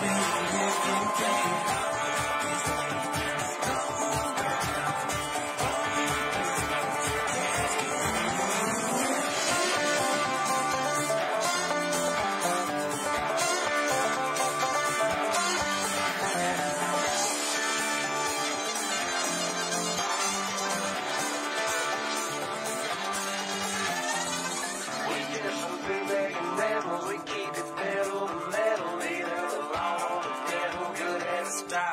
We keep it pedal to metal, neither the law or the devil could ever stop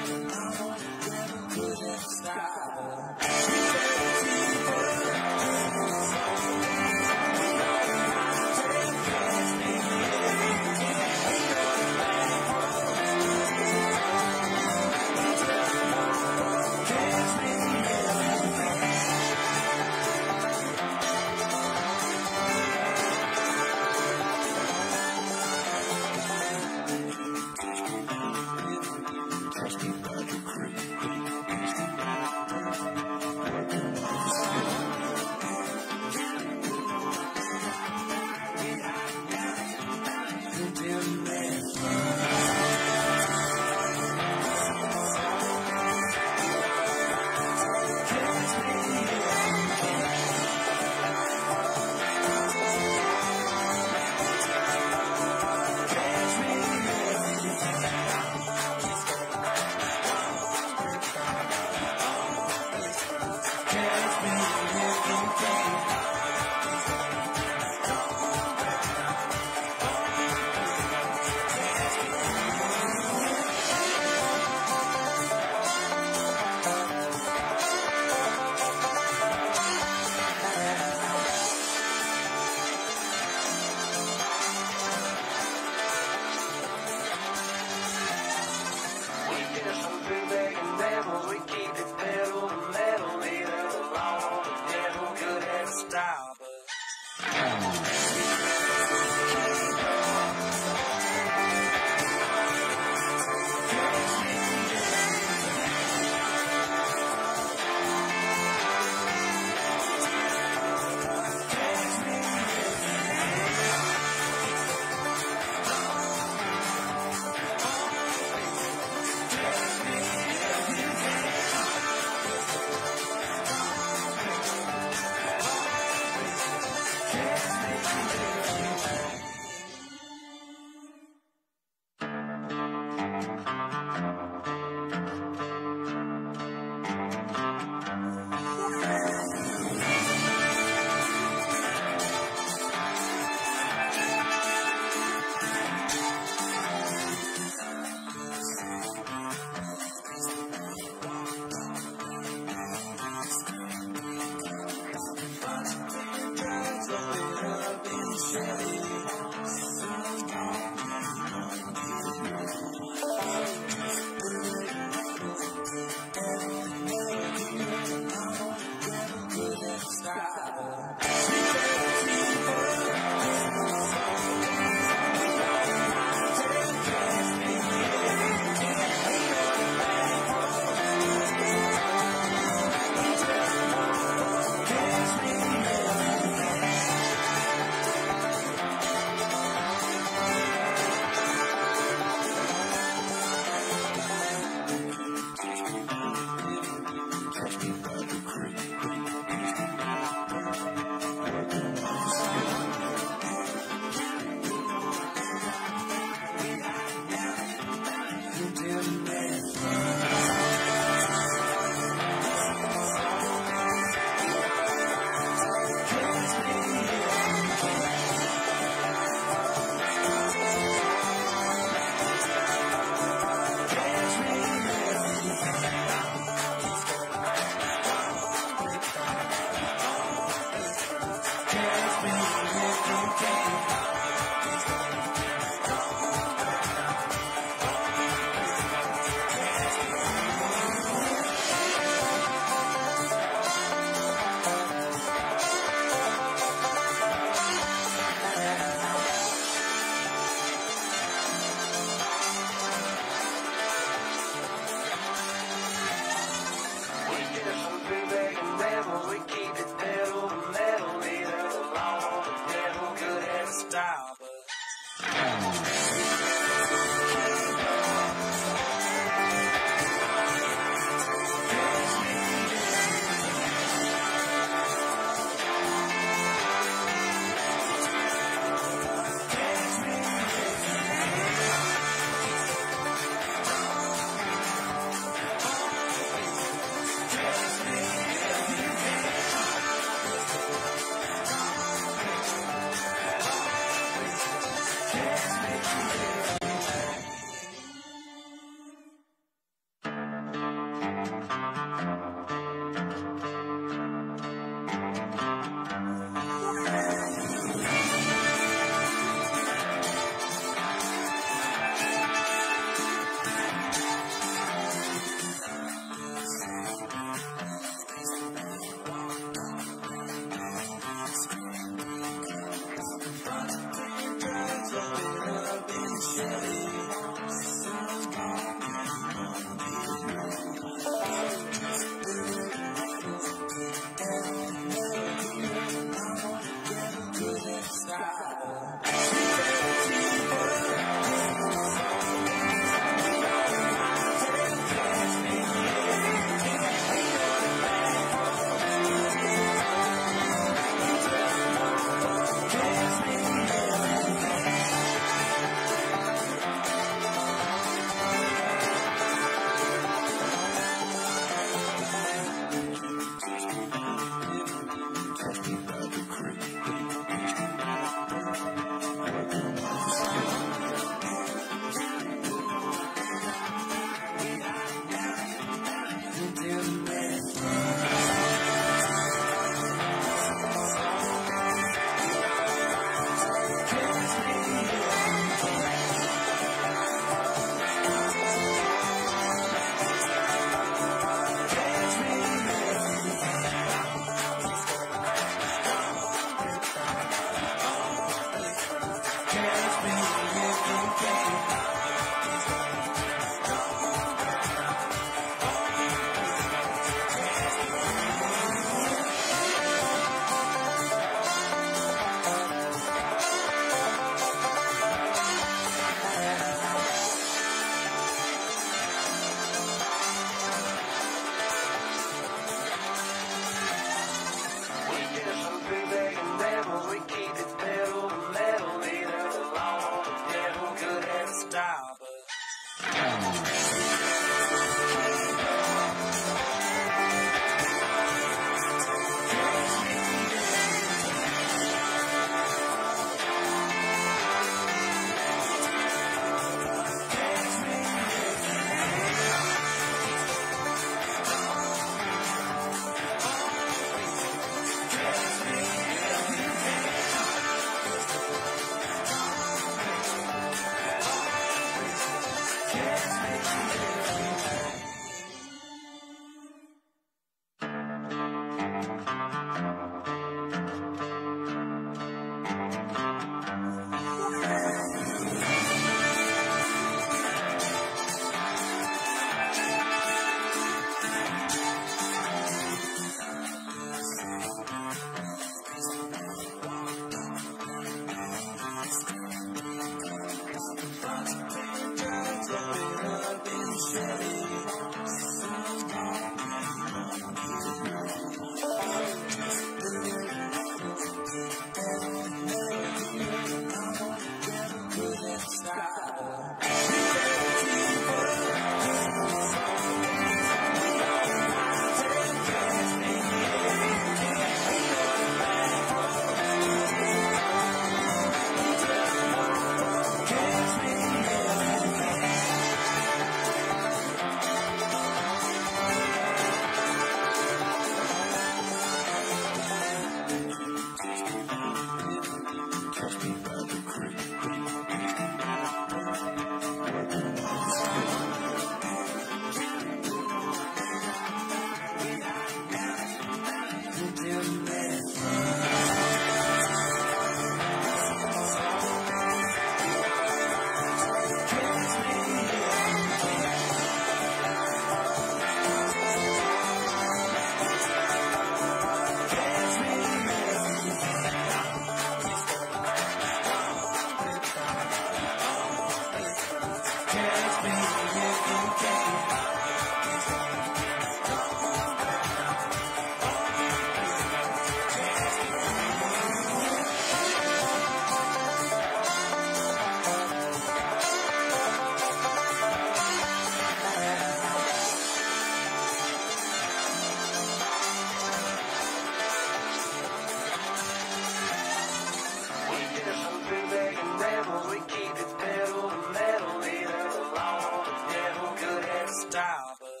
style, but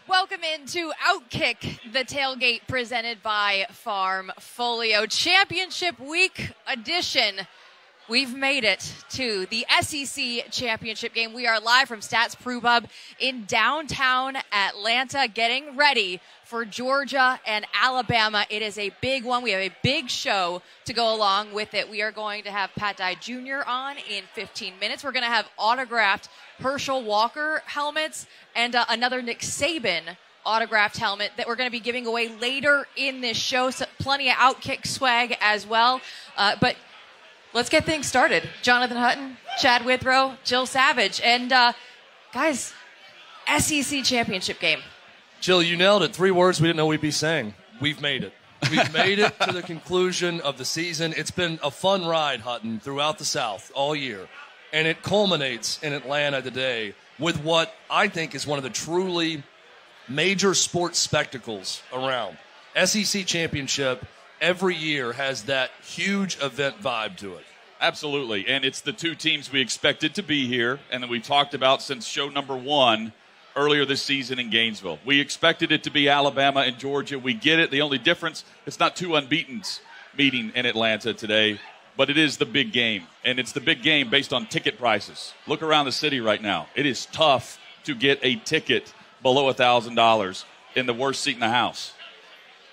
Welcome into OutKick The Tailgate presented by Farmfolio. Championship Week edition. We've made it to the SEC Championship game. We are live from Stats Brew Pub in downtown Atlanta, getting ready for Georgia and Alabama. It is a big one. We have a big show to go along with it. We are going to have Pat Dye Jr. on in 15 minutes. We're going to have autographed Herschel Walker helmets and another Nick Saban autographed helmet that we're going to be giving away later in this show. So plenty of OutKick swag as well. But let's get things started. Jonathan Hutton, Chad Withrow, Jill Savage. And, guys, SEC Championship game. Jill, you nailed it. 3 words we didn't know we'd be saying. We've made it. We've made it to the conclusion of the season. It's been a fun ride, Hutton, throughout the South all year. And it culminates in Atlanta today with what I think is one of the truly major sports spectacles around. SEC Championship every year has that huge event vibe to it. Absolutely, and it's the 2 teams we expected to be here and that we talked about since show number 1 earlier this season in Gainesville. We expected it to be Alabama and Georgia. We get it. The only difference, it's not 2 unbeatens meeting in Atlanta today, but it is the big game, and it's the big game based on ticket prices. Look around the city right now. It is tough to get a ticket below $1,000 in the worst seat in the house.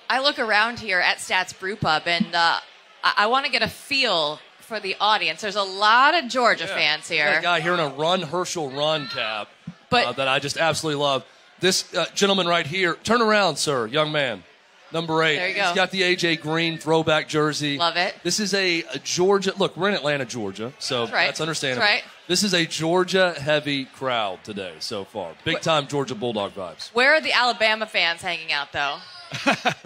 I look around here at Stats Brew Pub, and I want to get a feel for the audience. There's a lot of Georgia fans here. Got a guy here in a Run Herschel Run cap that I just absolutely love. This gentleman right here, turn around, sir, young man. Number 8. There you go. He's got the A.J. Green throwback jersey. Love it. This is a Georgia. Look, we're in Atlanta, Georgia, so that's understandable. That's right. This is a Georgia-heavy crowd today so far. Big-time Georgia Bulldog vibes. Where are the Alabama fans hanging out, though?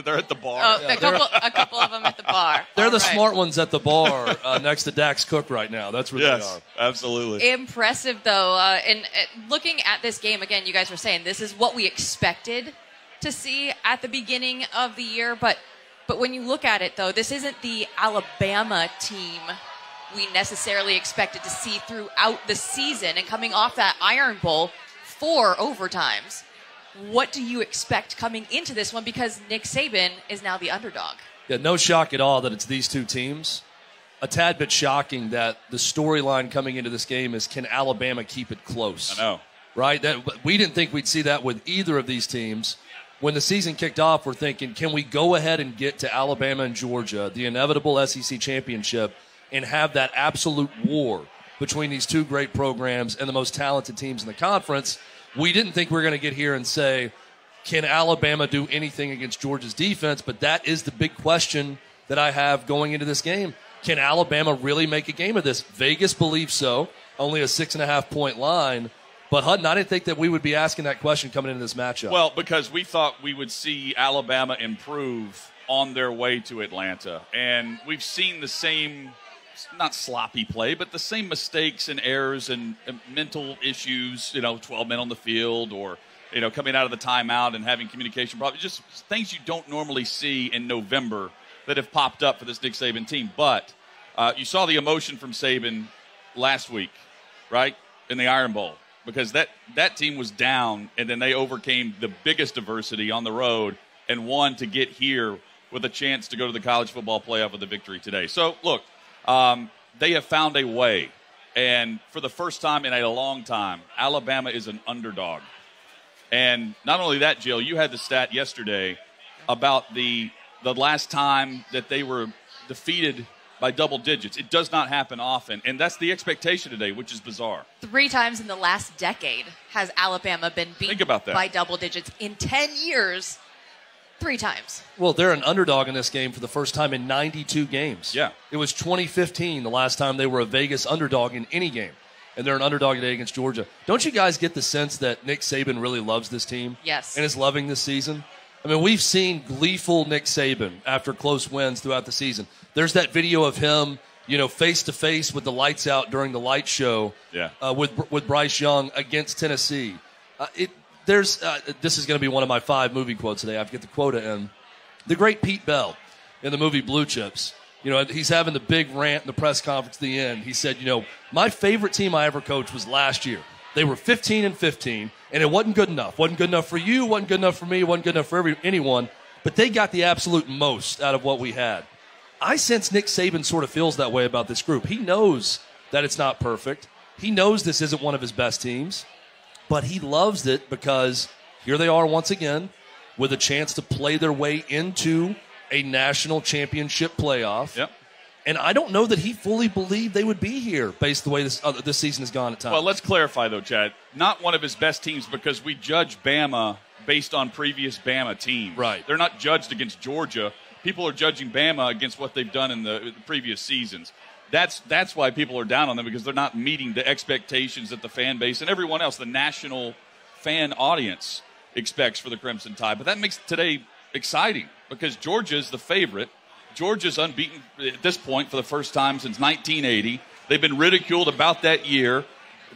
They're at the bar. Oh, a couple of them at the bar. They're All the right. smart ones at the bar next to Dax Cook right now. That's where they Yes, are. absolutely. Impressive, though. And looking at this game, again, you guys were saying this is what we expected to see at the beginning of the year. But when you look at it, though, this isn't the Alabama team we necessarily expected to see throughout the season. And coming off that Iron Bowl, 4 overtimes. What do you expect coming into this one? Because Nick Saban is now the underdog. Yeah, no shock at all that it's these two teams. A tad bit shocking that the storyline coming into this game is, can Alabama keep it close? I know. Right? We didn't think we'd see that with either of these teams. When the season kicked off, we're thinking, can we go ahead and get to Alabama and Georgia, the inevitable SEC championship, and have that absolute war between these two great programs and the most talented teams in the conference? We didn't think we were going to get here and say, can Alabama do anything against Georgia's defense? But that is the big question that I have going into this game. Can Alabama really make a game of this? Vegas believes so, only a 6.5-point line. But, Hutton, I didn't think that we would be asking that question coming into this matchup. Well, because we thought we would see Alabama improve on their way to Atlanta. And we've seen the same, not sloppy play, but the same mistakes and errors and mental issues, 12 men on the field or, coming out of the timeout and having communication problems. Just things you don't normally see in November that have popped up for this Nick Saban team. But you saw the emotion from Saban last week, right, in the Iron Bowl. Because that team was down, and then they overcame the biggest adversity on the road and won to get here with a chance to go to the college football playoff with a victory today. So, look, they have found a way. And for the first time in a long time, Alabama is an underdog. And not only that, Jill, you had the stat yesterday about the last time that they were defeated by double digits. It does not happen often, and that's the expectation today, which is bizarre. 3 times in the last decade has Alabama been beaten by double digits. In 10 years, 3 times. Well, they're an underdog in this game for the first time in 92 games. Yeah. It was 2015 the last time they were a Vegas underdog in any game, and they're an underdog today against Georgia. Don't you guys get the sense that Nick Saban really loves this team? Yes. And is loving this season? I mean, we've seen gleeful Nick Saban after close wins throughout the season. There's that video of him, face-to-face with the lights out during the light show with Bryce Young against Tennessee. This is going to be one of my 5 movie quotes today. I have to get the quota in. The great Pete Bell in the movie Blue Chips. He's having the big rant in the press conference at the end. He said, my favorite team I ever coached was last year. They were 15-15, and it wasn't good enough. Wasn't good enough for you, wasn't good enough for me, wasn't good enough for anyone. But they got the absolute most out of what we had. I sense Nick Saban sort of feels that way about this group. He knows that it's not perfect. He knows this isn't one of his best teams. But he loves it because here they are once again with a chance to play their way into a national championship playoff. Yep. And I don't know that he fully believed they would be here based the way this season has gone at times. Well, let's clarify, though, Chad. Not one of his best teams because we judge Bama based on previous Bama teams. Right. They're not judged against Georgia. People are judging Bama against what they've done in the previous seasons. That's why people are down on them, because they're not meeting the expectations that the fan base and everyone else, the national fan audience, expects for the Crimson Tide. But that makes today exciting because Georgia's the favorite. Georgia's unbeaten at this point for the first time since 1980. They've been ridiculed about that year,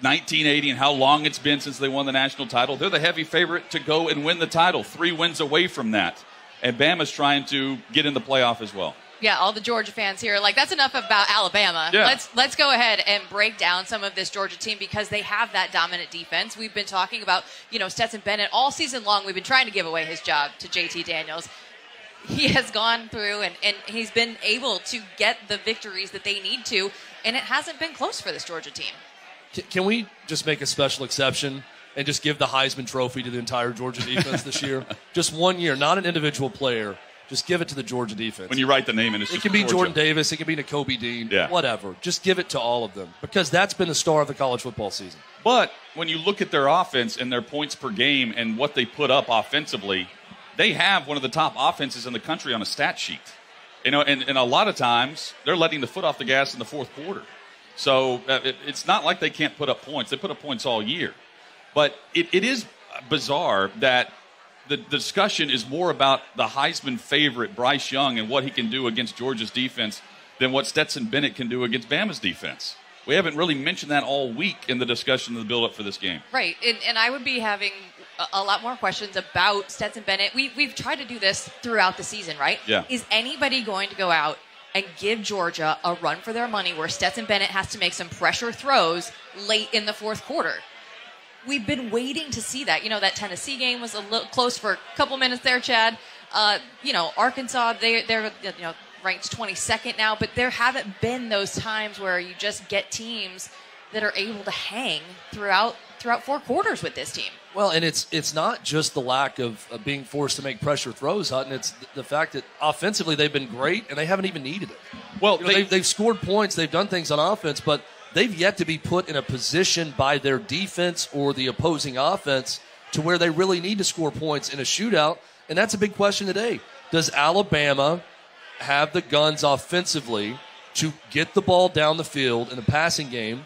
1980, and how long it's been since they won the national title. They're the heavy favorite to go and win the title, 3 wins away from that. And Bama's trying to get in the playoff as well. Yeah, all the Georgia fans here, that's enough about Alabama. Yeah. Let's go ahead and break down some of this Georgia team because they have that dominant defense. We've been talking about, Stetson Bennett all season long. We've been trying to give away his job to JT Daniels. He has gone through and he's been able to get the victories that they need to, and it hasn't been close for this Georgia team. Can we just make a special exception and just give the Heisman Trophy to the entire Georgia defense this year? Just 1 year, not an individual player. Just give it to the Georgia defense. When you write the name in, it can be Jordan Davis, it can be Nakobe Dean, whatever. Just give it to all of them because that's been the star of the college football season. But when you look at their offense and their points per game and what they put up offensively, they have one of the top offenses in the country on a stat sheet. And a lot of times they're letting the foot off the gas in the fourth quarter. So it's not like they can't put up points. They put up points all year. But it is bizarre that the discussion is more about the Heisman favorite, Bryce Young, and what he can do against Georgia's defense than what Stetson Bennett can do against Bama's defense. We haven't really mentioned that all week in the discussion of the build-up for this game. Right, and I would be having a lot more questions about Stetson Bennett. We've tried to do this throughout the season, right? Yeah. Is anybody going to go out and give Georgia a run for their money where Stetson Bennett has to make some pressure throws late in the fourth quarter? We've been waiting to see that. That Tennessee game was a little close for a couple minutes there, Chad. Arkansas, they're ranked 22nd now, but there haven't been those times where you just get teams that are able to hang throughout 4 quarters with this team. Well, and it's not just the lack of being forced to make pressure throws, Hutton. It's the fact that offensively they've been great and they haven't even needed it. Well, they've scored points, they've done things on offense, but they've yet to be put in a position by their defense or the opposing offense to where they really need to score points in a shootout, and that's a big question today. Does Alabama have the guns offensively to get the ball down the field in the passing game,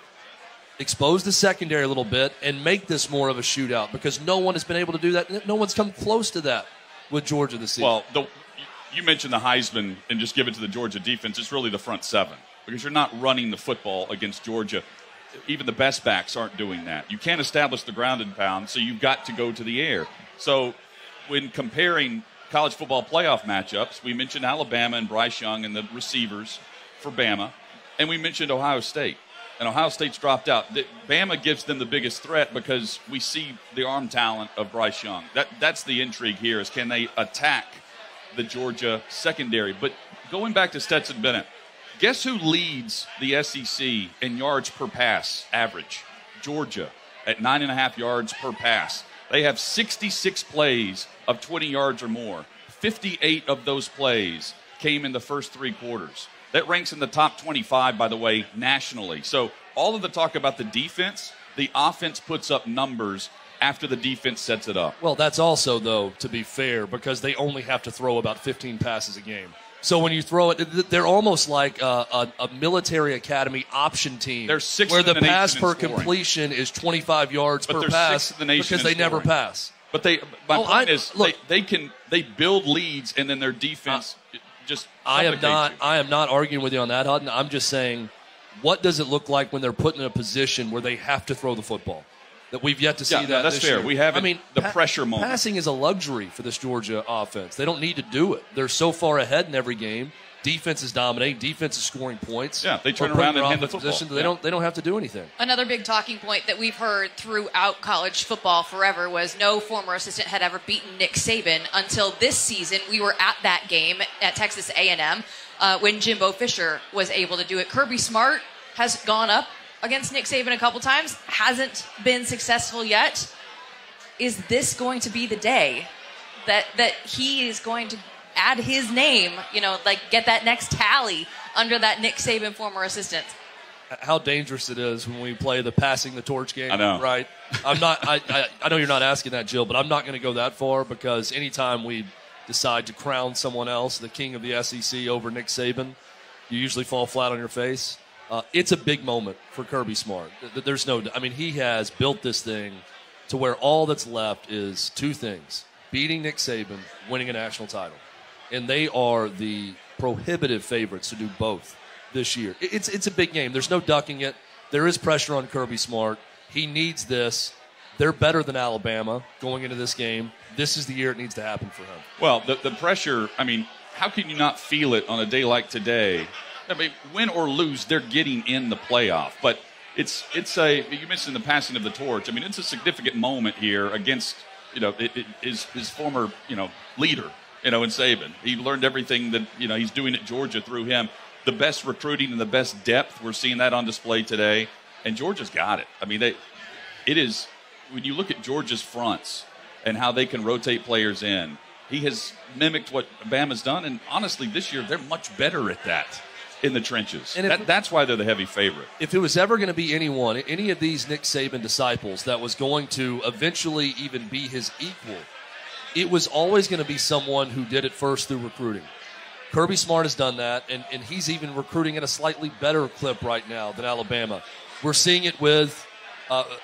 expose the secondary a little bit, and make this more of a shootout? Because no one has been able to do that. No one's come close to that with Georgia this season. Well, you mentioned the Heisman and just give it to the Georgia defense. It's really the front seven because you're not running the football against Georgia. Even the best backs aren't doing that. You can't establish the ground and pound, so you've got to go to the air. So when comparing college football playoff matchups, we mentioned Alabama and Bryce Young and the receivers for Bama, and we mentioned Ohio State. And Ohio State's dropped out. Bama gives them the biggest threat because we see the arm talent of Bryce Young. That's the intrigue here is can they attack the Georgia secondary? But going back to Stetson Bennett, guess who leads the SEC in yards per pass average? Georgia at 9.5 yards per pass. They have 66 plays of 20 yards or more. 58 of those plays came in the first 3 quarters. That ranks in the top 25, by the way, nationally. So all of the talk about the defense, the offense puts up numbers after the defense sets it up. Well, that's also, though, to be fair, because they only have to throw about 15 passes a game. So when you throw it, they're almost like a military academy option team. They're sixth where in the the nation pass in per scoring. Completion is 25 yards But per they're pass sixth in the nation because in they never scoring. pass. But my point is they build leads and then their defense just I am suffocates you. not arguing with you on that, Hutton. I'm just saying, what does it look like when they're put in a position where they have to throw the football? That we've yet to see that. That's this fair. year. We haven't the pressure moment. Passing is a luxury for this Georgia offense. They don't need to do it. They're so far ahead in every game. Defense is dominating. Defense is scoring points. Yeah, they turn around and hand the football. Position. They don't have to do anything. Another big talking point that we've heard throughout college football forever was no former assistant had ever beaten Nick Saban until this season. We were at that game at Texas A&M when Jimbo Fisher was able to do it. Kirby Smart has gone up against Nick Saban a couple times, hasn't been successful yet. Is this going to be the day that he is going to add his name, get that next tally under that Nick Saban former assistant? How dangerous it is when we play the passing the torch game. I know. Right? I'm not. I know you're not asking that, Jill, but I'm not going to go that far because anytime we decide to crown someone else the king of the SEC over Nick Saban, you usually fall flat on your face. It's a big moment for Kirby Smart. There's no. I mean, he has built this thing to where all that's left is 2 things: beating Nick Saban, winning a national title. And they are the prohibitive favorites to do both this year. It's a big game. There's no ducking it. There is pressure on Kirby Smart. He needs this. They're better than Alabama going into this game. This is the year it needs to happen for him. Well, the pressure, I mean, how can you not feel it on a day like today? I mean, win or lose, they're getting in the playoff. But you mentioned the passing of the torch. I mean, it's a significant moment here against, his former, leader. In Saban. He learned everything that, he's doing at Georgia through him. The best recruiting and the best depth, we're seeing that on display today. And Georgia's got it. I mean, it is, when you look at Georgia's fronts and how they can rotate players in, he has mimicked what Bama's done. And honestly, this year, they're much better at that in the trenches. And that's why they're the heavy favorite. If it was ever going to be any of these Nick Saban disciples that was going to eventually even be his equal, it was always going to be someone who did it first through recruiting. Kirby Smart has done that, and he's even recruiting at a slightly better clip right now than Alabama. We're seeing it with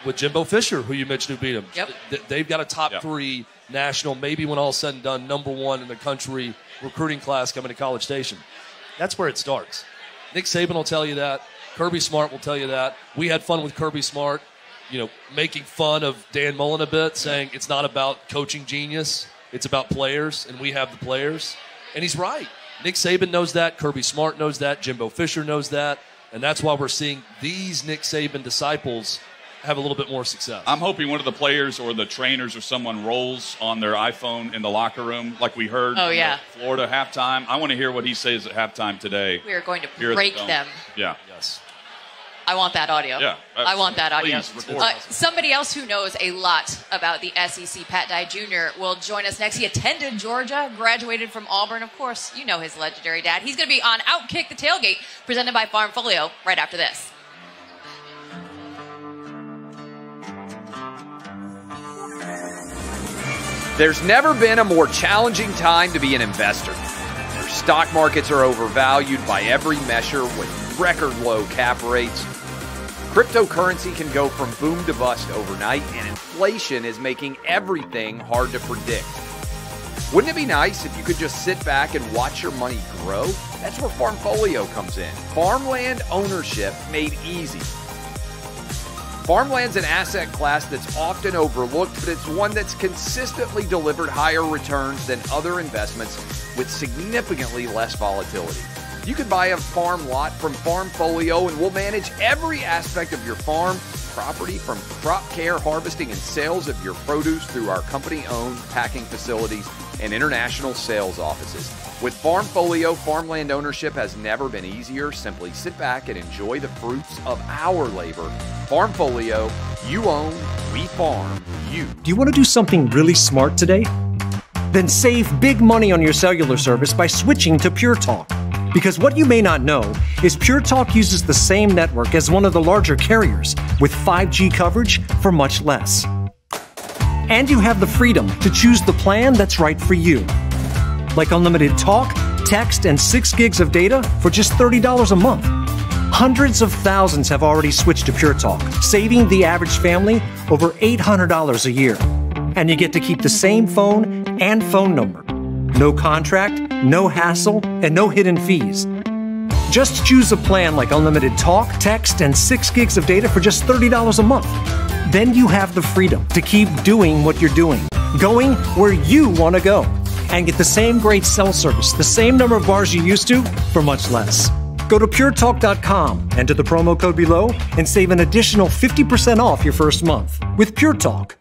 with Jimbo Fisher, who you mentioned who beat him. Yep. They've got a top 3 national, maybe when all is said and done, number 1 in the country recruiting class coming to College Station. That's where it starts. Nick Saban will tell you that. Kirby Smart will tell you that. We had fun with Kirby Smart, making fun of Dan Mullen a bit, saying it's not about coaching genius, it's about players, and we have the players. And he's right. Nick Saban knows that. Kirby Smart knows that. Jimbo Fisher knows that. And that's why we're seeing these Nick Saban disciples have a little bit more success. I'm hoping one of the players or the trainers or someone rolls on their iPhone in the locker room like we heard the Florida halftime. I want to hear what he says at halftime today. We are going to break them. Yeah. Yes. I want that audio. Yeah. I want that audio. Please, somebody else who knows a lot about the SEC, Pat Dye Jr., will join us next. He attended Georgia, graduated from Auburn. Of course, you know his legendary dad. He's going to be on OutKick the Tailgate, presented by Farmfolio, right after this. There's never been a more challenging time to be an investor. Our stock markets are overvalued by every measure with record low cap rates. Cryptocurrency can go from boom to bust overnight, and inflation is making everything hard to predict. Wouldn't it be nice if you could just sit back and watch your money grow? That's where Farmfolio comes in. Farmland ownership made easy. Farmland's an asset class that's often overlooked, but it's one that's consistently delivered higher returns than other investments with significantly less volatility. You can buy a farm lot from Farmfolio, and we'll manage every aspect of your farm property, from crop care, harvesting, and sales of your produce through our company-owned packing facilities and international sales offices. With Farmfolio, farmland ownership has never been easier. Simply sit back and enjoy the fruits of our labor. Farmfolio, you own, we farm, you. Do you want to do something really smart today? Then save big money on your cellular service by switching to Pure Talk. Because what you may not know is Pure Talk uses the same network as one of the larger carriers with 5G coverage for much less. And you have the freedom to choose the plan that's right for you. Like unlimited talk, text, and 6 gigs of data for just $30 a month. Hundreds of thousands have already switched to Pure Talk, saving the average family over $800 a year. And you get to keep the same phone and phone number. No contract, no hassle, and no hidden fees. Just choose a plan like unlimited talk, text, and 6 gigs of data for just $30 a month. Then you have the freedom to keep doing what you're doing, going where you want to go, and get the same great cell service, the same number of bars you used to, for much less. Go to puretalk.com, enter the promo code below, and save an additional 50% off your first month with Pure Talk.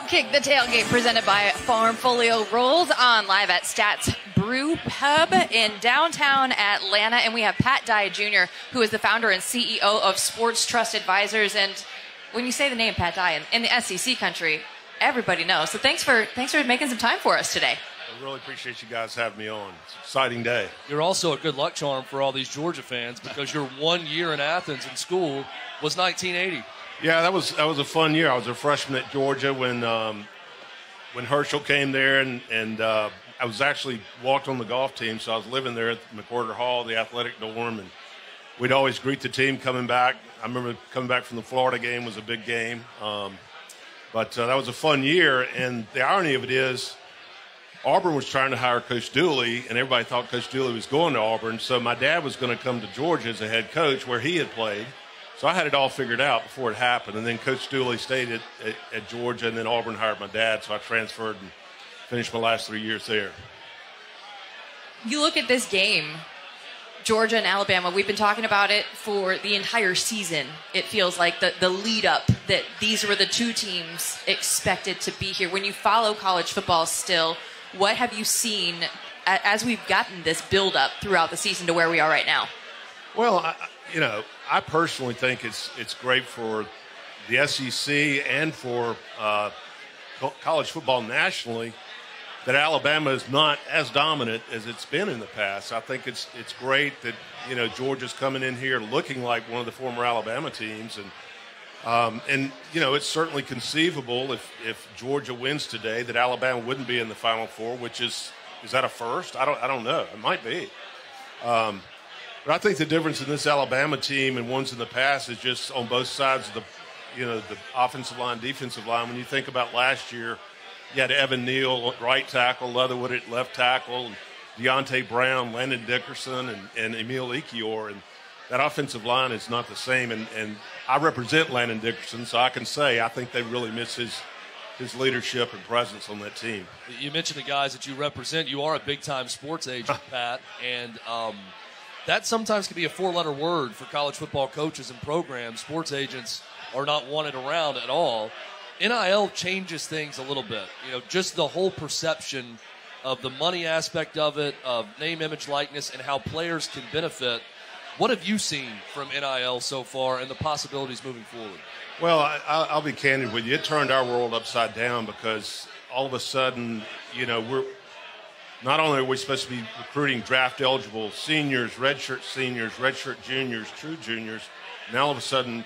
OutKick the Tailgate, presented by Farmfolio, rolls on live at Stats Brew Pub in downtown Atlanta. And we have Pat Dye Jr., who is the founder and CEO of Sports Trust Advisors. And when you say the name Pat Dye in the SEC country, everybody knows. So thanks for making some time for us today. I really appreciate you guys having me on. It's an exciting day. You're also a good luck charm for all these Georgia fans because your 1 year in Athens in school was 1980. Yeah, that was a fun year. I was a freshman at Georgia when Herschel came there, and I was actually walked on the golf team, so I was living there at McWhorter Hall, the athletic dorm, and we'd always greet the team coming back. I remember coming back from the Florida game was a big game. But that was a fun year, and the irony of it is Auburn was trying to hire Coach Dooley, and everybody thought Coach Dooley was going to Auburn, so my dad was going to come to Georgia as a head coach where he had played. So I had it all figured out before it happened, and then Coach Dooley stayed at Georgia, and then Auburn hired my dad, so I transferred and finished my last 3 years there. You look at this game, Georgia and Alabama, we've been talking about it for the entire season. It feels like the lead up that these were the two teams expected to be here. When you follow college football still, what have you seen as we've gotten this build up throughout the season to where we are right now? Well, I personally think it's great for the SEC and for college football nationally that Alabama is not as dominant as it's been in the past. I think it's great that Georgia's coming in here looking like one of the former Alabama teams, and it's certainly conceivable if Georgia wins today that Alabama wouldn't be in the Final Four, which is that a first? I don't know. It might be. But I think the difference in this Alabama team and ones in the past is just on both sides of the offensive line, defensive line. When you think about last year, you had Evan Neal, right tackle, Leatherwood at left tackle, and Deontay Brown, Landon Dickerson, and Emil Ekiyor. And that offensive line is not the same. And I represent Landon Dickerson, so I can say I think they really miss his leadership and presence on that team. You mentioned the guys that you represent. You are a big-time sports agent, Pat, and that sometimes can be a four-letter word for college football coaches and programs. Sports agents are not wanted around at all. NIL changes things a little bit. Just the whole perception of the money aspect of it, of name, image, likeness, and how players can benefit. What have you seen from NIL so far and the possibilities moving forward? Well, I'll be candid with you. It turned our world upside down because all of a sudden, we're not only are we supposed to be recruiting draft-eligible seniors, redshirt juniors, true juniors, now all of a sudden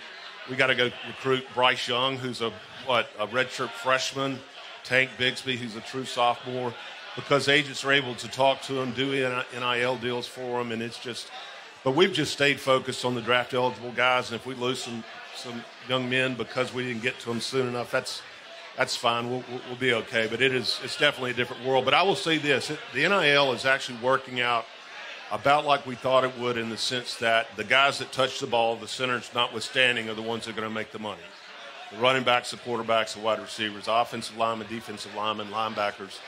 we got to go recruit Bryce Young, who's a redshirt freshman, Tank Bigsby, who's a true sophomore, because agents are able to talk to them, do NIL deals for them, and it's just – but we've just stayed focused on the draft-eligible guys, and if we lose some young men because we didn't get to them soon enough, that's fine. We'll be okay. But it's definitely a different world. But I will say this. The NIL is actually working out about like we thought it would in the sense that the guys that touch the ball, the centers notwithstanding, are the ones that are going to make the money. The running backs, the quarterbacks, the wide receivers, offensive linemen, defensive linemen, linebackers,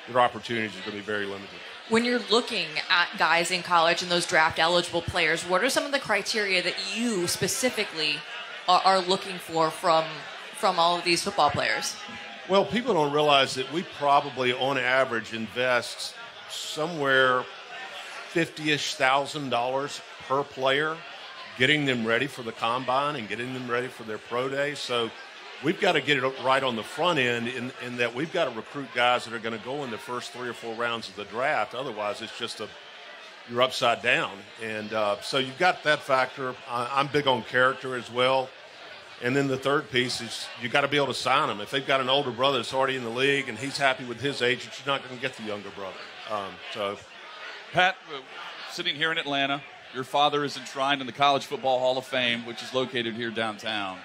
their opportunities are going to be very limited. When you're looking at guys in college and those draft-eligible players, what are some of the criteria that you specifically are looking for from all of these football players? Well, people don't realize that we probably, on average, invest somewhere $50,000 per player getting them ready for the combine and getting them ready for their pro day. So we've got to get it right on the front end in that we've got to recruit guys that are going to go in the first 3 or 4 rounds of the draft. Otherwise, it's just you're upside down. And so you've got that factor. I'm big on character as well. And then the third piece is you got to be able to sign them. If they've got an older brother that's already in the league and he's happy with his agent, you're not going to get the younger brother. Pat, sitting here in Atlanta, your father is enshrined in the College Football Hall of Fame, which is located here downtown.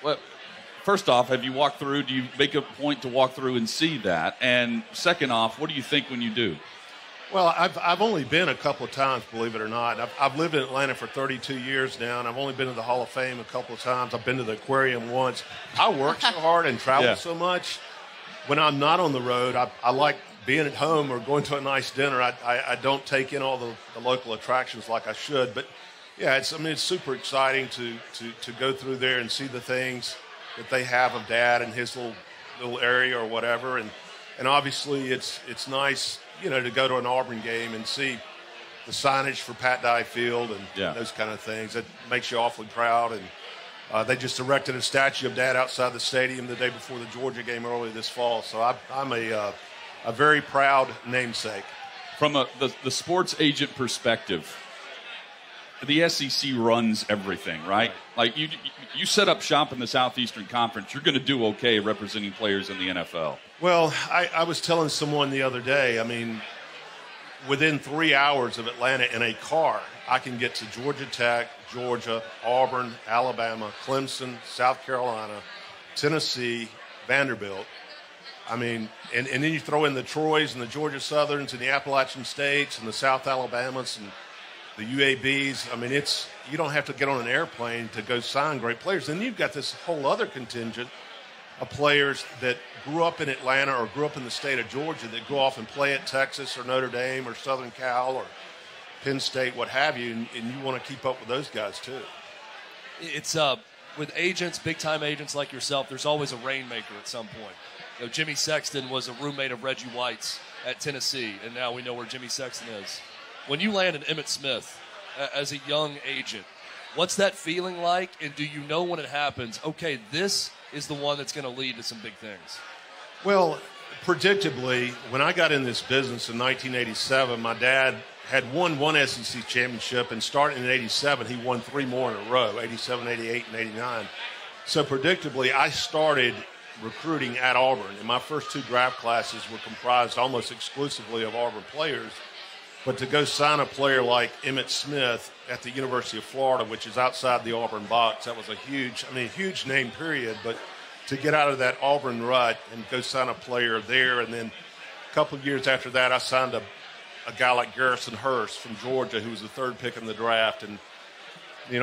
Well, first off, have you walked through? Do you make a point to walk through and see that? And second off, what do you think when you do? Well, I've only been a couple of times, believe it or not. I've lived in Atlanta for 32 years now, and I've only been to the Hall of Fame a couple of times. I've been to the aquarium once. I work so hard and travel so much. When I'm not on the road, I like being at home or going to a nice dinner. I don't take in all the local attractions like I should. But, yeah, it's super exciting to go through there and see the things that they have of Dad and his little area or whatever. And obviously it's nice, to go to an Auburn game and see the signage for Pat Dye Field and those kind of things. It makes you awfully proud. And they just erected a statue of Dad outside the stadium the day before the Georgia game early this fall. So I'm a very proud namesake. From the sports agent perspective, the SEC runs everything, right? Like you set up shop in the Southeastern Conference, you're going to do okay representing players in the NFL. Well, I was telling someone the other day, I mean, within 3 hours of Atlanta in a car, I can get to Georgia Tech, Georgia, Auburn, Alabama, Clemson, South Carolina, Tennessee, Vanderbilt. I mean, and then you throw in the Troys and the Georgia Southerns and the Appalachian States and the South Alabamas and the UABs. I mean, you don't have to get on an airplane to go sign great players. Then you've got this whole other contingent of players that grew up in Atlanta or grew up in the state of Georgia that go off and play at Texas or Notre Dame or Southern Cal or Penn State, what have you, and you want to keep up with those guys too. It's with agents, big-time agents like yourself, there's always a rainmaker at some point. You know, Jimmy Sexton was a roommate of Reggie White's at Tennessee, and now we know where Jimmy Sexton is. When you land an Emmitt Smith as a young agent, what's that feeling like, and do you know when it happens, okay, this is the one that's going to lead to some big things? Well, predictably, when I got in this business in 1987, my dad had won one SEC championship, and starting in 87, he won 3 more in a row, 87, 88, and 89. So predictably, I started recruiting at Auburn, and my first 2 draft classes were comprised almost exclusively of Auburn players. But to go sign a player like Emmitt Smith at the University of Florida, which is outside the Auburn box, that was a huge name period. But to get out of that Auburn rut and go sign a player there, and then a couple of years after that, I signed a guy like Garrison Hurst from Georgia, who was the 3rd pick in the draft, and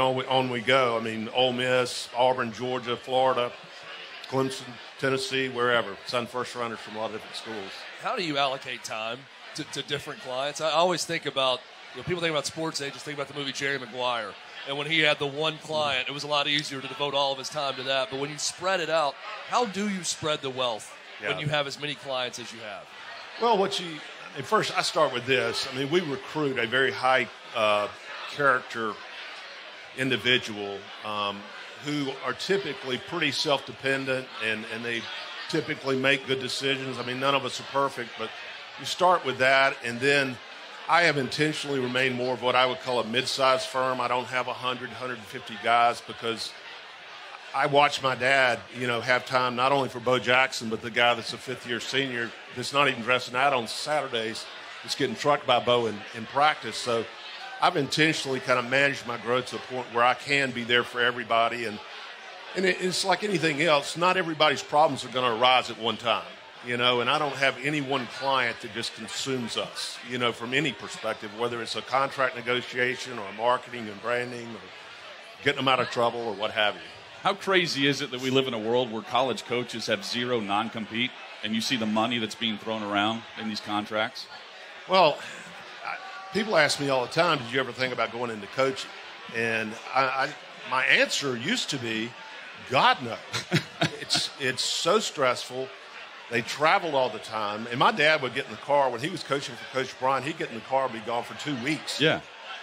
on we go. I mean, Ole Miss, Auburn, Georgia, Florida, Clemson, Tennessee, wherever. Signed first rounders from a lot of different schools. How do you allocate time to different clients? I always think about, people think about sports agents, think about the movie Jerry Maguire. And when he had the one client, it was a lot easier to devote all of his time to that. But when you spread it out, how do you spread the wealth when you have as many clients as you have? Well, first, I start with this. I mean, we recruit a very high character individual who are typically pretty self-dependent, and they typically make good decisions. I mean, none of us are perfect, but you start with that, and then I have intentionally remained more of what I would call a mid-sized firm. I don't have 100, 150 guys because I watch my dad, have time not only for Bo Jackson, but the guy that's a 5th-year senior that's not even dressing out on Saturdays, that's getting trucked by Bo in practice. So I've intentionally kind of managed my growth to the point where I can be there for everybody. And it's like anything else. Not everybody's problems are going to arise at one time, and I don't have any one client that just consumes us, from any perspective, whether it's a contract negotiation or marketing and branding or getting them out of trouble or what have you. How crazy is it that we live in a world where college coaches have 0 non-compete, and you see the money that's being thrown around in these contracts? Well, people ask me all the time, did you ever think about going into coaching? And my answer used to be, God, no. It's so stressful. They traveled all the time. And my dad would get in the car. When he was coaching for Coach Bryan, he'd get in the car and be gone for 2 weeks. Yeah.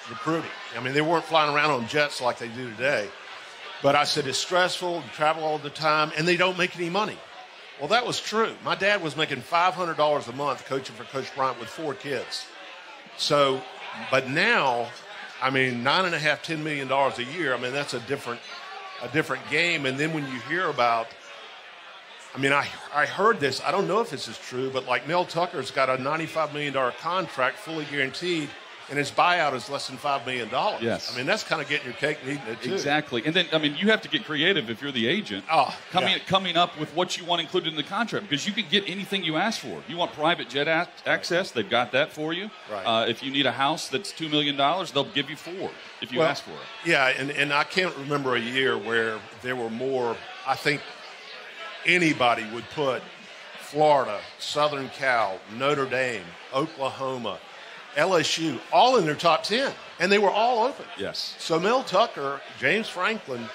Recruiting. I mean, they weren't flying around on jets like they do today. But I said, it's stressful, you travel all the time, and they don't make any money. Well, that was true. My dad was making $500 a month coaching for Coach Bryant with 4 kids. So, but now, I mean, $9.5, $10 million a year, I mean, that's a different game. And then when you hear about, I mean, I heard this, I don't know if this is true, but like Mel Tucker's got a $95 million contract fully guaranteed, and his buyout is less than $5 million. Yes. I mean, that's kind of getting your cake and eating it, too. Exactly. And then, I mean, you have to get creative if you're the agent. Coming up with what you want included in the contract, because you can get anything you ask for. You want private jet access, they've got that for you. Right. If you need a house that's $2 million, they'll give you 4 if you ask for it. Yeah, and I can't remember a year where there were more. I think anybody would put Florida, Southern Cal, Notre Dame, Oklahoma, LSU, all in their top 10, and they were all open. Yes. So Mel Tucker, James Franklin,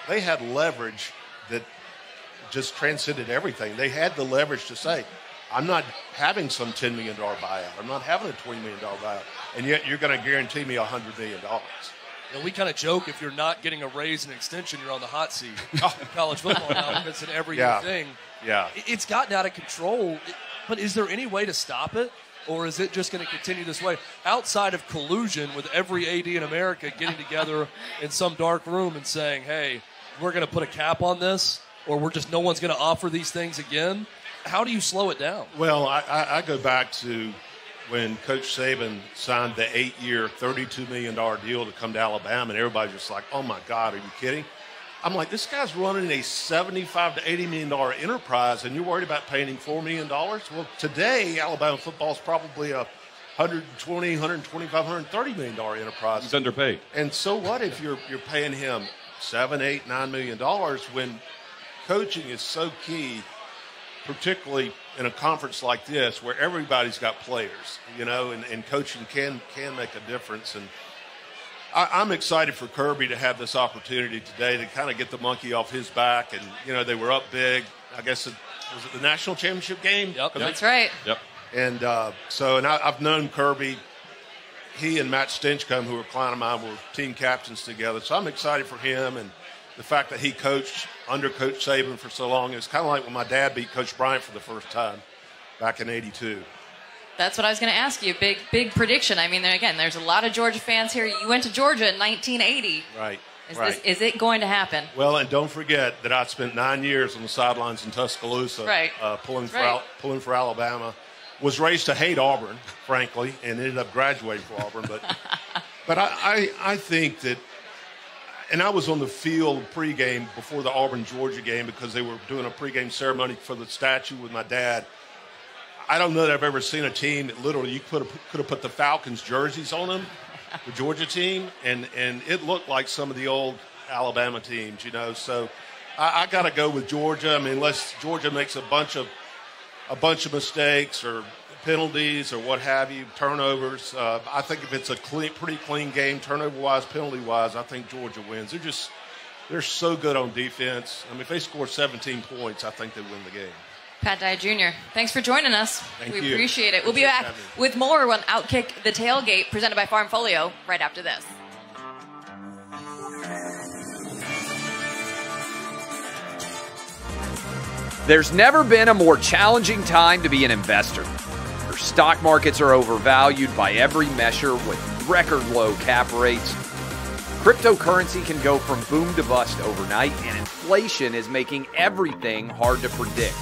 they had leverage that just transcended everything. They had the leverage to say, I'm not having some $10 million buyout. I'm not having a $20 million buyout, and yet you're going to guarantee me $100 million. And we kind of joke if you're not getting a raise and extension, you're on the hot seat in college football now. It's an every year thing. Yeah. It's gotten out of control, but is there any way to stop it? or is it just going to continue this way? Outside of collusion with every AD in America getting together in some dark room and saying, hey, we're going to put a cap on this, or no one's going to offer these things again. How do you slow it down? Well, I go back to when Coach Saban signed the 8-year, $32 million deal to come to Alabama, and everybody's just like, oh, my God, are you kidding? I'm like, this guy's running a $75 to $80 million enterprise, and you're worried about paying him $4 million? Well, today, Alabama football is probably a $120, $125, $130 million enterprise. He's underpaid. And so what if you're paying him $7, $8, $9 million when coaching is so key, particularly in a conference like this where everybody's got players, and coaching can make a difference. And I'm excited for Kirby to have this opportunity today to kind of get the monkey off his back. And, they were up big. I guess was it the national championship game? Yep. That's right. Yep. And I've known Kirby. He and Matt Stinchcomb, who were a client of mine, were team captains together. So I'm excited for him, and the fact that he coached under Coach Saban for so long. It's kind of like when my dad beat Coach Bryant for the first time back in '82. That's what I was going to ask you. Big prediction. I mean, again, there's a lot of Georgia fans here. You went to Georgia in 1980. Right. Is it going to happen? Well, and don't forget that I spent 9 years on the sidelines in Tuscaloosa, pulling for Alabama. Was raised to hate Auburn, frankly, and ended up graduating for Auburn. But I think that, and I was on the field pregame before the Auburn-Georgia game because they were doing a pregame ceremony for the statue with my dad. I don't know that I've ever seen a team that literally you could have put the Falcons jerseys on them, the Georgia team, and it looked like some of the old Alabama teams, So I got to go with Georgia. I mean, unless Georgia makes a bunch of mistakes or penalties or what have you, turnovers. I think if it's a pretty clean game, turnover-wise, penalty-wise, I think Georgia wins. They're so good on defense. I mean, if they score 17 points, I think they win the game. Pat Dye Jr., thanks for joining us. Thank we you. Appreciate it. We'll be back with more on OutKick The Tailgate, presented by Farmfolio, right after this. There's never been a more challenging time to be an investor. Your stock markets are overvalued by every measure with record low cap rates. Cryptocurrency can go from boom to bust overnight, and inflation is making everything hard to predict.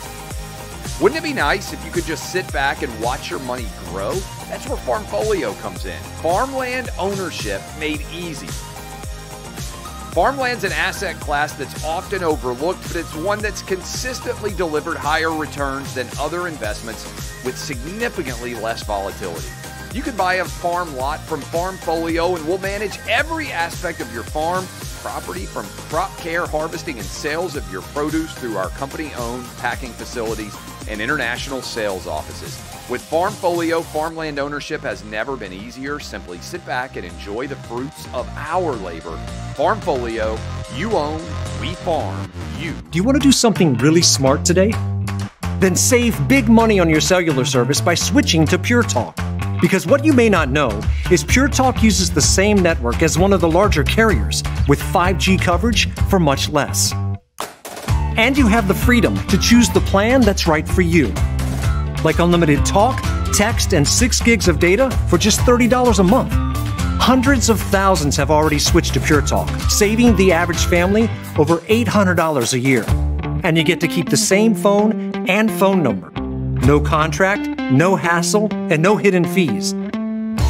Wouldn't it be nice if you could just sit back and watch your money grow? That's where Farmfolio comes in. Farmland ownership made easy. Farmland's an asset class that's often overlooked, but it's one that's consistently delivered higher returns than other investments with significantly less volatility. You can buy a farm lot from Farmfolio, and we'll manage every aspect of your farm property, from crop care, harvesting, and sales of your produce through our company-owned packing facilities and international sales offices. With Farmfolio, farmland ownership has never been easier. Simply sit back and enjoy the fruits of our labor. Farmfolio, you own, we farm, you. Do you want to do something really smart today? Then save big money on your cellular service by switching to Pure Talk. Because what you may not know is Pure Talk uses the same network as one of the larger carriers, with 5G coverage for much less. And you have the freedom to choose the plan that's right for you. Like unlimited talk, text, and 6 gigs of data for just $30 a month. Hundreds of thousands have already switched to Pure Talk, saving the average family over $800 a year. And you get to keep the same phone and phone number. No contract, no hassle, and no hidden fees.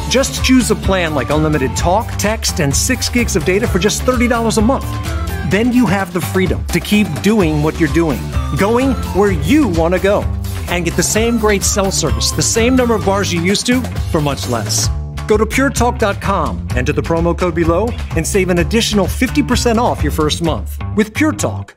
Just choose a plan like unlimited talk, text, and 6 gigs of data for just $30 a month. Then you have the freedom to keep doing what you're doing, going where you want to go, and get the same great cell service, the same number of bars you used to, for much less. Go to puretalk.com, enter the promo code below, and save an additional 50% off your first month with Pure Talk.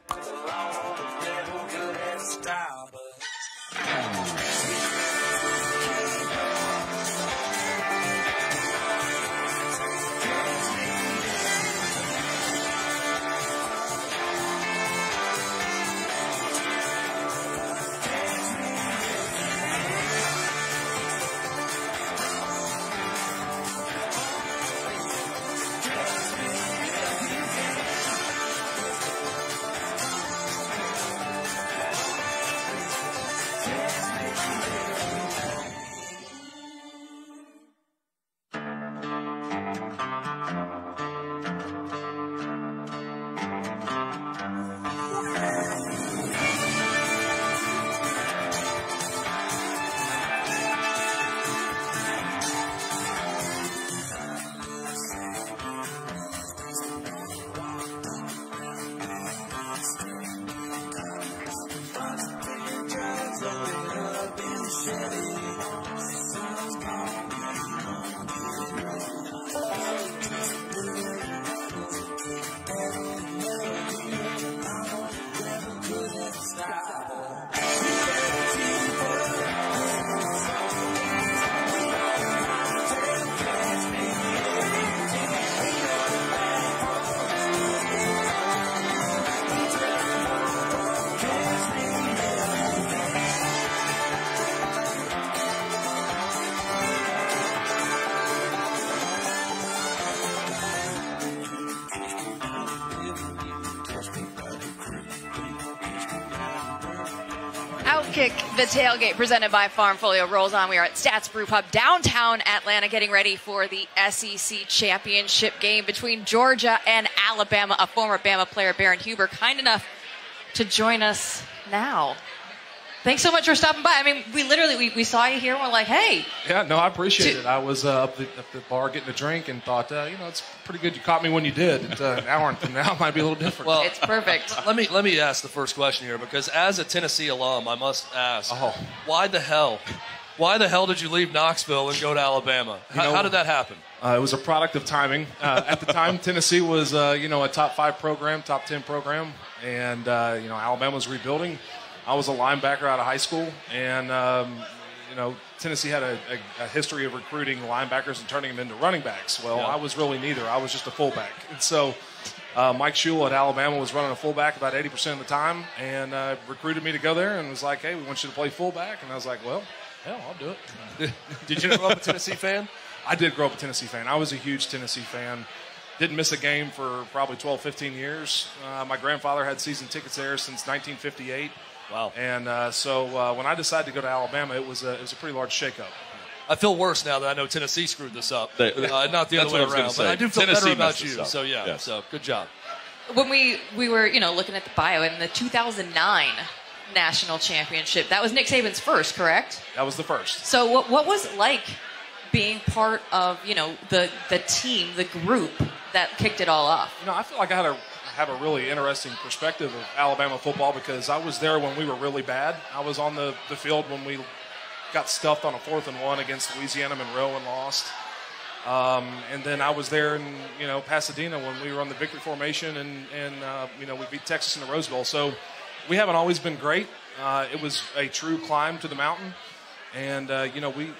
OutKick The Tailgate presented by Farmfolio rolls on. We are at Stats Brew Pub downtown Atlanta getting ready for the SEC championship game between Georgia and Alabama. A former Bama player, Baron Huber, kind enough to join us now. Thanks so much for stopping by. I mean, we saw you here and we're like, hey. Yeah, no, I appreciate it. I was up the bar getting a drink and thought, it's pretty good you caught me when you did. An hour from now it might be a little different. Well, it's perfect. Let me ask the first question here, because as a Tennessee alum, I must ask, why the hell did you leave Knoxville and go to Alabama? How did that happen? It was a product of timing. At the time, Tennessee was, a top 5 program, top 10 program, and, Alabama was rebuilding. I was a linebacker out of high school, and, Tennessee had a history of recruiting linebackers and turning them into running backs. Well, I was really neither. I was just a fullback. And so Mike Shule at Alabama was running a fullback about 80% of the time and recruited me to go there and was like, hey, we want you to play fullback. And I was like, well, hell, I'll do it. Did you grow up a Tennessee fan? I did grow up a Tennessee fan. I was a huge Tennessee fan. Didn't miss a game for probably 12, 15 years. My grandfather had season tickets there since 1958. Wow. And so when I decided to go to Alabama, it was a pretty large shakeup. I feel worse now that I know Tennessee screwed this up. Not the other way around. But I do feel Tennessee better about you. Up. So, yeah. So, good job. When we were, looking at the bio in the 2009 national championship, that was Nick Saban's first, correct? That was the first. So what was it like being part of, the team, the group that kicked it all off? I feel like I have a really interesting perspective of Alabama football because I was there when we were really bad. I was on the field when we got stuffed on a 4th and 1 against Louisiana Monroe and lost. And then I was there in Pasadena when we were on the victory formation and we beat Texas in the Rose Bowl. So we haven't always been great. It was a true climb to the mountain. And, we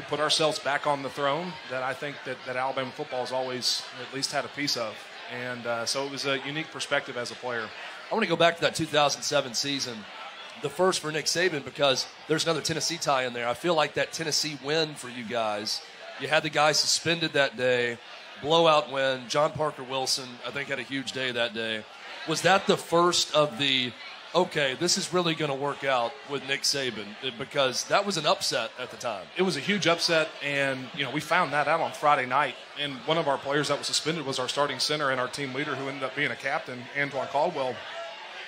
put ourselves back on the throne that I think that Alabama football has always at least had a piece of. And so it was a unique perspective as a player. I want to go back to that 2007 season, the first for Nick Saban, because there's another Tennessee tie in there. I feel like that Tennessee win for you guys, you had the guy suspended that day, blowout win. John Parker Wilson, I think, had a huge day that day. Was that the first of the, okay, this is really going to work out with Nick Saban? Because that was an upset at the time. It was a huge upset, and, we found that out on Friday night. And one of our players that was suspended was our starting center and our team leader who ended up being a captain, Antoine Caldwell.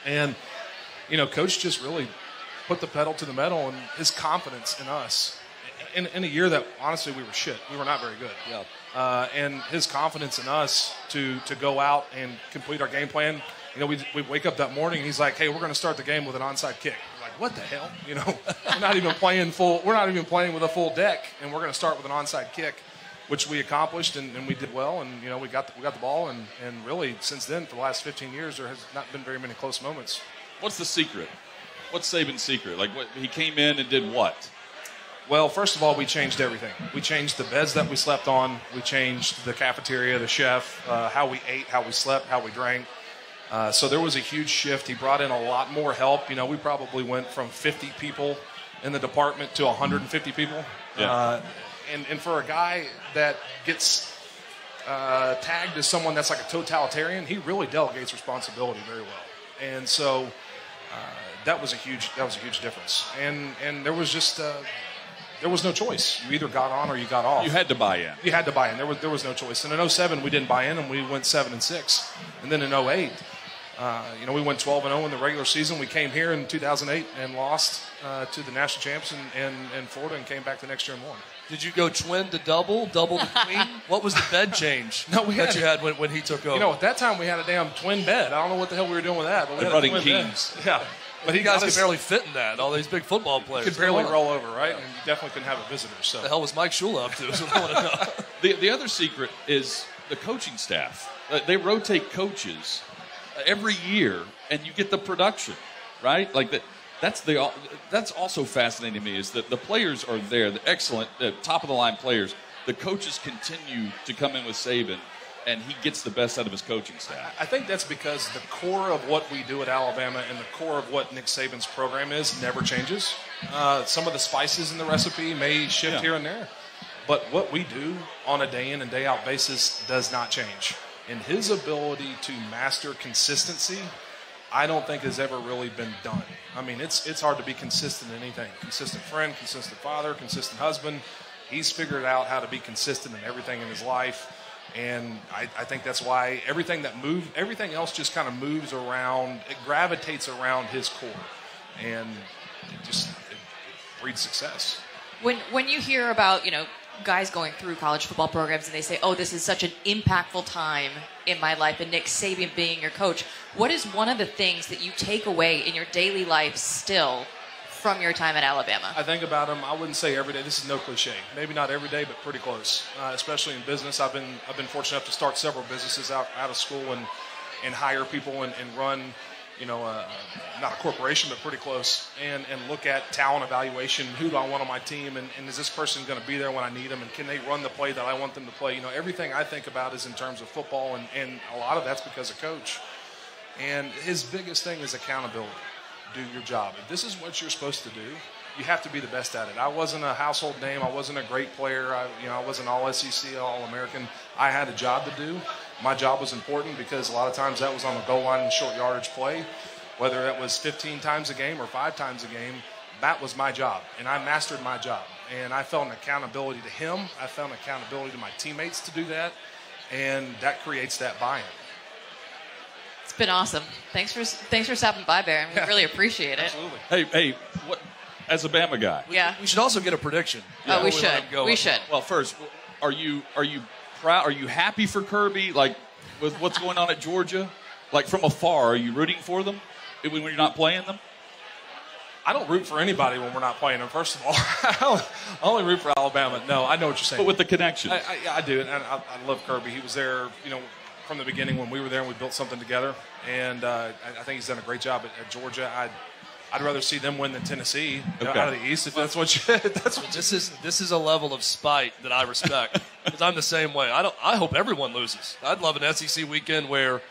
And, Coach just really put the pedal to the metal and his confidence in us. In a year that, honestly, we were shit. We were not very good. Yeah. And his confidence in us to go out and complete our game plan. We wake up that morning and he's like, hey, we're going to start the game with an onside kick. We're like, what the hell? We're not even playing with a full deck, and we're going to start with an onside kick, which we accomplished, and we did well, and we got the ball, and really since then for the last 15 years there has not been very many close moments. What's the secret? What's Saban's secret? Like, he came in and did what? Well, first of all, we changed everything. We changed the beds that we slept on. We changed the cafeteria, the chef, how we ate, how we slept, how we drank. So there was a huge shift. He brought in a lot more help. We probably went from 50 people in the department to 150 people. Yeah. And for a guy that gets tagged as someone that's like a totalitarian, he really delegates responsibility very well. And so that was a huge difference. And there was just there was no choice. You either got on or you got off. You had to buy in. You had to buy in. There was no choice. And in 2007 we didn't buy in, and we went 7-6. And then in 2008. We went 12-0 in the regular season. We came here in 2008 and lost to the national champs in Florida, and came back the next year and won. Did you go twin to double to queen? What was the bed change that you had when he took over? At that time we had a damn twin bed. I don't know what the hell we were doing with that. But we had running a twin kings. Bed. Yeah. But you guys could barely fit in that. All these big football players could barely roll over, right? And you definitely couldn't have a visitor. So what the hell was Mike Shula up to? Is what I want to know. The other secret is the coaching staff. They rotate coaches every year, and you get the production, right? Like that's also fascinating to me. Is that the players are there, the excellent, top of the line players. The coaches continue to come in with Saban, and he gets the best out of his coaching staff. I think that's because the core of what we do at Alabama and the core of what Nick Saban's program is never changes. Some of the spices in the recipe may shift here and there, but what we do on a day in and day out basis does not change. And his ability to master consistency, I don't think has ever really been done. I mean, it's hard to be consistent in anything. Consistent friend, consistent father, consistent husband. He's figured out how to be consistent in everything in his life. And I think that's why everything else just kind of moves around, it gravitates around his core. And it breeds success. When you hear about, guys going through college football programs and they say, oh, this is such an impactful time in my life, and Nick Saban being your coach, what is one of the things that you take away in your daily life still from your time at Alabama? I think about him. I wouldn't say every day. This is no cliche. Maybe not every day, but pretty close. Especially in business, I've been fortunate enough to start several businesses out of school and hire people and run, not a corporation, but pretty close, and look at talent evaluation. Who do I want on my team, and is this person going to be there when I need them, and can they run the play that I want them to play? Everything I think about is in terms of football, and a lot of that's because of Coach. And his biggest thing is accountability. Do your job. If this is what you're supposed to do, you have to be the best at it. I wasn't a household name. I wasn't a great player. I wasn't all SEC, all American. I had a job to do. My job was important because a lot of times that was on the goal line and short yardage play. Whether that was 15 times a game or 5 times a game, that was my job. And I mastered my job. And I felt an accountability to him. I felt an accountability to my teammates to do that. And that creates that buy-in. It's been awesome. Thanks for stopping by, Bear. We really appreciate it. Absolutely. Hey, what? As a Bama guy, We should also get a prediction. We should. We should. Well, first, are you proud? Are you happy for Kirby? Like with what's going on at Georgia? Like from afar, are you rooting for them when you're not playing them? I don't root for anybody when we're not playing them, first of all. I only root for Alabama. No, I know what you're saying. But with the connection. I do. And I love Kirby. He was there, from the beginning when we were there and we built something together. And I think he's done a great job at Georgia. I'd rather see them win than Tennessee out of the East. If that's what This is a level of spite that I respect because I'm the same way. I hope everyone loses. I'd love an SEC weekend where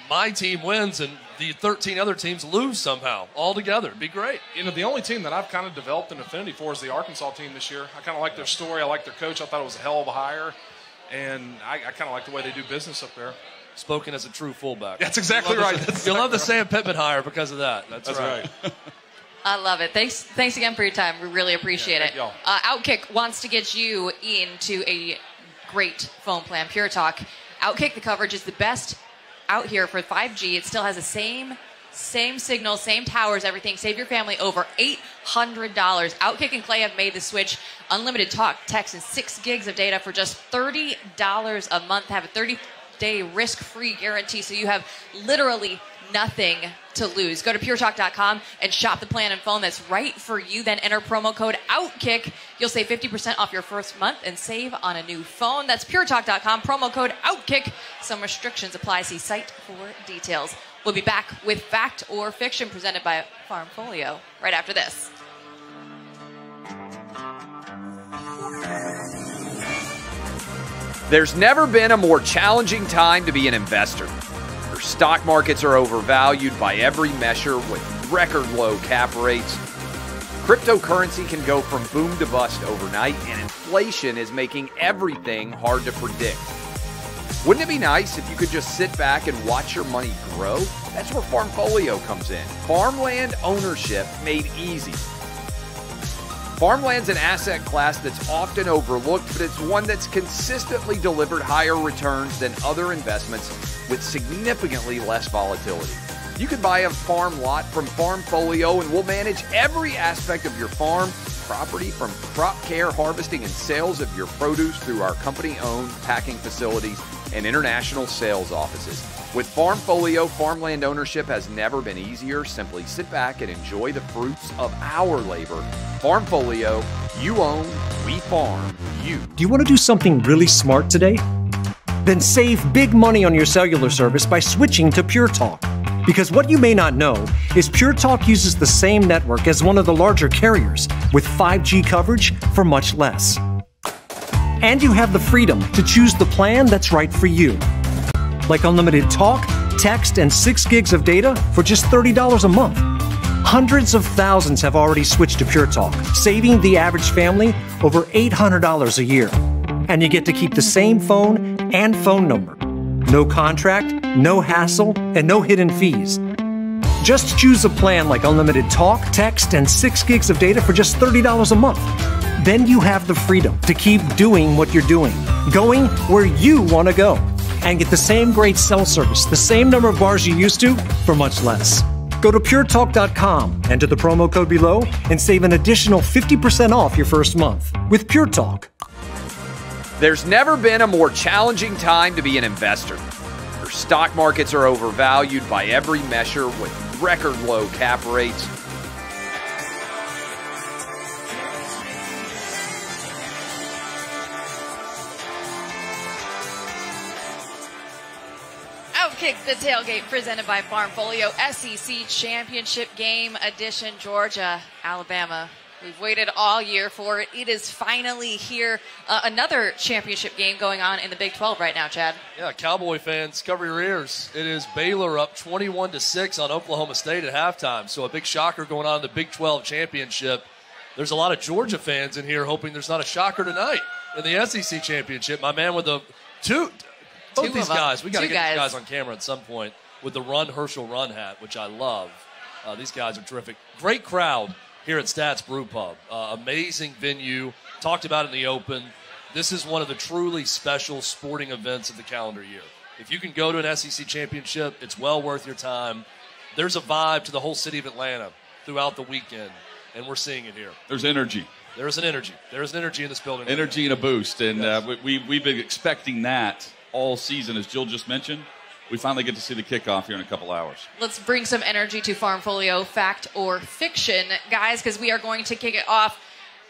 my team wins and the 13 other teams lose somehow altogether. It'd be great. The only team that I've kind of developed an affinity for is the Arkansas team this year. I kind of like their story. I like their coach. I thought it was a hell of a hire, and I kind of like the way they do business up there. Spoken as a true fullback. That's exactly right. You'll love the Sam Pittman hire because of that. That's right. I love it. Thanks again for your time. We really appreciate it. OutKick wants to get you into a great phone plan. Pure Talk. OutKick, the coverage is the best out here for 5G. It still has the same signal, same towers, everything. Save your family over $800. OutKick and Clay have made the switch. Unlimited talk, text, and 6 gigs of data for just $30 a month. Have a 30-day risk-free guarantee, so you have literally nothing to lose. Go to puretalk.com and shop the plan and phone that's right for you. Then enter promo code OutKick. You'll save 50% off your first month and save on a new phone. That's puretalk.com, promo code OutKick. Some restrictions apply. See site for details. We'll be back with Fact or Fiction presented by Farmfolio right after this. There's never been a more challenging time to be an investor. Your stock markets are overvalued by every measure with record low cap rates. Cryptocurrency can go from boom to bust overnight, and inflation is making everything hard to predict. Wouldn't it be nice if you could just sit back and watch your money grow? That's where Farmfolio comes in. Farmland ownership made easy. Farmland's an asset class that's often overlooked, but it's one that's consistently delivered higher returns than other investments with significantly less volatility. You can buy a farm lot from Farmfolio, and we'll manage every aspect of your farm property, from crop care, harvesting, and sales of your produce through our company-owned packing facilities and international sales offices. With Farmfolio, farmland ownership has never been easier. Simply sit back and enjoy the fruits of our labor. Farmfolio, you own, we farm, you. Do you want to do something really smart today? Then save big money on your cellular service by switching to Pure Talk. Because what you may not know is Pure Talk uses the same network as one of the larger carriers with 5G coverage for much less. And you have the freedom to choose the plan that's right for you. Like unlimited talk, text, and 6 gigs of data for just $30 a month. Hundreds of thousands have already switched to Pure Talk, saving the average family over $800 a year. And you get to keep the same phone and phone number. No contract, no hassle, and no hidden fees. Just choose a plan like unlimited talk, text, and 6 gigs of data for just $30 a month. Then you have the freedom to keep doing what you're doing, going where you want to go, and get the same great cell service, the same number of bars you used to, for much less. Go to puretalk.com, enter the promo code below, and save an additional 50% off your first month with Pure Talk. There's never been a more challenging time to be an investor. Your stock markets are overvalued by every measure with record low cap rates. OutKick the Tailgate presented by Farmfolio, SEC Championship Game Edition, Georgia, Alabama. We've waited all year for it. It is finally here. Another championship game going on in the Big 12 right now, Chad. Yeah, Cowboy fans, cover your ears. It is Baylor up 21-6 on Oklahoma State at halftime. So a big shocker going on in the Big 12 championship. There's a lot of Georgia fans in here hoping there's not a shocker tonight in the SEC championship. My man with the both these guys. We got to get these guys on camera at some point with the Run Herschel Run hat, which I love. These guys are terrific. Great crowd here at Stats Brew Pub. Amazing venue. Talked about it in the open. This is one of the truly special sporting events of the calendar year. If you can go to an SEC championship, it's well worth your time. There's a vibe to the whole city of Atlanta throughout the weekend, and we're seeing it here. There's energy. There's an energy. There's an energy in this building. Energy and a boost, and yes. We've been expecting that all season, as Jill just mentioned. We finally get to see the kickoff here in a couple hours. Let's bring some energy to Farmfolio, fact or fiction, guys, because we are going to kick it off.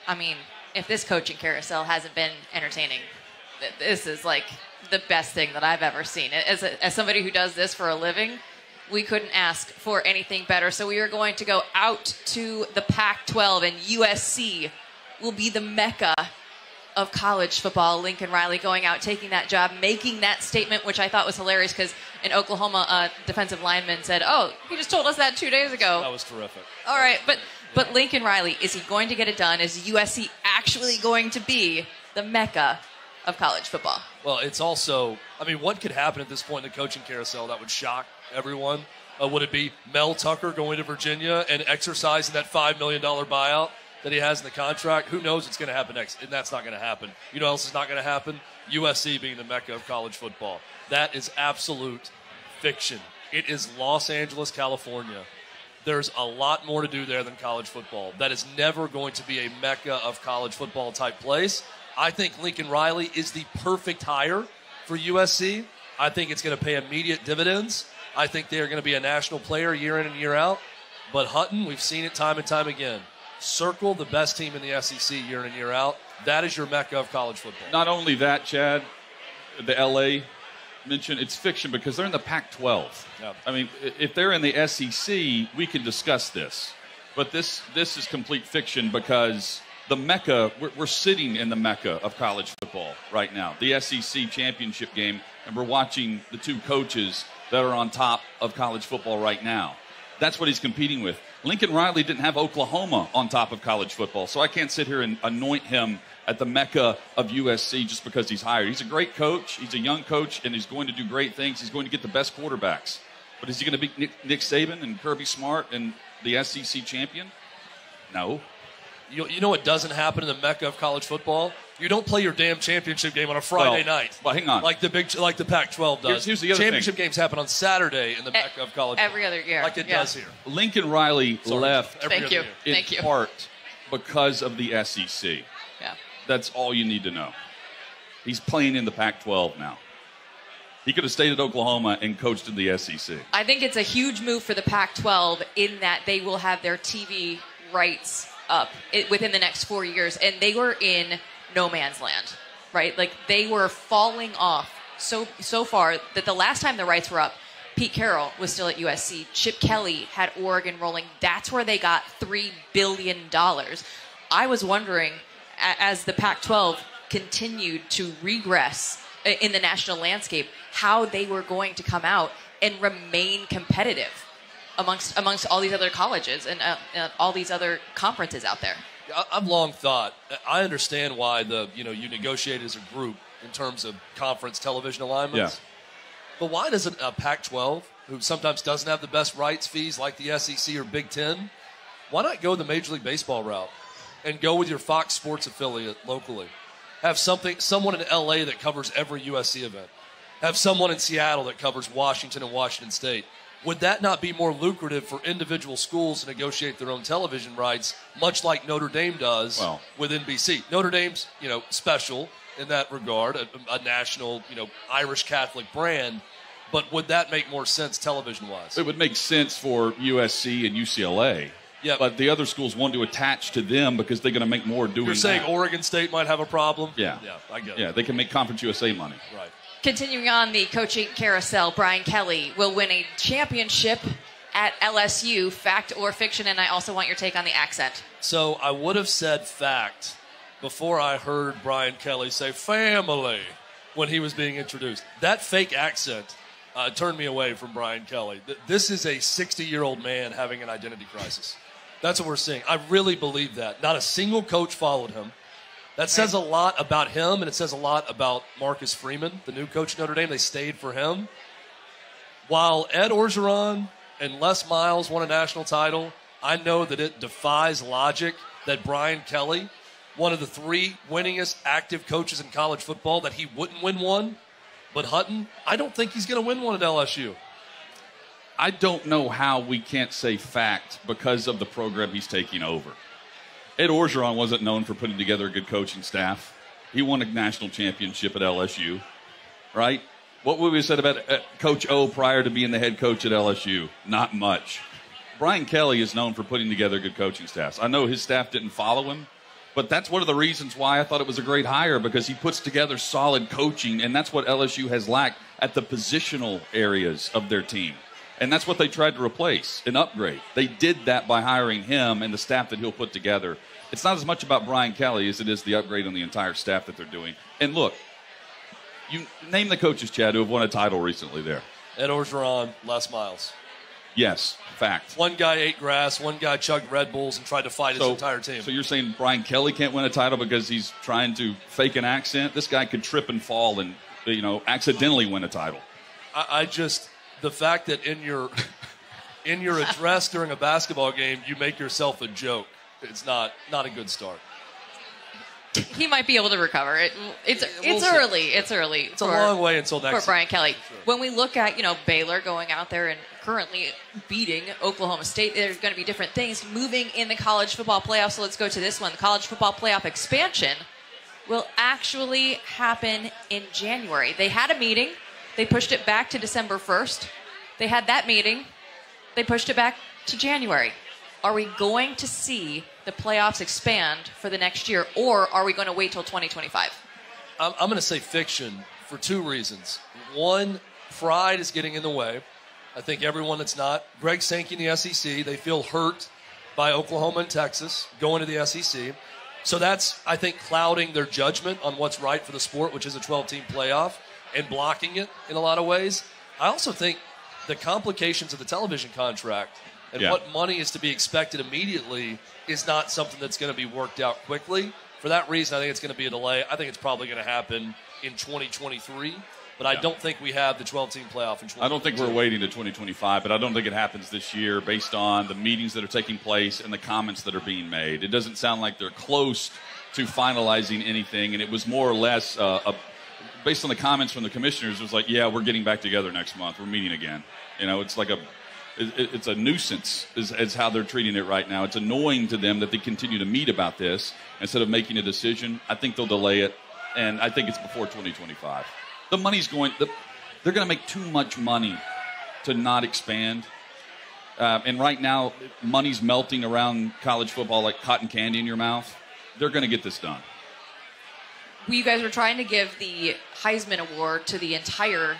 I mean, if this coaching carousel hasn't been entertaining, this is like the best thing that I've ever seen. As somebody who does this for a living, we couldn't ask for anything better. So we are going to go out to the Pac-12, and USC will be the mecca of college football. Lincoln Riley going out, taking that job, making that statement, which I thought was hilarious because in Oklahoma, a defensive lineman said, "Oh, he just told us that 2 days ago." That was terrific. All right, but Lincoln Riley, is he going to get it done? Is USC actually going to be the mecca of college football? Well, it's also, I mean, what could happen at this point in the coaching carousel that would shock everyone? Would it be Mel Tucker going to Virginia and exercising that $5 million buyout that he has in the contract? Who knows what's going to happen next? And that's not going to happen. You know what else is not going to happen? USC being the mecca of college football. That is absolute fiction. It is Los Angeles, California. There's a lot more to do there than college football. That is never going to be a mecca of college football type place. I think Lincoln Riley is the perfect hire for USC. I think it's going to pay immediate dividends. I think they are going to be a national player year in and year out. But Hutton, we've seen it time and time again. Circle the best team in the SEC year in and year out. That is your mecca of college football. Not only that, Chad, the L.A. mention, it's fiction because they're in the Pac-12. Yeah. I mean, if they're in the SEC, we can discuss this. But this is complete fiction because the mecca, we're sitting in the mecca of college football right now. The SEC championship game, and we're watching the two coaches that are on top of college football right now. That's what he's competing with. Lincoln Riley didn't have Oklahoma on top of college football, so I can't sit here and anoint him at the mecca of USC just because he's hired. He's a great coach. He's a young coach, and he's going to do great things. He's going to get the best quarterbacks. But is he going to beat Nick Saban and Kirby Smart and the SEC champion? No. You know what doesn't happen in the mecca of college football? You don't play your damn championship game on a Friday night. Well, hang on. Like the Pac-12 does. Here's the other championship games happen on Saturday in the mecca of college every football. other year. Like it does here. Lincoln Riley left Thank you. in part because of the SEC. Yeah. That's all you need to know. He's playing in the Pac-12 now. He could have stayed at Oklahoma and coached in the SEC. I think it's a huge move for the Pac-12 in that they will have their TV rights up within the next 4 years, and they were in no man's land, right? Like they were falling off so far that the last time the rights were up, Pete Carroll was still at USC. Chip Kelly had Oregon rolling. That's where they got $3 billion. I was wondering, as the Pac-12 continued to regress in the national landscape, how they were going to come out and remain competitive amongst all these other colleges and all these other conferences out there. I've long thought, I understand why you negotiate as a group in terms of conference television alignments. Yeah. But why doesn't a Pac-12 who sometimes doesn't have the best rights fees like the SEC or Big Ten, why not go the Major League Baseball route and go with your Fox Sports affiliate locally? Have someone in LA that covers every USC event. Have someone in Seattle that covers Washington and Washington State. Would that not be more lucrative for individual schools to negotiate their own television rights, much like Notre Dame does with NBC? Notre Dame's, special in that regard, a national, Irish Catholic brand. But would that make more sense television-wise? It would make sense for USC and UCLA. Yeah, but the other schools want to attach to them because they're going to make more doing. You're saying that. Oregon State might have a problem? Yeah, I get it. Yeah, they can make Conference USA money. Right. Continuing on the coaching carousel, Brian Kelly will win a championship at LSU. Fact or fiction? And I also want your take on the accent. So I would have said fact before I heard Brian Kelly say family when he was being introduced. That fake accent turned me away from Brian Kelly. This is a 60-year-old man having an identity crisis. That's what we're seeing. I really believe that. Not a single coach followed him. That says a lot about him, and it says a lot about Marcus Freeman, the new coach of Notre Dame. They stayed for him. While Ed Orgeron and Les Miles won a national title, I know that it defies logic that Brian Kelly, one of the 3 winningest active coaches in college football, that he wouldn't win one. But Hutton, I don't think he's going to win one at LSU. I don't know how we can't say fact because of the program he's taking over. Ed Orgeron wasn't known for putting together a good coaching staff. He won a national championship at LSU, right? What would we have said about Coach O prior to being the head coach at LSU? Not much. Brian Kelly is known for putting together good coaching staffs. I know his staff didn't follow him, but that's one of the reasons why I thought it was a great hire, because he puts together solid coaching, and that's what LSU has lacked at the positional areas of their team. And that's what they tried to replace, an upgrade. They did that by hiring him and the staff that he'll put together. It's not as much about Brian Kelly as it is the upgrade on the entire staff that they're doing. And look, you name the coaches, Chad, who have won a title recently there. Ed Orgeron, Les Miles. Yes, fact. One guy ate grass, one guy chugged Red Bulls and tried to fight his entire team. So you're saying Brian Kelly can't win a title because he's trying to fake an accent? This guy could trip and fall and, accidentally win a title. The fact that in your address during a basketball game, you make yourself a joke, it's not a good start. He might be able to recover. It's early. It's early. It's a long way until next for Brian Kelly. Sure. When we look at Baylor going out there and currently beating Oklahoma State, there's going to be different things moving in the college football playoff. So let's go to this one. The college football playoff expansion will actually happen in January. They had a meeting. They pushed it back to December 1st. They had that meeting. They pushed it back to January. Are we going to see the playoffs expand for the next year, or are we going to wait till 2025? I'm going to say fiction for 2 reasons. One, pride is getting in the way. I think everyone that's not. Greg Sankey in the SEC, they feel hurt by Oklahoma and Texas going to the SEC. So that's, I think, clouding their judgment on what's right for the sport, which is a 12-team playoff, and blocking it in a lot of ways. I also think the complications of the television contract and what money is to be expected immediately is not something that's going to be worked out quickly. For that reason, I think it's going to be a delay. I think it's probably going to happen in 2023, but I don't think we have the 12-team playoff in 2023. I don't think we're waiting to 2025, but I don't think it happens this year based on the meetings that are taking place and the comments that are being made. It doesn't sound like they're close to finalizing anything, and it was more or less based on the comments from the commissioners. It was like, yeah, we're getting back together next month. We're meeting again. It's like it's a nuisance is how they're treating it right now. It's annoying to them that they continue to meet about this instead of making a decision. I think they'll delay it, and I think it's before 2025. The money's going – they're going to make too much money to not expand. And right now, money's melting around college football like cotton candy in your mouth. They're going to get this done. You guys were trying to give the Heisman Award to the entire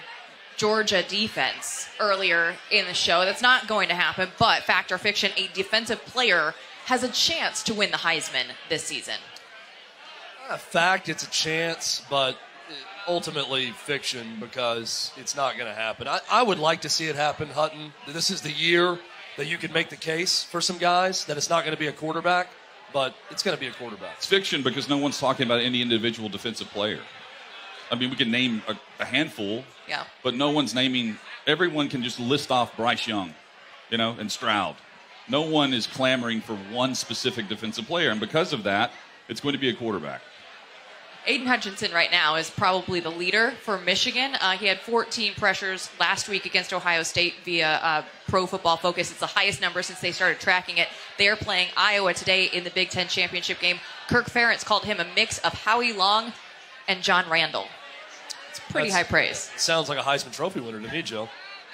Georgia defense earlier in the show. That's not going to happen, but fact or fiction, a defensive player has a chance to win the Heisman this season. Fact, it's a chance, but ultimately fiction because it's not going to happen. I would like to see it happen, Hutton. This is the year that you can make the case for some guys that it's not going to be a quarterback, but it's going to be a quarterback. It's fiction because no one's talking about any individual defensive player. I mean, we can name a handful, but no one's naming everyone can just list off Bryce Young, and Stroud. No one is clamoring for one specific defensive player, and because of that, it's going to be a quarterback. Aiden Hutchinson right now is probably the leader for Michigan. He had 14 pressures last week against Ohio State via Pro Football Focus. It's the highest number since they started tracking it. They are playing Iowa today in the Big Ten championship game. Kirk Ferentz called him a mix of Howie Long and John Randall. It's pretty high praise. Sounds like a Heisman Trophy winner to me, Joe.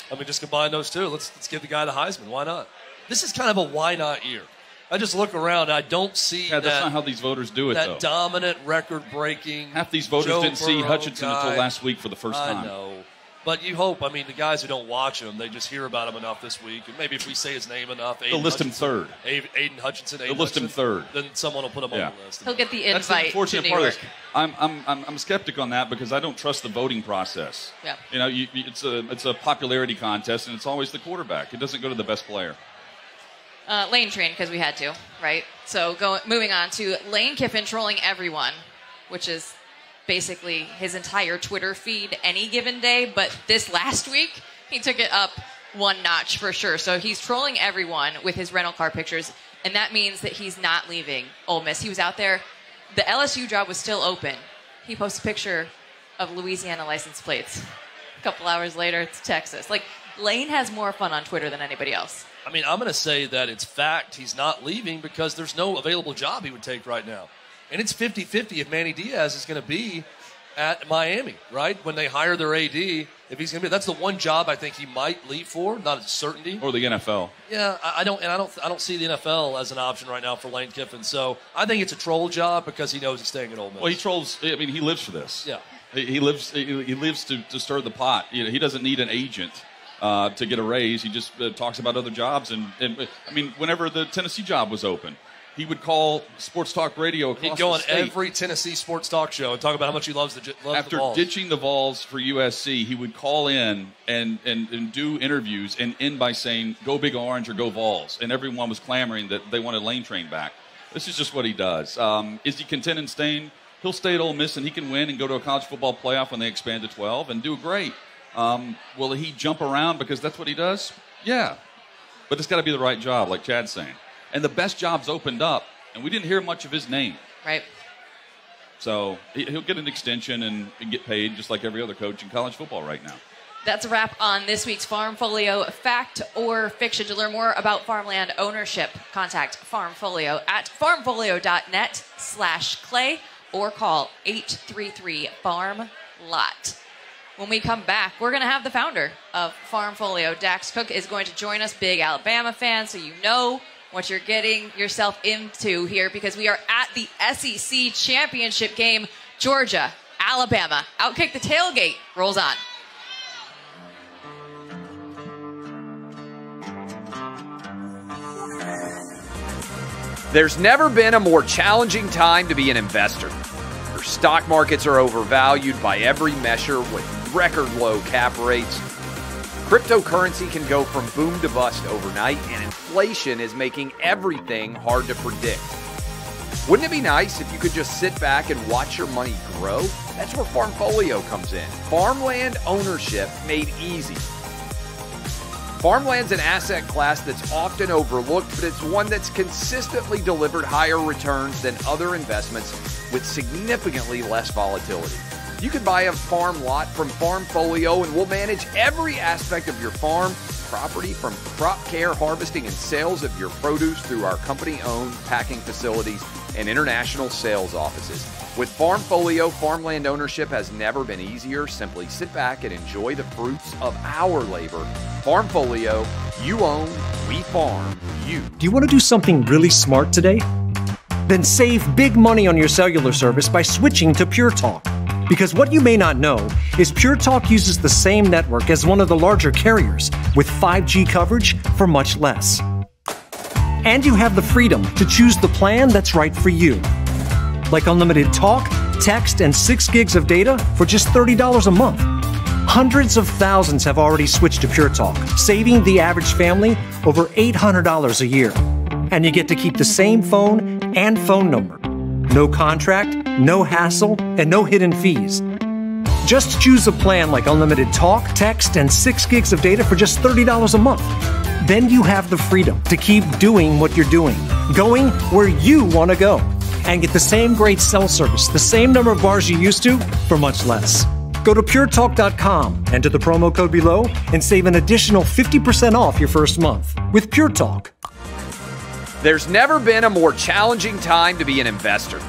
I mean, just combine those two. Let's give the guy the Heisman. Why not? This is kind of a why not year. I just look around. I don't see that's not how these voters do it, that though. dominant, record-breaking. Half these voters Joe didn't see Burrow Hutchinson guy. until last week for the first time. I know. But you hope. I mean, the guys who don't watch him, they just hear about him enough this week. And maybe if we say his name enough, they'll list him third. Aiden Hutchinson. They'll list him third. Then someone will put him on the list. He'll get the invite. That's the unfortunate to New part York. of this. I'm skeptic on that because I don't trust the voting process. Yeah. It's a popularity contest, and it's always the quarterback. It doesn't go to the best player. Lane Train, because we had to, right? So moving on to Lane Kiffin trolling everyone, which is basically his entire Twitter feed any given day. But this last week, he took it up one notch for sure. So he's trolling everyone with his rental car pictures, and that means that he's not leaving Ole Miss. He was out there. The LSU job was still open. He posts a picture of Louisiana license plates. A couple hours later, it's Texas. Like, Lane has more fun on Twitter than anybody else. I mean, I'm going to say that it's fact he's not leaving because there's no available job he would take right now. And it's 50-50 if Manny Diaz is going to be at Miami, right? When they hire their AD, if he's going to be, that's the one job I think he might leave for, not a certainty. Or the NFL. Yeah, I don't see the NFL as an option right now for Lane Kiffin. So I think it's a troll job because he knows he's staying at Ole Miss. Well, he trolls. I mean, he lives for this. Yeah, he lives to stir the pot. He doesn't need an agent to get a raise. He just talks about other jobs. And I mean, whenever the Tennessee job was open, he would call sports talk radio across he'd go the on state. every Tennessee sports talk show and talk about how much he loves the After Vols. ditching the Vols for USC, he would call in and do interviews and end by saying, "Go Big Orange" or "Go Vols," and everyone was clamoring that they wanted Lane Train back. This is just what he does. Is he content in staying? He'll stay at Ole Miss and he can win and go to a college football playoff when they expand to 12 and do great. Will he jump around because that's what he does? Yeah. But it's got to be the right job, like Chad's saying. And the best jobs opened up, and we didn't hear much of his name. Right. So he'll get an extension and get paid just like every other coach in college football right now. That's a wrap on this week's Farmfolio Fact or Fiction. To learn more about farmland ownership, contact Farmfolio at farmfolio.net/clay or call 833-FARM-LOT. When we come back, we're going to have the founder of Farmfolio, Dax Cook, is going to join us. Big Alabama fan, so you know what you're getting yourself into here because we are at the SEC championship game. Georgia, Alabama, OutKick the Tailgate rolls on. There's never been a more challenging time to be an investor. Your stock markets are overvalued by every measure with record low cap rates. Cryptocurrency can go from boom to bust overnight, and inflation is making everything hard to predict. Wouldn't it be nice if you could just sit back and watch your money grow? That's where Farmfolio comes in. Farmland ownership made easy. Farmland's an asset class that's often overlooked, but it's one that's consistently delivered higher returns than other investments with significantly less volatility. You can buy a farm lot from Farmfolio, and we'll manage every aspect of your farm property, from crop care, harvesting, and sales of your produce through our company-owned packing facilities and international sales offices. With Farmfolio, farmland ownership has never been easier. Simply sit back and enjoy the fruits of our labor. Farmfolio, you own, we farm, you. Do you want to do something really smart today? Then save big money on your cellular service by switching to Pure Talk. Because what you may not know is Pure Talk uses the same network as one of the larger carriers with 5G coverage for much less. And you have the freedom to choose the plan that's right for you. Like unlimited talk, text, and 6 gigs of data for just $30 a month. Hundreds of thousands have already switched to Pure Talk, saving the average family over $800 a year. And you get to keep the same phone and phone number. No contract, no hassle, and no hidden fees. Just choose a plan like unlimited talk, text, and 6 gigs of data for just $30 a month. Then you have the freedom to keep doing what you're doing, going where you want to go, and get the same great cell service, the same number of bars you used to, for much less. Go to puretalk.com, enter the promo code below, and save an additional 50% off your first month with Pure Talk. There's never been a more challenging time to be an investor.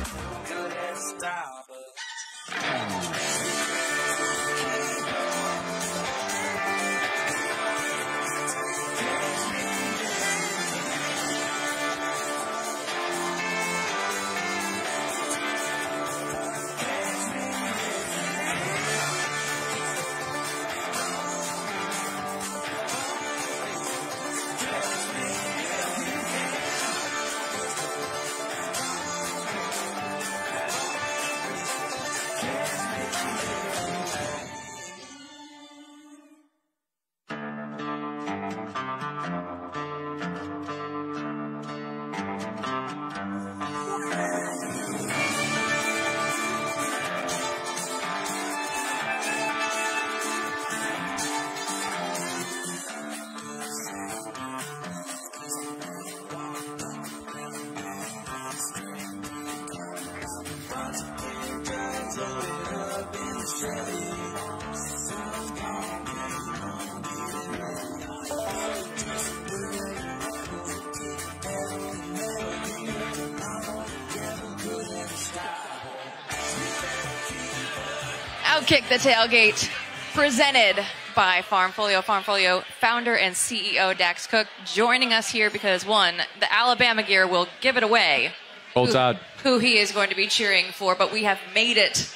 OutKick The Tailgate, presented by Farmfolio. Farmfolio founder and CEO Dax Cook joining us here because, one, the Alabama gear will give it away. Who he is going to be cheering for, but we have made it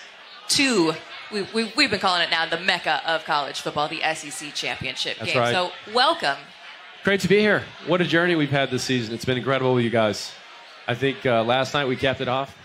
to, we've been calling it now the Mecca of college football, the SEC championship game. Right. So welcome. Great to be here. What a journey we've had this season. It's been incredible with you guys. I think last night we capped it off.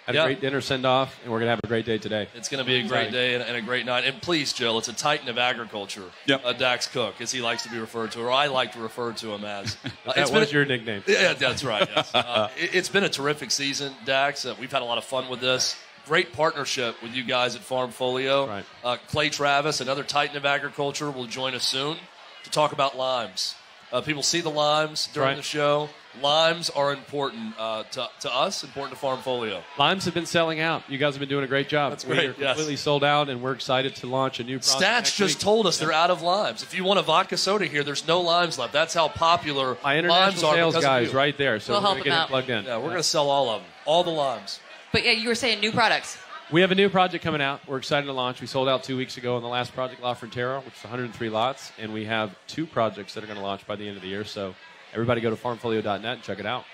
Had a great dinner send-off, and we're going to have a great day today. It's going to be a great day and a great night. And please, Jill, it's a titan of agriculture, Dax Cook, as he likes to be referred to, or I like to refer to him as. That was your nickname. Yeah, that's right. Yes. It's been a terrific season, Dax. We've had a lot of fun with this. Great partnership with you guys at Farmfolio. Right. Clay Travis, another titan of agriculture, will join us soon to talk about limes. People see the limes during the show. Limes are important to us, important to Farmfolio. Limes have been selling out. You guys have been doing a great job. That's great. We're completely sold out, and we're excited to launch a new product. Stats just told us they're out of limes. If you want a vodka soda here, there's no limes left. That's how popular my limes international are. Sales guys right there, so we'll we're going to get it plugged in. Yeah, we're going to sell all of them, all the limes. But yeah, you were saying new products. We have a new project coming out. We're excited to launch. We sold out 2 weeks ago on the last project, La Frontera, which is 103 lots, and we have 2 projects that are going to launch by the end of the year. So everybody go to farmfolio.net and check it out.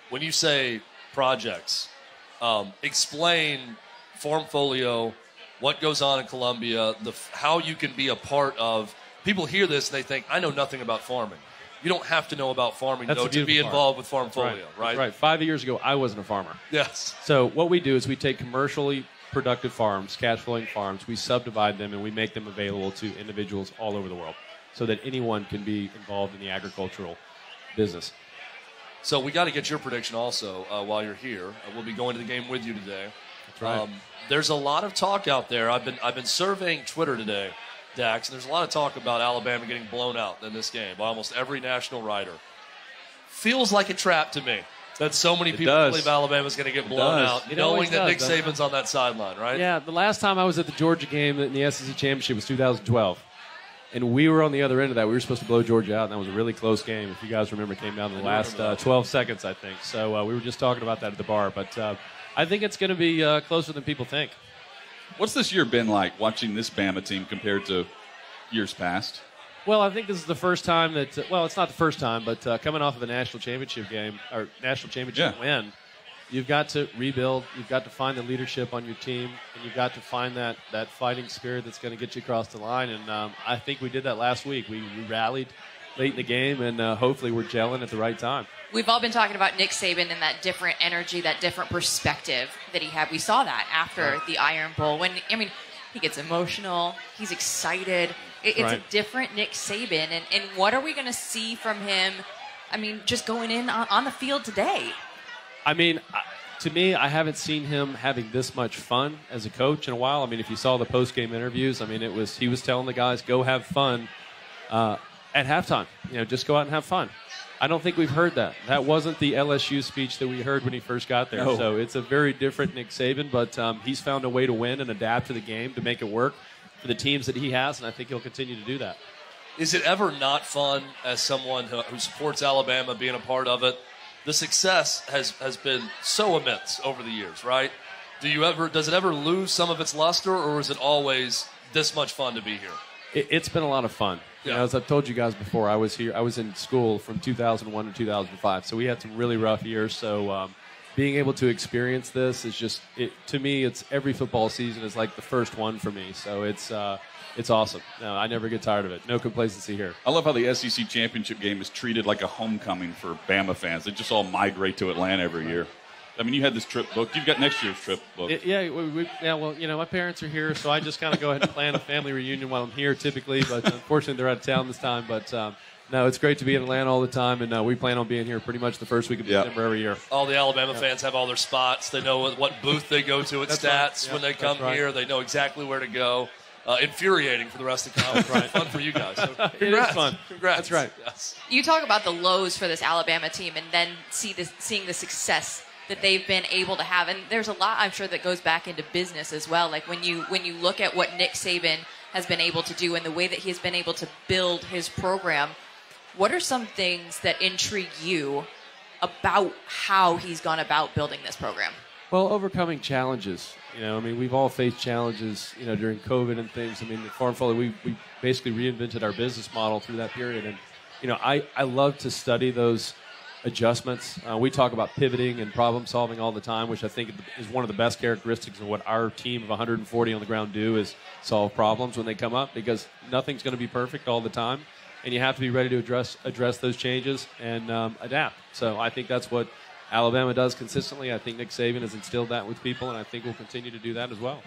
When you say projects, explain Farmfolio, what goes on in Columbia, how you can be a part of. People hear this and they think, I know nothing about farming. You don't have to know about farming, though, to be involved with Farmfolio, right? Right. 5 years ago, I wasn't a farmer. Yes. So what we do is we take commercially productive farms, cash flowing farms, we subdivide them, and we make them available to individuals all over the world so that anyone can be involved in the agricultural business. So we got to get your prediction also while you're here. We'll be going to the game with you today. That's right. There's a lot of talk out there. I've been surveying Twitter today, Dax, and there's a lot of talk about Alabama getting blown out in this game by almost every national writer. Feels like a trap to me that so many people believe Alabama's going to get blown out, knowing that Nick Saban's on that sideline, right? Yeah, the last time I was at the Georgia game in the SEC Championship was 2012. And we were on the other end of that. We were supposed to blow Georgia out, and that was a really close game. If you guys remember, it came down to the last 12 seconds, I think. So we were just talking about that at the bar. But I think it's going to be closer than people think. What's this year been like, watching this Bama team compared to years past? Well, I think this is the first time that well, it's not the first time, but coming off of a national championship game or national championship win, you've got to rebuild. You've got to find the leadership on your team, and you've got to find that fighting spirit that's going to get you across the line. And I think we did that last week. We rallied late in the game, and hopefully we're gelling at the right time. We've all been talking about Nick Saban and that different energy, that different perspective that he had. We saw that after the Iron Bowl. He gets emotional. He's excited. It's a different Nick Saban. And what are we going to see from him, just going in on the field today? to me, I haven't seen him having this much fun as a coach in a while. I mean, if you saw the post-game interviews, I mean, he was telling the guys, go have fun at halftime. Just go out and have fun. I don't think we've heard that. That wasn't the LSU speech that we heard when he first got there. No. So it's a very different Nick Saban, but he's found a way to win and adapt to the game to make it work for the teams that he has, and I think he'll continue to do that. Is it ever not fun as someone who supports Alabama, being a part of it? The success has been so immense over the years, right? Does it ever lose some of its luster, or is it always this much fun to be here? It's been a lot of fun. Yeah. As I've told you guys before, I was in school from 2001 to 2005, so we had some really rough years. So being able to experience this is just, to me, it's every football season is like the first one for me. So it's awesome. No, I never get tired of it. No complacency here. I love how the SEC championship game is treated like a homecoming for Bama fans. They just all migrate to Atlanta every year. I mean, you had this trip booked. You've got next year's trip booked. Well, my parents are here, so I just kind of go ahead and plan a family reunion while I'm here typically, but unfortunately they're out of town this time. But, no, it's great to be in Atlanta all the time, and we plan on being here pretty much the first week of December every year. All the Alabama fans have all their spots. They know what booth they go to at Stats when they come here. They know exactly where to go. Infuriating for the rest of the conference. Right. Fun for you guys. So, it is fun. Congrats. That's right. Yes. You talk about the lows for this Alabama team and then seeing the success that they've been able to have. And there's a lot, I'm sure, that goes back into business as well. Like when you look at what Nick Saban has been able to do and the way that he's been able to build his program, what are some things that intrigue you about how he's gone about building this program? Well, overcoming challenges. We've all faced challenges, during COVID and things. I mean, at Farmfolio, we basically reinvented our business model through that period. And, I love to study those adjustments. We talk about pivoting and problem solving all the time, which I think is one of the best characteristics of what our team of 140 on the ground do is solve problems when they come up, because nothing's going to be perfect all the time, and you have to be ready to address those changes and adapt. So I think that's what Alabama does consistently. I think Nick Saban has instilled that with people, and I think we'll continue to do that as well.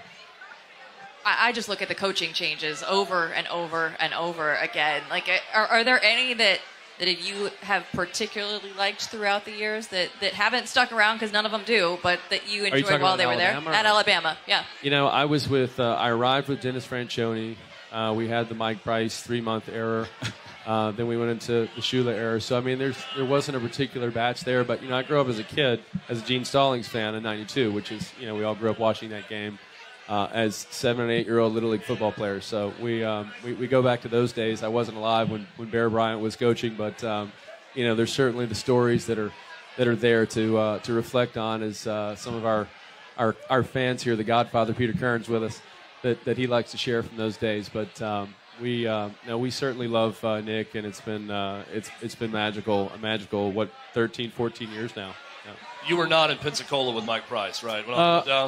I just look at the coaching changes over and over and over again. Like, are there any that you have particularly liked throughout the years that haven't stuck around, because none of them do, but that you enjoyed while they were there? At Alabama, yeah. I was I arrived with Dennis Franchione. We had the Mike Price 3-month era. Then we went into the Shula era. So, there wasn't a particular batch there. But, I grew up as a kid as a Gene Stallings fan in '92, which is, we all grew up watching that game as 7- and 8-year-old Little League football players. So we go back to those days. I wasn't alive when Bear Bryant was coaching, but, there's certainly the stories that are there to reflect on as some of our fans here, the Godfather, Peter Kern's with us, that he likes to share from those days. But we certainly love Nick, and it's been magical. 13, 14 years now. Yeah. You were not in Pensacola with Mike Price, right?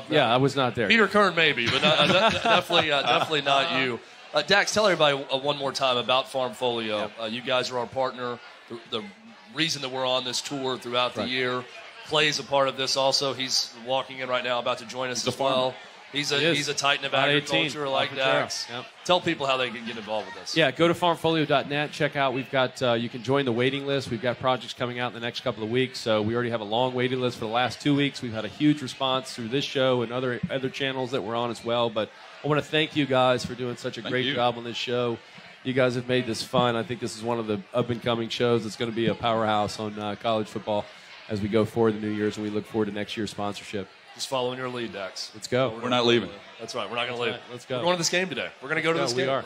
Yeah, I was not there. Peter Kern maybe, but definitely not you. Dax, tell everybody one more time about Farmfolio. Yep. You guys are our partner. The reason that we're on this tour throughout the year. Clay's a part of this also. He's walking in right now, about to join us as well. He's a titan of agriculture like Dax. Yep. Tell people how they can get involved with this. Yeah, go to farmfolio.net. Check out. We've got you can join the waiting list. We've got projects coming out in the next couple of weeks. So we already have a long waiting list for the last 2 weeks. We've had a huge response through this show and other channels that we're on as well. But I want to thank you guys for doing such a great job on this show. You guys have made this fun. I think this is one of the up-and-coming shows that's going to be a powerhouse on college football as we go forward the New Year's, and we look forward to next year's sponsorship. Just following your lead, Dax. Let's go. We're not leaving. That's right. We're not going to leave. Right. Let's go. We're going to this game today. We're going to go to this game.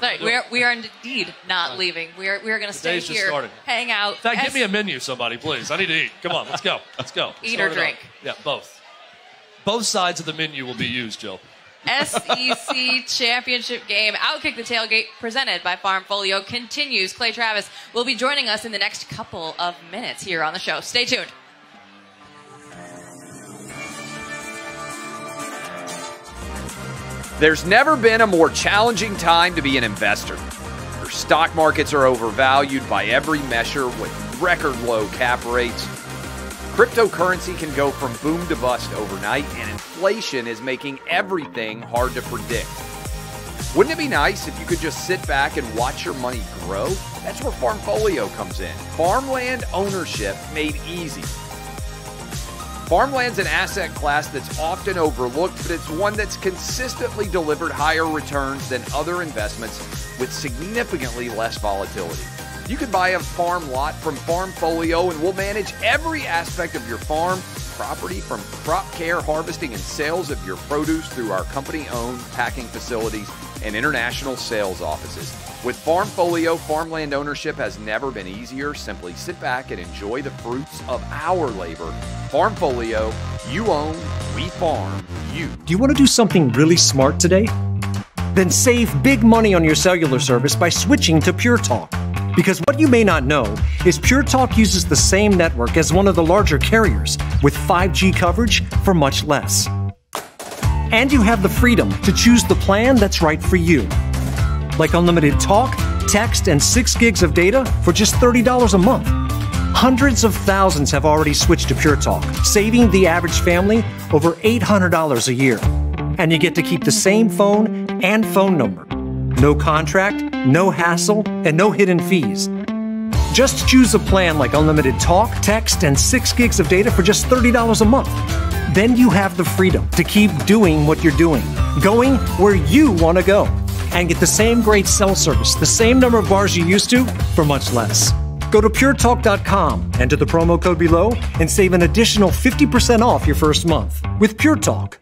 We are indeed not leaving. We are going to stay here, hang out. In fact, give me a menu, somebody, please. I need to eat. Come on, let's go. Let's go. Eat or drink. Yeah, both. Both sides of the menu will be used, Jill. SEC championship game, OutKick the Tailgate, presented by Farmfolio, continues. Clay Travis will be joining us in the next couple of minutes here on the show. Stay tuned. There's never been a more challenging time to be an investor. Your stock markets are overvalued by every measure with record low cap rates. Cryptocurrency can go from boom to bust overnight, and inflation is making everything hard to predict. Wouldn't it be nice if you could just sit back and watch your money grow? That's where Farmfolio comes in. Farmland ownership made easy. Farmland's an asset class that's often overlooked, but it's one that's consistently delivered higher returns than other investments with significantly less volatility. You can buy a farm lot from Farmfolio, and we'll manage every aspect of your farm property, from crop care, harvesting, and sales of your produce through our company-owned packing facilities and international sales offices. With Farmfolio, farmland ownership has never been easier. Simply sit back and enjoy the fruits of our labor. Farmfolio, you own, we farm, you. Do you want to do something really smart today? Then save big money on your cellular service by switching to Pure Talk. Because what you may not know is Pure Talk uses the same network as one of the larger carriers with 5G coverage for much less. And you have the freedom to choose the plan that's right for you. Like unlimited talk, text, and 6 gigs of data for just $30 a month. Hundreds of thousands have already switched to Pure Talk, saving the average family over $800 a year. And you get to keep the same phone and phone number. No contract, no hassle, and no hidden fees. Just choose a plan like unlimited talk, text, and 6 gigs of data for just $30 a month. Then you have the freedom to keep doing what you're doing, going where you want to go, and get the same great cell service, the same number of bars you used to, for much less. Go to puretalk.com, enter the promo code below, and save an additional 50% off your first month with Pure Talk.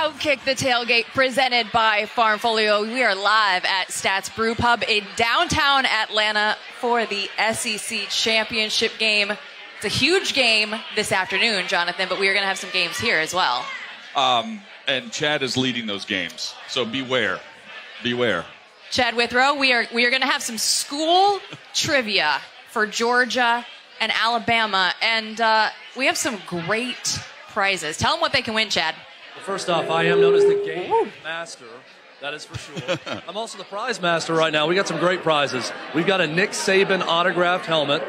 OutKick the Tailgate presented by Farmfolio. We are live at Stats Brew Pub in downtown Atlanta for the SEC championship game. It's a huge game this afternoon, Jonathan, but we are going to have some games here as well. And Chad is leading those games, so beware. Beware. Chad Withrow, we are going to have some school trivia for Georgia and Alabama, and we have some great prizes. Tell them what they can win, Chad. Well, first off, I am known as the game master. That is for sure. I'm also the prize master right now. We got some great prizes. We've got a Nick Saban autographed helmet.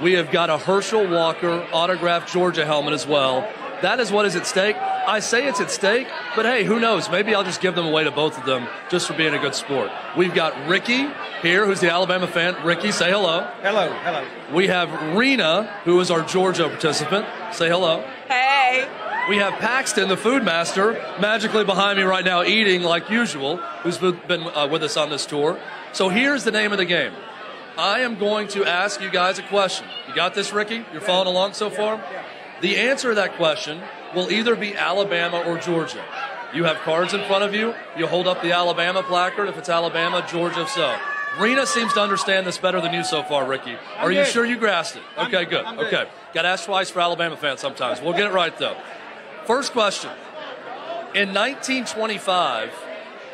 We have got a Herschel Walker autographed Georgia helmet as well. That is what is at stake. I say it's at stake, but hey, who knows? Maybe I'll just give them away to both of them just for being a good sport. We've got Ricky here, who's the Alabama fan. Ricky, say hello. Hello, hello. We have Rena, who is our Georgia participant. Say hello. Hey. We have Paxton, the food master, magically behind me right now eating like usual, who's been with us on this tour. So here's the name of the game. I am going to ask you guys a question. You got this, Ricky? You're following along so far? The answer to that question will either be Alabama or Georgia. You have cards in front of you. You hold up the Alabama placard if it's Alabama, Georgia if so. Rena seems to understand this better than you so far, Ricky. Are you sure you grasped it? Okay, good. Okay. Got to ask twice for Alabama fans sometimes. We'll get it right, though. First question. In 1925,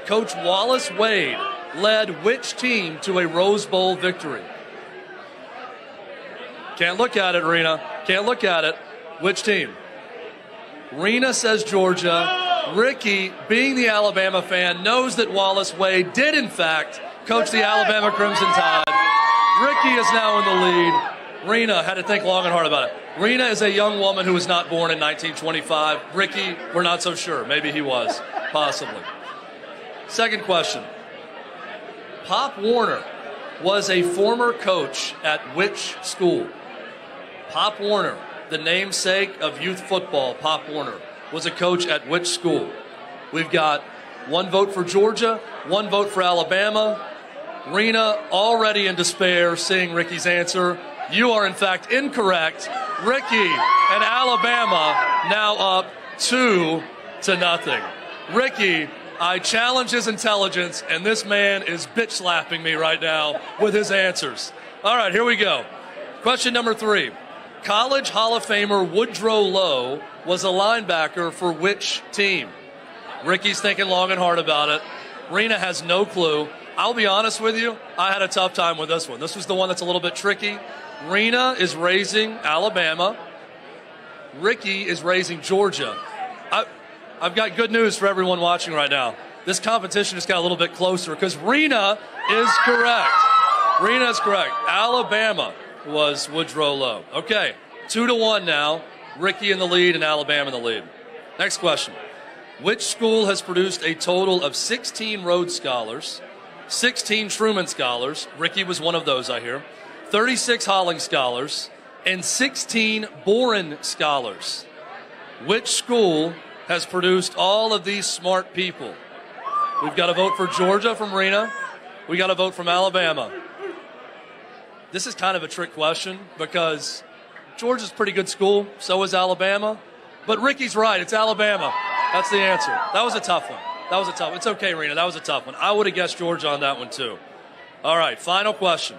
Coach Wallace Wade led which team to a Rose Bowl victory? Can't look at it, Rena. Can't look at it. Which team? Rena says Georgia. Ricky, being the Alabama fan, knows that Wallace Wade did, in fact, coach the Alabama Crimson Tide. Ricky is now in the lead. Rena had to think long and hard about it. Rena is a young woman who was not born in 1925. Ricky, we're not so sure. Maybe he was, possibly. Second question. Pop Warner was a former coach at which school? Pop Warner, the namesake of youth football, Pop Warner, was a coach at which school? We've got one vote for Georgia, one vote for Alabama. Rena already in despair seeing Ricky's answer. You are, in fact, incorrect. Ricky and Alabama now up 2-0. Ricky, I challenge his intelligence, and this man is bitch-slapping me right now with his answers. All right, here we go. Question number 3. College Hall of Famer Woodrow Lowe was a linebacker for which team? Ricky's thinking long and hard about it. Rena has no clue. I'll be honest with you, I had a tough time with this one. This was the one that's a little bit tricky. Rena is raising Alabama. Ricky is raising Georgia. I've got good news for everyone watching right now. This competition just got a little bit closer because Rena is correct. Rena is correct. Alabama was Woodrow Lowe. Okay, 2-1 now. Ricky in the lead and Alabama in the lead. Next question. Which school has produced a total of 16 Rhodes Scholars, 16 Truman Scholars, Ricky was one of those, I hear, 36 Holling Scholars, and 16 Boren Scholars? Which school has produced all of these smart people? We've got a vote for Georgia from Rena. We got a vote from Alabama. This is kind of a trick question because Georgia's a pretty good school, so is Alabama. But Ricky's right, it's Alabama. That's the answer. That was a tough one. It's okay, Rena, that was a tough one. I would have guessed Georgia on that one too. All right, final question.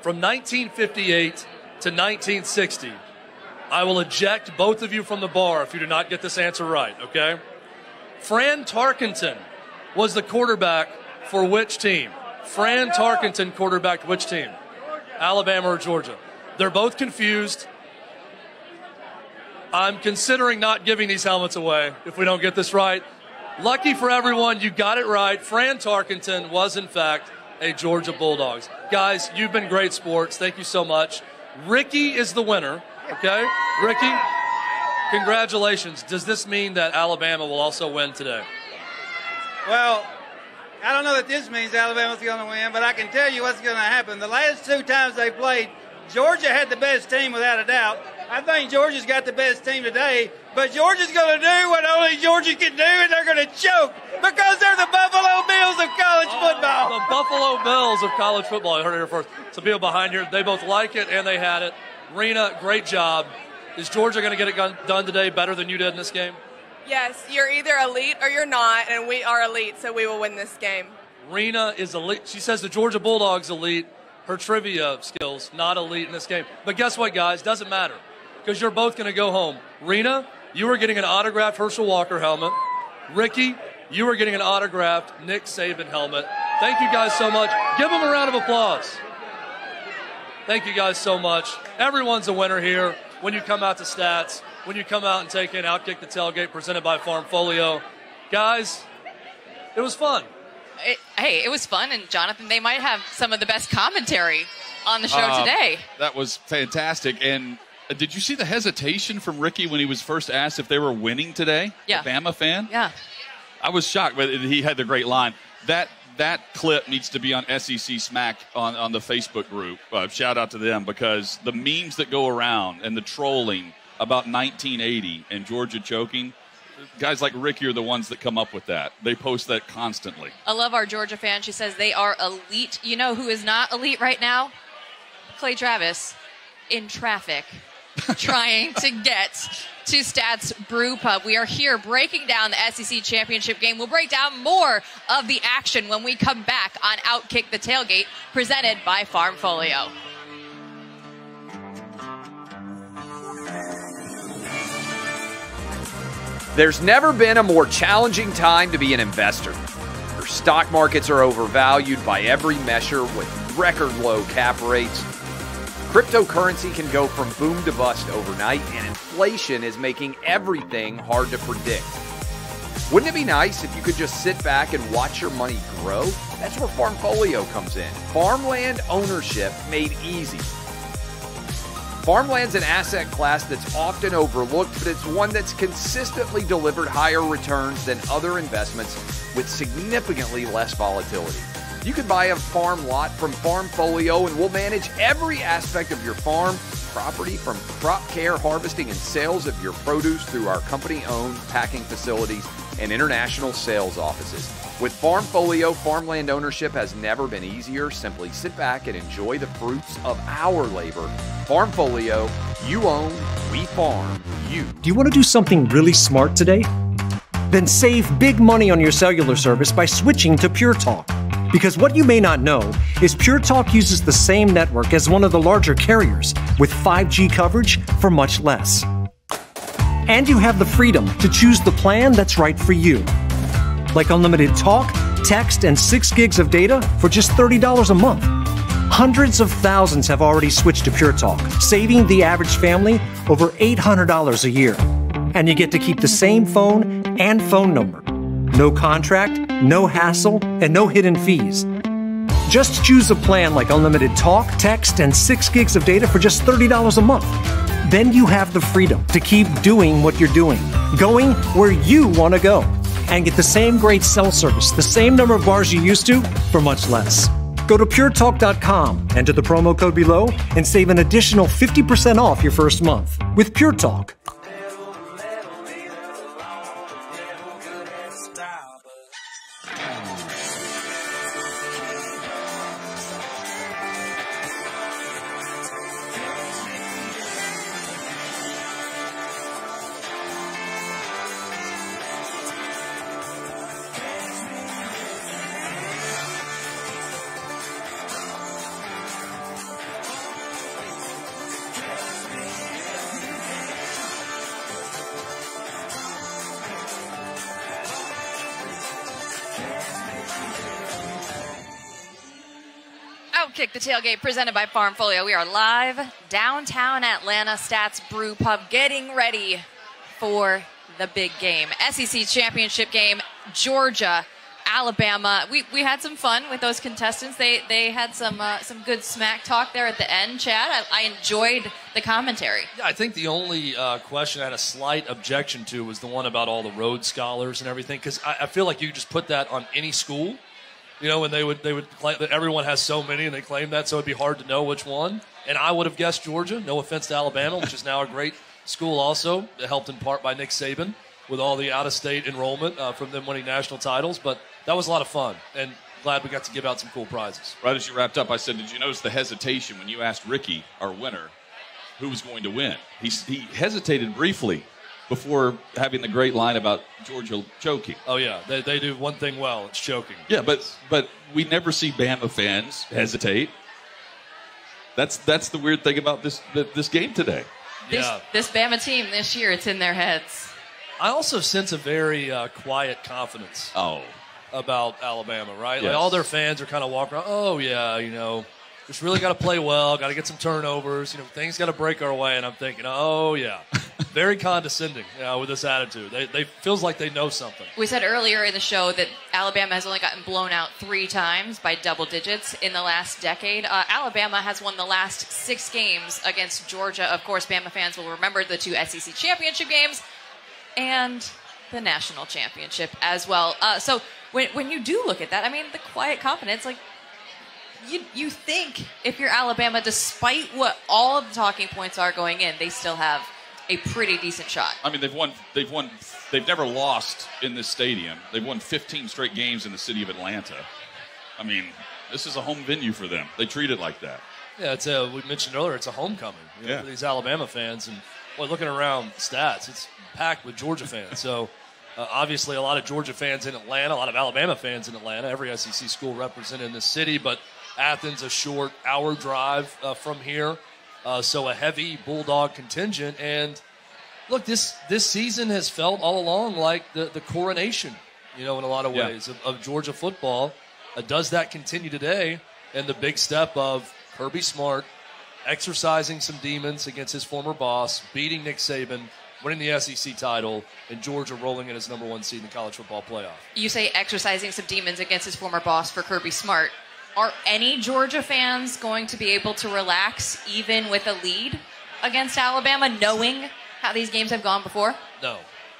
From 1958 to 1960, I will eject both of you from the bar if you do not get this answer right, okay? Fran Tarkenton was the quarterback for which team? Fran Tarkenton quarterbacked which team? Alabama or Georgia? They're both confused. I'm considering not giving these helmets away if we don't get this right. Lucky for everyone, you got it right. Fran Tarkenton was, in fact, a Georgia Bulldogs. Guys, you've been great sports. Thank you so much. Ricky is the winner, okay? Ricky, congratulations. Does this mean that Alabama will also win today? Well, I don't know that this means Alabama's going to win, but I can tell you what's going to happen. The last 2 times they played, Georgia had the best team without a doubt. I think Georgia's got the best team today, but Georgia's going to do what only Georgia can do, and they're going to choke because they're the Buffalo Bills of college football. The Buffalo Bills of college football. I heard it here first. Some people behind here, they both like it, and they had it. Rena, great job. Is Georgia going to get it done today better than you did in this game? Yes, you're either elite or you're not, and we are elite, so we will win this game. Rena is elite. She says the Georgia Bulldogs elite. Her trivia skills, not elite in this game. But guess what, guys? Doesn't matter because you're both going to go home. Rena, you are getting an autographed Herschel Walker helmet. Ricky, you are getting an autographed Nick Saban helmet. Thank you guys so much. Give them a round of applause. Thank you guys so much. Everyone's a winner here when you come out to Stats, when you come out and take in OutKick the Tailgate presented by Farmfolio. Guys, it was fun. It was fun, and Jonathan, they might have some of the best commentary on the show today. That was fantastic. And did you see the hesitation from Ricky when he was first asked if they were winning today? Yeah. A Bama fan? Yeah. I was shocked, but he had the great line. That clip needs to be on SEC Smack on the Facebook group. Shout out to them, because the memes that go around and the trolling about 1980 and Georgia choking, guys like Ricky are the ones that come up with that. They post that constantly. I love our Georgia fan. She says they are elite. You know who is not elite right now? Clay Travis in traffic trying to get to Stats Brew Pub. We are here breaking down the SEC Championship game. We'll break down more of the action when we come back on OutKick the Tailgate, presented by Farmfolio. There's never been a more challenging time to be an investor. Your stock markets are overvalued by every measure with record low cap rates. Cryptocurrency can go from boom to bust overnight, and inflation is making everything hard to predict. Wouldn't it be nice if you could just sit back and watch your money grow? That's where Farmfolio comes in. Farmland ownership made easy. Farmland's an asset class that's often overlooked, but it's one that's consistently delivered higher returns than other investments with significantly less volatility. You can buy a farm lot from Farmfolio, and we'll manage every aspect of your farm property, from crop care, harvesting, and sales of your produce through our company-owned packing facilities and international sales offices. With Farmfolio, farmland ownership has never been easier. Simply sit back and enjoy the fruits of our labor. Farmfolio, you own, we farm, you. Do you want to do something really smart today? Then save big money on your cellular service by switching to Pure Talk. Because what you may not know is Pure Talk uses the same network as one of the larger carriers, with 5G coverage for much less. And you have the freedom to choose the plan that's right for you. Like unlimited talk, text, and 6 gigs of data for just $30 a month. Hundreds of thousands have already switched to Pure Talk, saving the average family over $800 a year. And you get to keep the same phone and phone number. No contract, no hassle, and no hidden fees. Just choose a plan like unlimited talk, text, and 6 gigs of data for just $30 a month. Then you have the freedom to keep doing what you're doing, going where you want to go, and get the same great cell service, the same number of bars you used to, for much less. Go to puretalk.com, enter the promo code below, and save an additional 50% off your first month with Pure Talk. OutKick the Tailgate, presented by Farmfolio. We are live downtown Atlanta, Stats Brew Pub, getting ready for the big game. SEC Championship game, Georgia, Alabama. We had some fun with those contestants. They had some good smack talk there at the end, Chad. I enjoyed the commentary. Yeah, I think the only question I had a slight objection to was the one about all the Rhodes Scholars and everything, because I feel like you could just put that on any school. You know, when they would claim that everyone has so many, and they claim that, so it'd be hard to know which one. And I would have guessed Georgia. No offense to Alabama, which is now a great school also, helped in part by Nick Saban with all the out-of-state enrollment from them winning national titles. But that was a lot of fun, and glad we got to give out some cool prizes. Right as you wrapped up, I said, did you notice the hesitation when you asked Ricky, our winner, who was going to win? He hesitated briefly, before having the great line about Georgia choking. Oh, yeah. They do one thing well. It's choking. Yeah, but we never see Bama fans hesitate. That's the weird thing about this game today. This Bama team this year, it's in their heads. I also sense a very quiet confidence about Alabama, right? Yes. Like all their fans are kind of walking around, oh, yeah, just really got to play well, got to get some turnovers, things got to break our way. And I'm thinking, oh, yeah, very condescending with this attitude. They feels like they know something. We said earlier in the show that Alabama has only gotten blown out 3 times by double digits in the last decade. Alabama has won the last 6 games against Georgia. Of course, Bama fans will remember the 2 SEC championship games and the national championship as well. So when you do look at that, I mean, the quiet confidence, like, you think if you're Alabama, despite what all of the talking points are going in, they still have a pretty decent shot. I mean, they've never lost in this stadium. They've won 15 straight games in the city of Atlanta. I mean, this is a home venue for them. They treat it like that. Yeah, we mentioned earlier, it's a homecoming for these Alabama fans. And looking around stats, it's packed with Georgia fans. So obviously a lot of Georgia fans in Atlanta, a lot of Alabama fans in Atlanta, every SEC school represented in this city. But Athens, a short hour drive from here. So a heavy Bulldog contingent. And look, this season has felt all along like the coronation, in a lot of ways of Georgia football. Does that continue today? And the big step of Kirby Smart exercising some demons against his former boss, beating Nick Saban, winning the SEC title, and Georgia rolling in as number 1 seed in the college football playoff. You say exercising some demons against his former boss for Kirby Smart. Are any Georgia fans going to be able to relax even with a lead against Alabama, knowing how these games have gone before? No.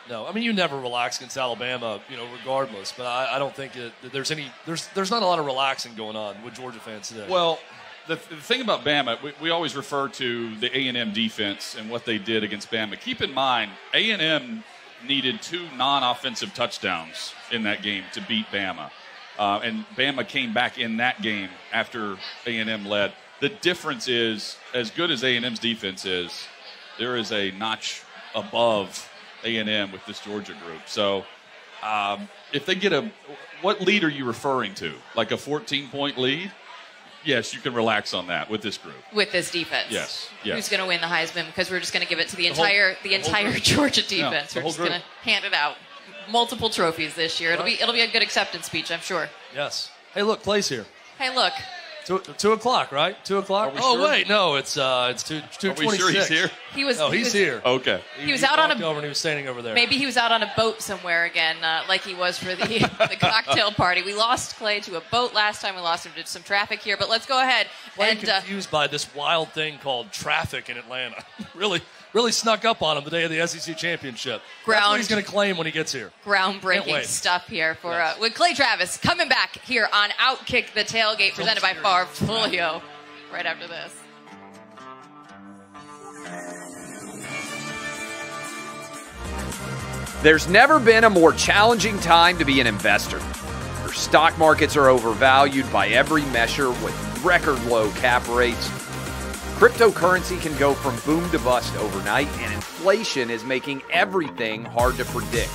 I mean, you never relax against Alabama, regardless. But I don't think that there's not a lot of relaxing going on with Georgia fans today. Well, the thing about Bama, we always refer to the A&M defense and what they did against Bama. Keep in mind, A&M needed 2 non-offensive touchdowns in that game to beat Bama. And Bama came back in that game after A&M led. The difference is, as good as A&M's defense is, there is a notch above A&M with this Georgia group. So if they get what lead are you referring to? Like a 14-point lead? Yes, you can relax on that with this group. With this defense. Yes. Who's going to win the Heisman? Because we're just going to give it to the entire Georgia defense. We're just going to hand it out. Multiple trophies this year. It'll be a good acceptance speech, I'm sure. Yes. Hey, look, Clay's here. Hey, look. 2 o'clock, right? 2 o'clock. Sure? Wait, no, it's 2:26. Are we sure he's here? He's here. Okay. He was out on over and he was standing over there. Maybe he was out on a boat somewhere again, like he was for the cocktail party. We lost Clay to a boat last time. We lost him to some traffic here. But let's go ahead. I'm confused by this wild thing called traffic in Atlanta. Really snuck up on him the day of the SEC championship. That's what he's going to claim when he gets here. Groundbreaking stuff here for with Clay Travis coming back here on OutKick the Tailgate, presented by Farmfolio. Right after this. There's never been a more challenging time to be an investor. Your stock markets are overvalued by every measure with record low cap rates. Cryptocurrency can go from boom to bust overnight, and inflation is making everything hard to predict.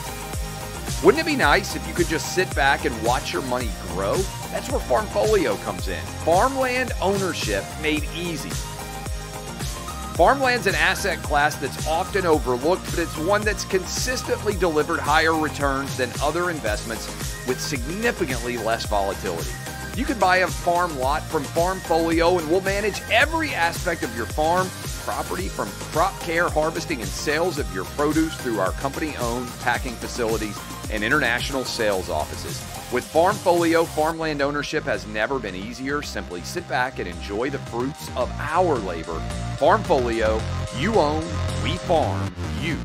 Wouldn't it be nice if you could just sit back and watch your money grow? That's where Farmfolio comes in. Farmland ownership made easy. Farmland's an asset class that's often overlooked, but it's one that's consistently delivered higher returns than other investments with significantly less volatility. You can buy a farm lot from Farmfolio, and we'll manage every aspect of your farm property, from crop care, harvesting, and sales of your produce through our company-owned packing facilities and international sales offices. With Farmfolio, farmland ownership has never been easier. Simply sit back and enjoy the fruits of our labor. Farmfolio, you own, we farm, you.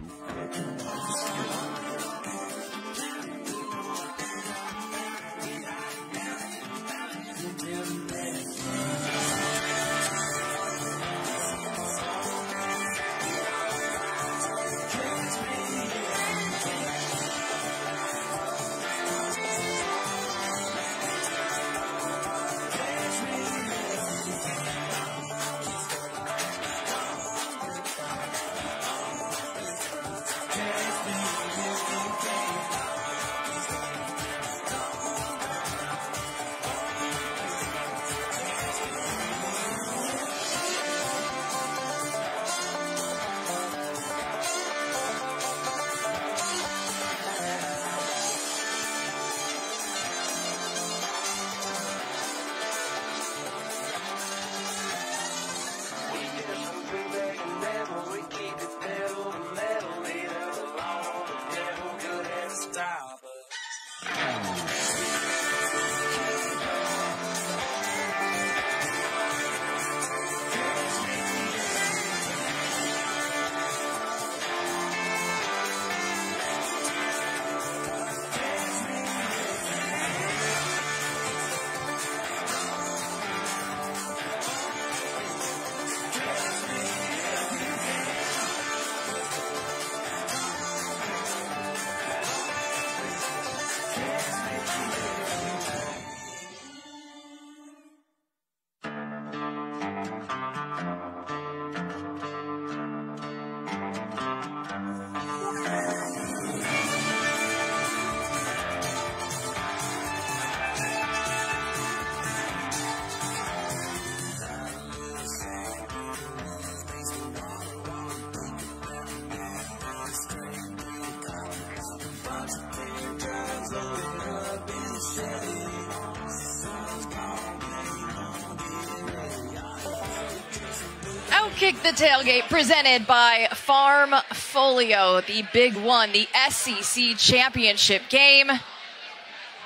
OutKick the Tailgate presented by Farmfolio. The big one, the SEC championship game.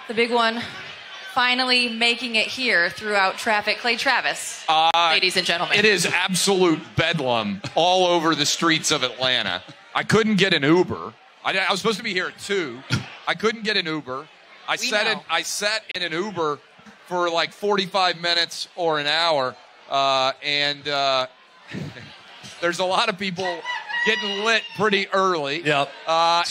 The big one finally making it here throughout traffic. Clay Travis, ladies and gentlemen. It is absolute bedlam all over the streets of Atlanta. I couldn't get an Uber. I was supposed to be here at 2. I couldn't get an Uber. I sat in an Uber for like 45 minutes or an hour, and there's a lot of people getting lit pretty early. Yep.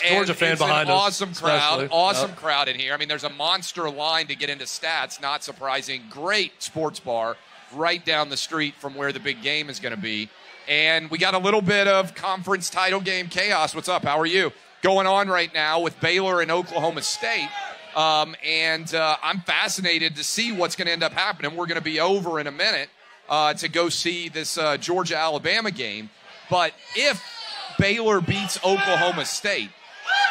Georgia fan behind us. Awesome crowd in here. I mean, there's a monster line to get into Stats, not surprising. Great sports bar right down the street from where the big game is going to be. And we got a little bit of conference title game chaos. What's up? How are you? Going on right now with Baylor and Oklahoma State. And I'm fascinated to see what's going to end up happening. We're going to be over in a minute to go see this Georgia-Alabama game. But if Baylor beats Oklahoma State,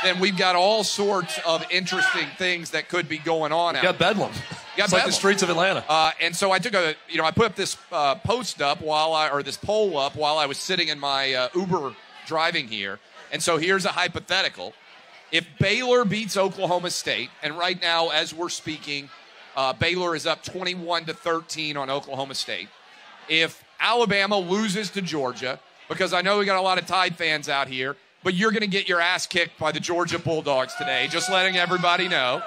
then we've got all sorts of interesting things that could be going on. You got bedlam. It's like the streets of Atlanta. And so I took I put up this post up this poll up while I was sitting in my Uber driving here. And so here's a hypothetical. If Baylor beats Oklahoma State, and right now as we're speaking, Baylor is up 21-13 on Oklahoma State. If Alabama loses to Georgia, because I know we got a lot of Tide fans out here, but you're going to get your ass kicked by the Georgia Bulldogs today, just letting everybody know.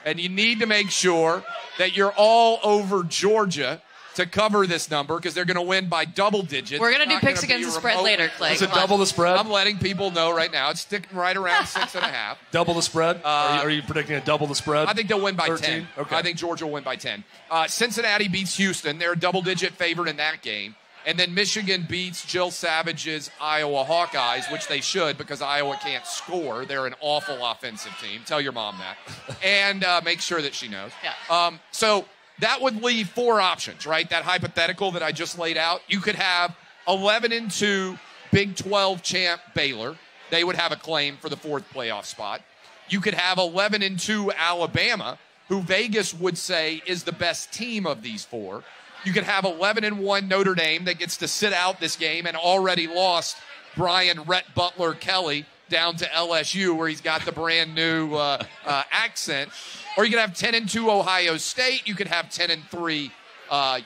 And you need to make sure that you're all over Georgia to cover this number because they're going to win by double digits. We're going to do picks against the spread later, Clay. Is it double the spread? I'm letting people know right now. It's sticking right around 6.5. Double the spread? Are you predicting a double the spread? I think they'll win by 13? 10. Okay. I think Georgia will win by 10. Cincinnati beats Houston. They're a double-digit favorite in that game. And then Michigan beats Jill Savage's Iowa Hawkeyes, which they should because Iowa can't score. They're an awful offensive team. Tell your mom that. And make sure that she knows. Yeah. So that would leave 4 options, right? That hypothetical that I just laid out. You could have 11-2 Big 12 champ Baylor. They would have a claim for the 4th playoff spot. You could have 11-2 Alabama, who Vegas would say is the best team of these 4. You could have 11-1 Notre Dame that gets to sit out this game and already lost Brian Rhett Butler Kelly down to LSU where he's got the brand new accent. Or you could have 10-2 Ohio State. You could have 10-3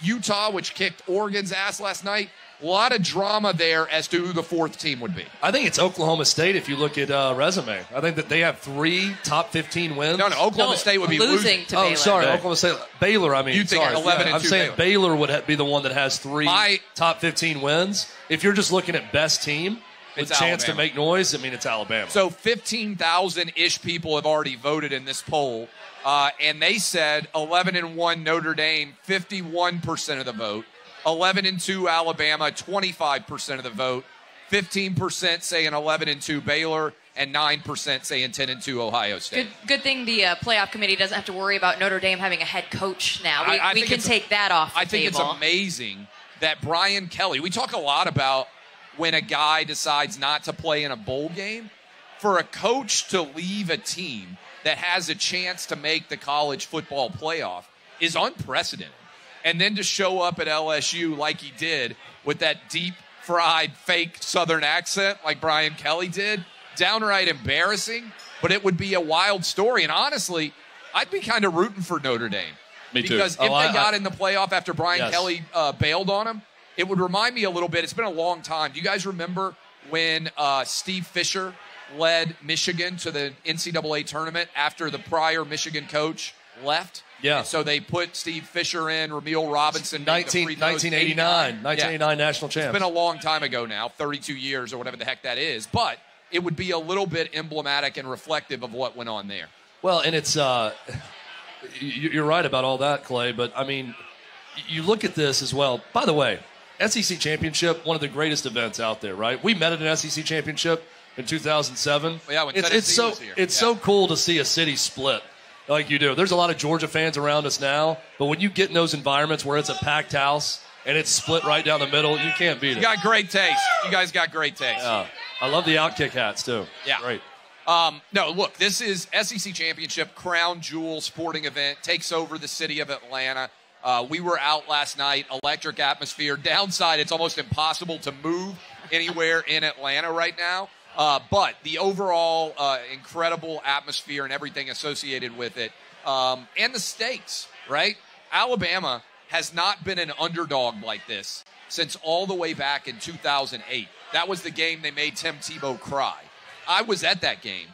Utah, which kicked Oregon's ass last night. A lot of drama there as to who the 4th team would be. I think it's Oklahoma State if you look at resume. I think that they have 3 top 15 wins. No, Oklahoma State would be losing to Baylor. Oh, sorry, Oklahoma State. Baylor, I mean. You think 11-2 I'm saying Baylor would be the one that has 3 top 15 wins. If you're just looking at best team with chance to make noise, I mean, it's Alabama. So 15,000-ish people have already voted in this poll, and they said 11-1 Notre Dame, 51% of the vote. 11-2 Alabama, 25% of the vote. 15% saying 11-2 Baylor, and 9% saying 10-2 Ohio State. Good thing the playoff committee doesn't have to worry about Notre Dame having a head coach now. We can take that off the table. I think it's amazing that Brian Kelly, we talk a lot about when a guy decides not to play in a bowl game. For a coach to leave a team that has a chance to make the college football playoff is unprecedented. And then to show up at LSU like he did with that deep-fried fake Southern accent like Brian Kelly did, downright embarrassing, but it would be a wild story. And honestly, I'd be kind of rooting for Notre Dame. Me too. Because if they got in the playoff after Brian Kelly bailed on him, it would remind me a little bit. It's been a long time. Do you guys remember when Steve Fisher led Michigan to the NCAA tournament after the prior Michigan coach left? Yeah. And so they put Steve Fisher in, Ramil Robinson. 1989 national champs. It's been a long time ago now, 32 years or whatever the heck that is. But it would be a little bit emblematic and reflective of what went on there. Well, and it's you're right about all that, Clay. But, I mean, you look at this as well. By the way, SEC Championship, one of the greatest events out there, right? We met at an SEC Championship in 2007. Well, yeah, when it's so cool to see a city split like you do. There's a lot of Georgia fans around us now, but when you get in those environments where it's a packed house and it's split right down the middle, you can't beat it. You got great taste. You guys got great taste. Yeah. I love the OutKick hats, too. Yeah. Great. No, look, this is SEC Championship, crown jewel sporting event, takes over the city of Atlanta. We were out last night, electric atmosphere. Downside, it's almost impossible to move anywhere in Atlanta right now. But the overall incredible atmosphere and everything associated with it, and the stakes, right? Alabama has not been an underdog like this since all the way back in 2008. That was the game they made Tim Tebow cry. I was at that game,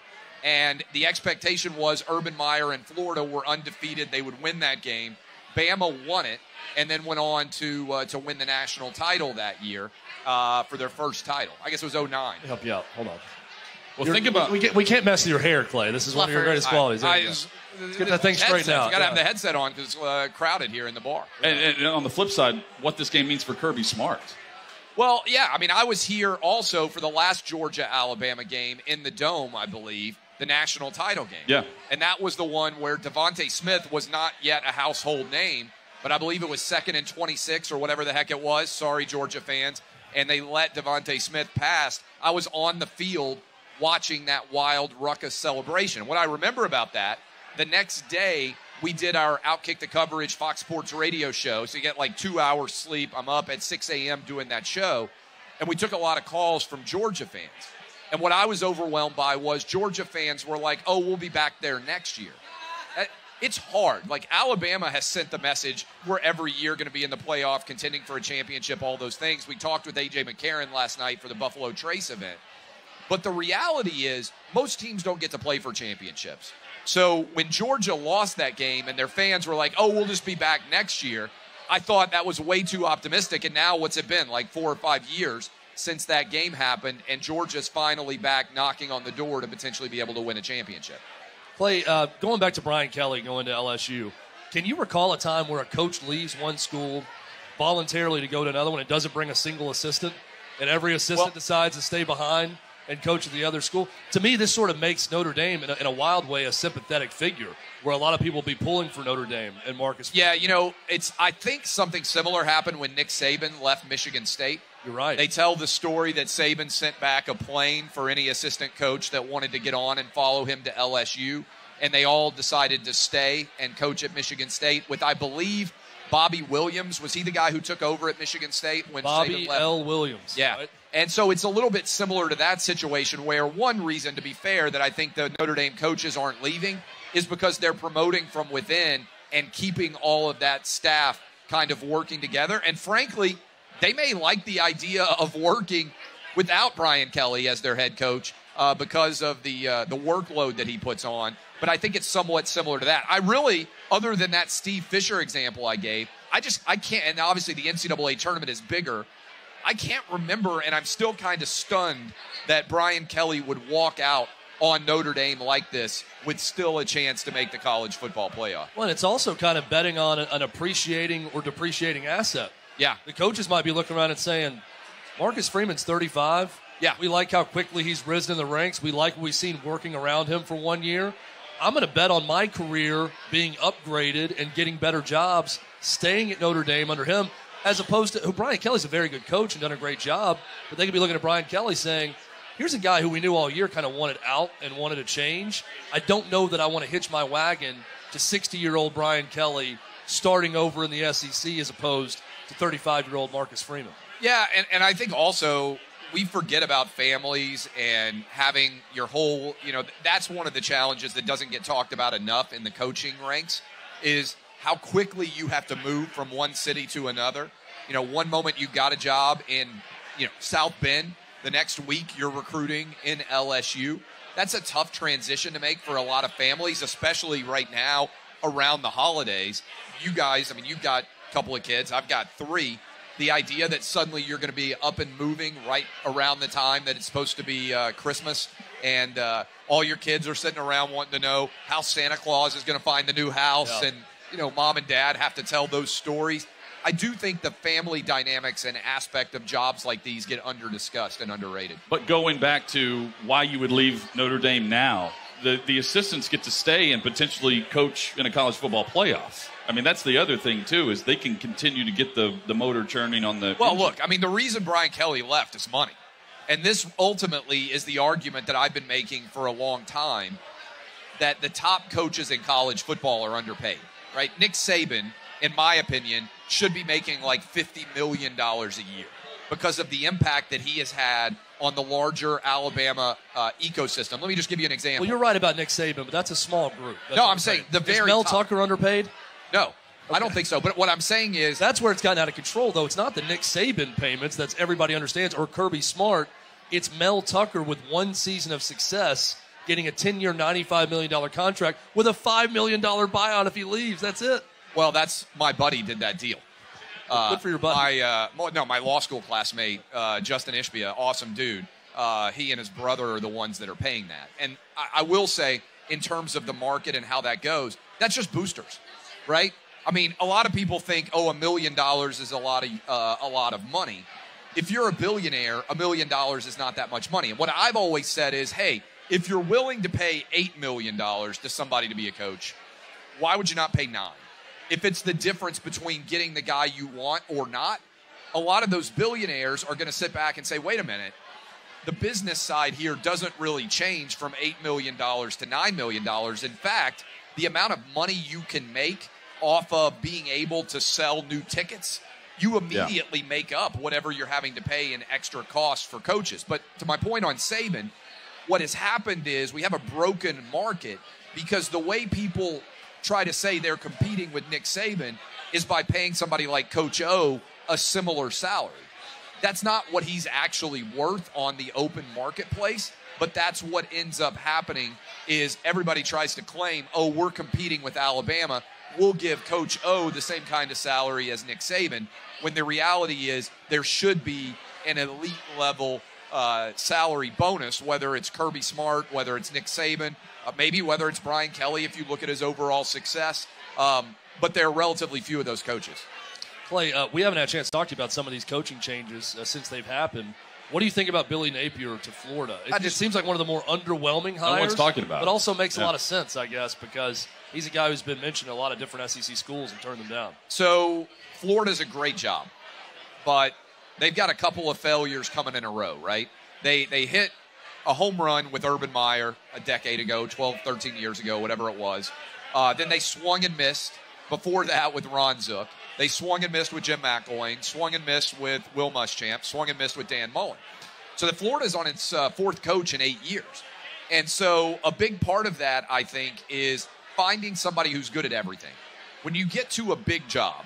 and the expectation was Urban Meyer and Florida were undefeated. They would win that game. Bama won it, and then went on to win the national title that year for their first title. I guess it was 2009. Help you out. Hold on. Well, think about we can't mess with your hair, Clay. This is one of your greatest qualities. Let's get that thing straightened out. You got to have the headset on because it's crowded here in the bar. And on the flip side, what this game means for Kirby Smart. Well, yeah. I mean, I was here also for the last Georgia-Alabama game in the Dome, I believe, the national title game. Yeah. And that was the one where Devontae Smith was not yet a household name, but I believe it was 2nd and 26 or whatever the heck it was. Sorry, Georgia fans. And they let Devontae Smith pass. I was on the field watching that wild ruckus celebration. What I remember about that, the next day we did our OutKick the Coverage Fox Sports radio show. So you get like 2 hours sleep. I'm up at 6 a.m. doing that show. And we took a lot of calls from Georgia fans. And what I was overwhelmed by was Georgia fans were like, oh, we'll be back there next year. It's hard. Like, Alabama has sent the message, we're every year going to be in the playoff, contending for a championship, all those things. We talked with A.J. McCarron last night for the Buffalo Trace event. But the reality is most teams don't get to play for championships. So when Georgia lost that game and their fans were like, oh, we'll just be back next year, I thought that was way too optimistic. And now what's it been, like 4 or 5 years since that game happened, and Georgia's finally back knocking on the door to potentially be able to win a championship. Clay, going back to Brian Kelly going to LSU, can you recall a time where a coach leaves one school voluntarily to go to another one and doesn't bring a single assistant, and every assistant decides to stay behind and coach at the other school? To me, this sort of makes Notre Dame, in a wild way, a sympathetic figure, where a lot of people will be pulling for Notre Dame and Marcus. Yeah, I think something similar happened when Nick Saban left Michigan State. You're right. They tell the story that Saban sent back a plane for any assistant coach that wanted to get on and follow him to LSU, and they all decided to stay and coach at Michigan State with, I believe, Bobby Williams. Was he the guy who took over at Michigan State when Bobby Saban left? L. Williams. Yeah. Right? And so it's a little bit similar to that situation where one reason, to be fair, that I think the Notre Dame coaches aren't leaving is because they're promoting from within and keeping all of that staff kind of working together. And frankly, they may like the idea of working without Brian Kelly as their head coach because of the workload that he puts on. But I think it's somewhat similar to that. I really, other than that Steve Fisher example I gave, I can't, and obviously the NCAA tournament is bigger, I can't remember, and I'm still kind of stunned that Brian Kelly would walk out on Notre Dame like this with still a chance to make the college football playoff. Well, and it's also kind of betting on an appreciating or depreciating asset. Yeah. The coaches might be looking around and saying, Marcus Freeman's 35. Yeah. We like how quickly he's risen in the ranks. We like what we've seen working around him for 1 year. I'm going to bet on my career being upgraded and getting better jobs, staying at Notre Dame under him, as opposed to Brian Kelly's a very good coach and done a great job, but they could be looking at Brian Kelly saying, here's a guy who we knew all year kind of wanted out and wanted to change. I don't know that I want to hitch my wagon to 60-year-old Brian Kelly starting over in the SEC as opposed to 35-year-old Marcus Freeman. Yeah, and I think also we forget about families and having your whole, that's one of the challenges that doesn't get talked about enough in the coaching ranks is how quickly you have to move from one city to another. One moment you got a job in, South Bend. The next week you're recruiting in LSU. That's a tough transition to make for a lot of families, especially right now around the holidays. You guys, you've got a couple of kids. I've got 3. The idea that suddenly you're going to be up and moving right around the time that it's supposed to be Christmas, and all your kids are sitting around wanting to know how Santa Claus is going to find the new house, and mom and dad have to tell those stories. I do think the family dynamics and aspect of jobs like these get under-discussed and underrated. But going back to why you would leave Notre Dame now, the assistants get to stay and potentially coach in a college football playoff. That's the other thing, too, is they can continue to get the motor churning on the... Well, engine. look, the reason Brian Kelly left is money. And this ultimately is the argument that I've been making for a long time, that the top coaches in college football are underpaid, right? Nick Saban in my opinion, should be making like $50 million a year because of the impact that he has had on the larger Alabama ecosystem. Let me just give you an example. Well, you're right about Nick Saban, but that's a small group. No, I'm saying the very Is Mel top. Tucker underpaid? No, I don't think so. But what I'm saying is that's where it's gotten out of control, though. It's not the Nick Saban payments that everybody understands or Kirby Smart. It's Mel Tucker with one season of success getting a 10-year, $95 million contract with a $5 million buyout if he leaves. That's it. Well, that's my buddy did that deal. Good for your buddy. My law school classmate, Justin Ishbia, awesome dude. He and his brother are the ones that are paying that. And I will say, in terms of the market and how that goes, that's just boosters, right? I mean, a lot of people think, $1 million is a lot of money. If you're a billionaire, $1 million is not that much money. And what I've always said is, hey, if you're willing to pay $8 million to somebody to be a coach, why would you not pay $9 million? If it's the difference between getting the guy you want or not, a lot of those billionaires are going to sit back and say, wait a minute, the business side here doesn't really change from $8 million to $9 million. In fact, the amount of money you can make off of being able to sell new tickets, you immediately make up whatever you're having to pay in extra costs for coaches. But to my point on Saban, what has happened is we have a broken market because the way people try to say they're competing with Nick Saban is by paying somebody like Coach O a similar salary. That's not what he's actually worth on the open marketplace, but that's what ends up happening is everybody tries to claim, we're competing with Alabama. We'll give Coach O the same kind of salary as Nick Saban, when the reality is there should be an elite level salary bonus, whether it's Kirby Smart, whether it's Nick Saban, maybe whether it's Brian Kelly if you look at his overall success. But there are relatively few of those coaches. Clay, we haven't had a chance to talk to you about some of these coaching changes since they've happened. What do you think about Billy Napier to Florida? It just seems like one of the more underwhelming hires. No one's talking about it. But also makes a lot of sense, I guess, because he's a guy who's been mentioned in a lot of different SEC schools and turned them down. So Florida's a great job, but they've got a couple of failures coming in a row, right? They hit a home run with Urban Meyer a decade ago, 12, 13 years ago, whatever it was. Then they swung and missed before that with Ron Zook. They swung and missed with Jim McElwain, swung and missed with Will Muschamp, swung and missed with Dan Mullen. So the Florida's on its fourth coach in 8 years. And so a big part of that, I think, is finding somebody who's good at everything. When you get to a big job,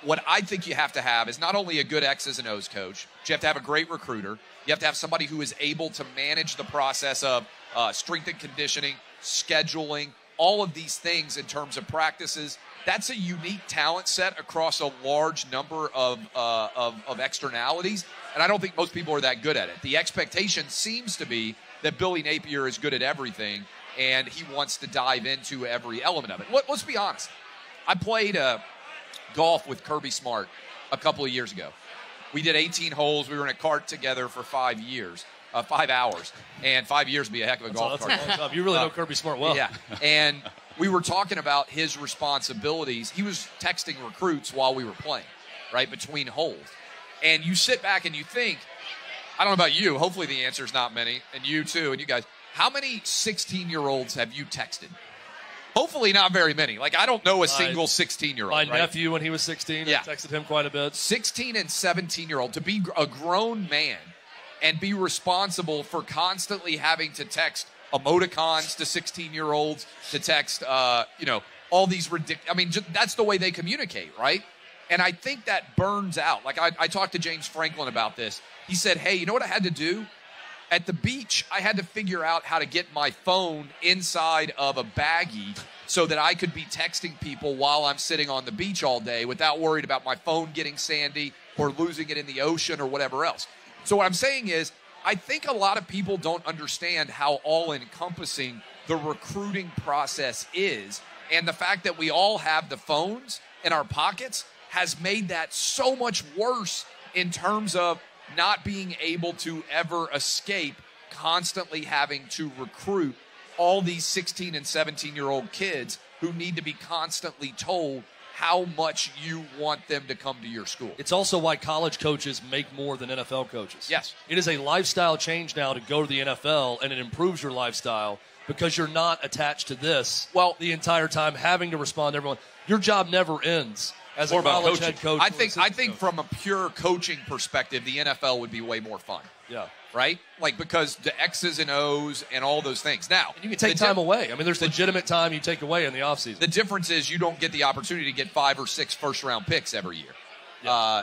what I think you have to have is not only a good X's and O's coach, but you have to have a great recruiter. You have to have somebody who is able to manage the process of strength and conditioning, scheduling, all of these things in terms of practices. That's a unique talent set across a large number of externalities, and I don't think most people are that good at it. The expectation seems to be that Billy Napier is good at everything, and he wants to dive into every element of it. Let's be honest. I played golf with Kirby Smart a couple of years ago. We did 18 holes. We were in a cart together for 5 years, 5 hours, and 5 years would be a heck of a golf cart. You really know Kirby Smart well. Yeah, and we were talking about his responsibilities. He was texting recruits while we were playing, right, between holes. And you sit back and you think, I don't know about you, hopefully the answer is not many, and you too, and you guys, how many 16-year-olds have you texted? Hopefully not very many. Like, I don't know a single 16-year-old. My nephew, when he was 16, I texted him quite a bit. 16 and 17-year-old, to be a grown man and be responsible for constantly having to text emoticons to 16-year-olds, to text, all these ridiculous. I mean, that's the way they communicate, right? And I think that burns out. Like, I talked to James Franklin about this. He said, hey, you know what I had to do? At the beach, I had to figure out how to get my phone inside of a baggie so that I could be texting people while I'm sitting on the beach all day without worried about my phone getting sandy or losing it in the ocean or whatever else. So what I'm saying is, I think a lot of people don't understand how all-encompassing the recruiting process is, and the fact that we all have the phones in our pockets has made that so much worse in terms of not being able to ever escape constantly having to recruit all these 16 and 17-year-old kids who need to be constantly told how much you want them to come to your school. It's also why college coaches make more than NFL coaches. Yes. It is a lifestyle change now to go to the NFL, and it improves your lifestyle because you're not attached to this the entire time, having to respond to everyone. Your job never ends as a college head coach. I think from a pure coaching perspective, the NFL would be way more fun. Yeah. Right? Like, because the X's and O's and all those things. Now, and you can take time away. I mean, there's legitimate time you take away in the offseason. The difference is you don't get the opportunity to get 5 or 6 first-round picks every year. Yeah.